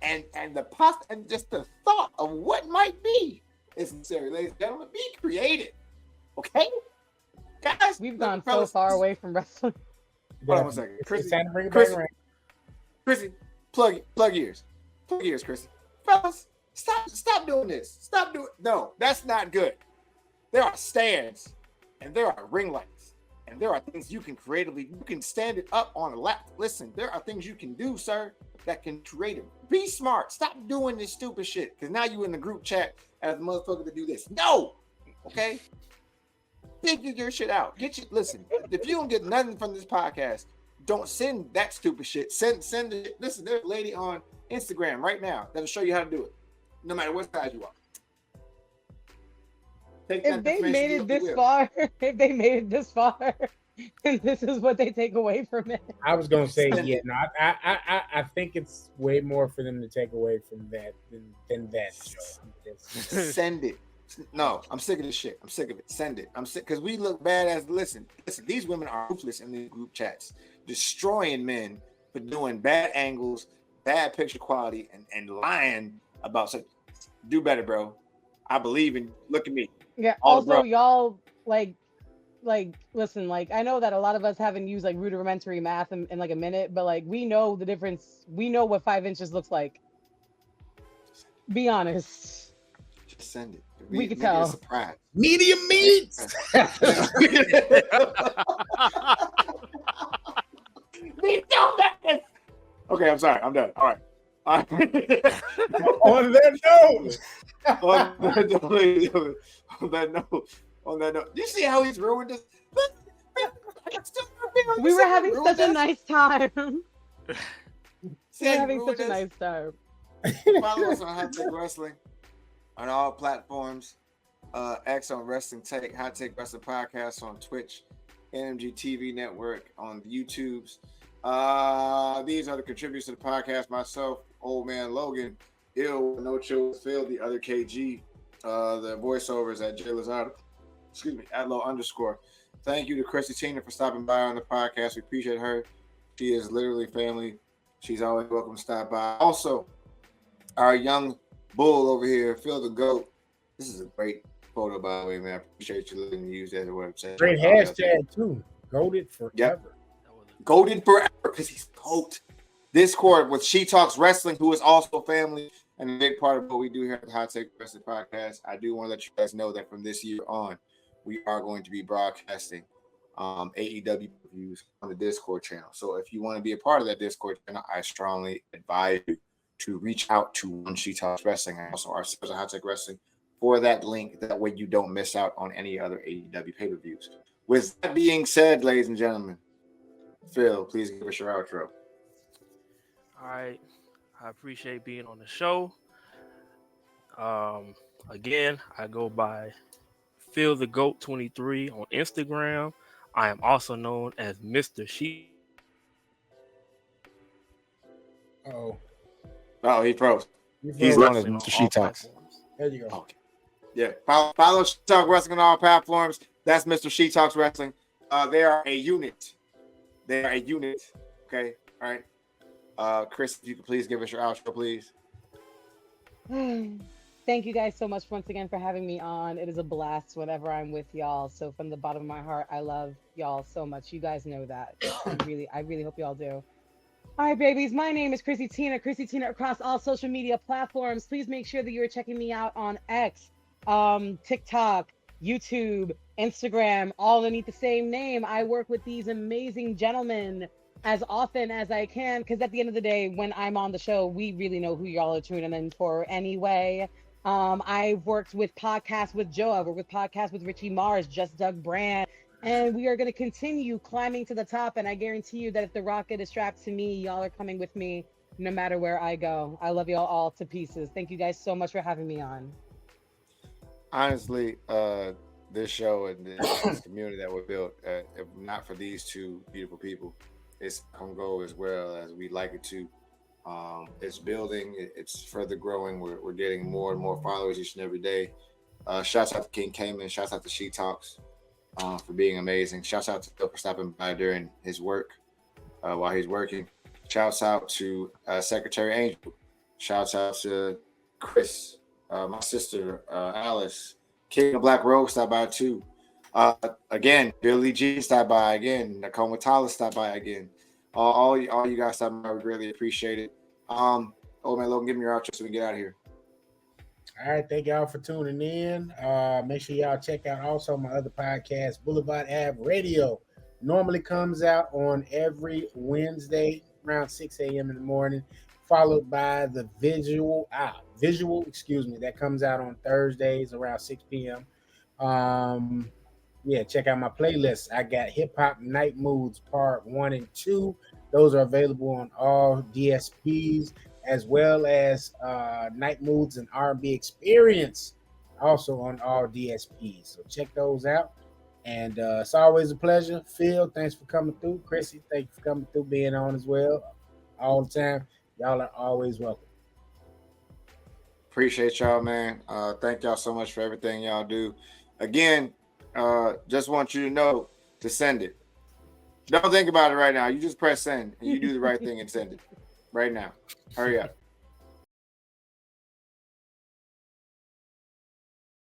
just the thought of what might be is necessary, ladies and gentlemen. Be creative. Okay, guys. We've gone so far away from wrestling. Hold on one second, Chrissy. Chrissy, plug ears. Plug ears, Chrissy. Fellas, stop doing this. No, that's not good. There are stands. And there are ring lights, and there are things you can stand it up on a lap. Listen, there are things you can do, sir, that can create it. Be smart. Stop doing this stupid shit, because now you in the group chat as the motherfucker to do this. No, okay? Figure your shit out. Listen, if you don't get nothing from this podcast, don't send that stupid shit. Send it. Listen, there's a lady on Instagram right now that'll show you how to do it, no matter what size you are. If they made it this far, and this is what they take away from it. I was gonna say, yeah, no, I think it's way more for them to take away from that than that show. Send it. No, I'm sick of this shit. I'm sick of it. Send it. I'm sick because we look bad as listen. These women are ruthless in these group chats, destroying men for doing bad angles, bad picture quality, and lying about such. Do better, bro. I believe in. Look at me. Yeah. Also, y'all like listen. Like, I know that a lot of us haven't used like rudimentary math in like a minute, but like we know the difference. We know what 5 inches looks like. Be honest. Just send it. We can tell. Surprise. Medium meats. Okay, I'm sorry. I'm done. All right. On that note, you see how he's ruined this? We were having such a nice time. Follow us on Hot Take Wrestling on all platforms. X on Wrestling Take, Hot Take Wrestling Podcast on Twitch, NMG TV Network on the YouTubes. These are the contributors to the podcast. Myself, Old Man Logan, Ill, No Chill with Phil, the other KG. The voiceovers at J Lazard, at @low_. Thank you to Chrissy Tina for stopping by on the podcast. We appreciate her. She is literally family. She's always welcome to stop by. Also, our young bull over here, Phil the Goat. This is a great photo, by the way, man. I appreciate you letting me use that website. Great hashtag too. Goated forever. Yep. Goated forever because he's goat. Discord with She Talks Wrestling, who is also family and a big part of what we do here at the Hot Take Wrestling Podcast. I do want to let you guys know that from this year on, we are going to be broadcasting AEW reviews on the Discord channel. So if you want to be a part of that Discord channel, I strongly advise you to reach out to One She Talks Wrestling and also ourselves at Hot Take Wrestling for that link. That way you don't miss out on any other AEW pay-per-views. With that being said, ladies and gentlemen, Phil, please give us your outro. All right. I appreciate being on the show. Again, I go by Phil the Goat 23 on Instagram. I am also known as Mr. She. Oh, he froze. He's known as Mr. She Talks. There you go. Okay. Yeah. Follow She Talks Wrestling on all platforms. That's Mr. She Talks Wrestling. They are a unit. Okay. All right. Chris, if you could please give us your outro, please. Thank you guys so much once again for having me on. It is a blast whenever I'm with y'all. So from the bottom of my heart, I love y'all so much. You guys know that. I really hope y'all do. All right, babies. My name is Chrissy Tina across all social media platforms. Please make sure that you're checking me out on X, TikTok, YouTube, Instagram, all underneath the same name. I work with these amazing gentlemen as often as I can, because at the end of the day, when I'm on the show, we really know who y'all are tuning in for anyway. I've worked with podcasts with Joe. I've worked with podcasts with Richie Mars, Just Doug Brand, and we are going to continue climbing to the top. And I guarantee you that if the rocket is strapped to me, y'all are coming with me no matter where I go. I love y'all all to pieces. Thank you guys so much for having me on. Honestly, this show and this community that we built, if not for these two beautiful people, it's going to go as well as we'd like it to. It's building, it's further growing. We're getting more and more followers each and every day. Shouts out to King Cayman. Shouts out to She Talks for being amazing. Shouts out to Phil for stopping by during his work while he's working. Shouts out to Secretary Angel. Shouts out to Chris, my sister, Alice. King of Black Rose stopped by too. Again, Billy G stopped by again. Nicole Matala stopped by again. All you guys stopped by. We greatly appreciate it. Old Man Logan, give me your outro so we can get out of here. All right, thank y'all for tuning in. Make sure y'all check out also my other podcast, Boulevard Ave Radio. Normally comes out on every Wednesday around 6 a.m. in the morning, followed by the visual, that comes out on Thursdays around 6 p.m. Check out my playlist. I got Hip Hop Night Moods Part 1 and 2. Those are available on all DSPs, as well as Night Moods and R&B Experience, also on all DSPs. So check those out. And it's always a pleasure. Phil, thanks for coming through. Chrissy, thank you for coming through, being on as well all the time. Y'all are always welcome. Appreciate y'all, man. Thank y'all so much for everything y'all do. Again, just want you to know to send it. Don't think about it right now. You just press send and you do the right thing and send it right now. Hurry up.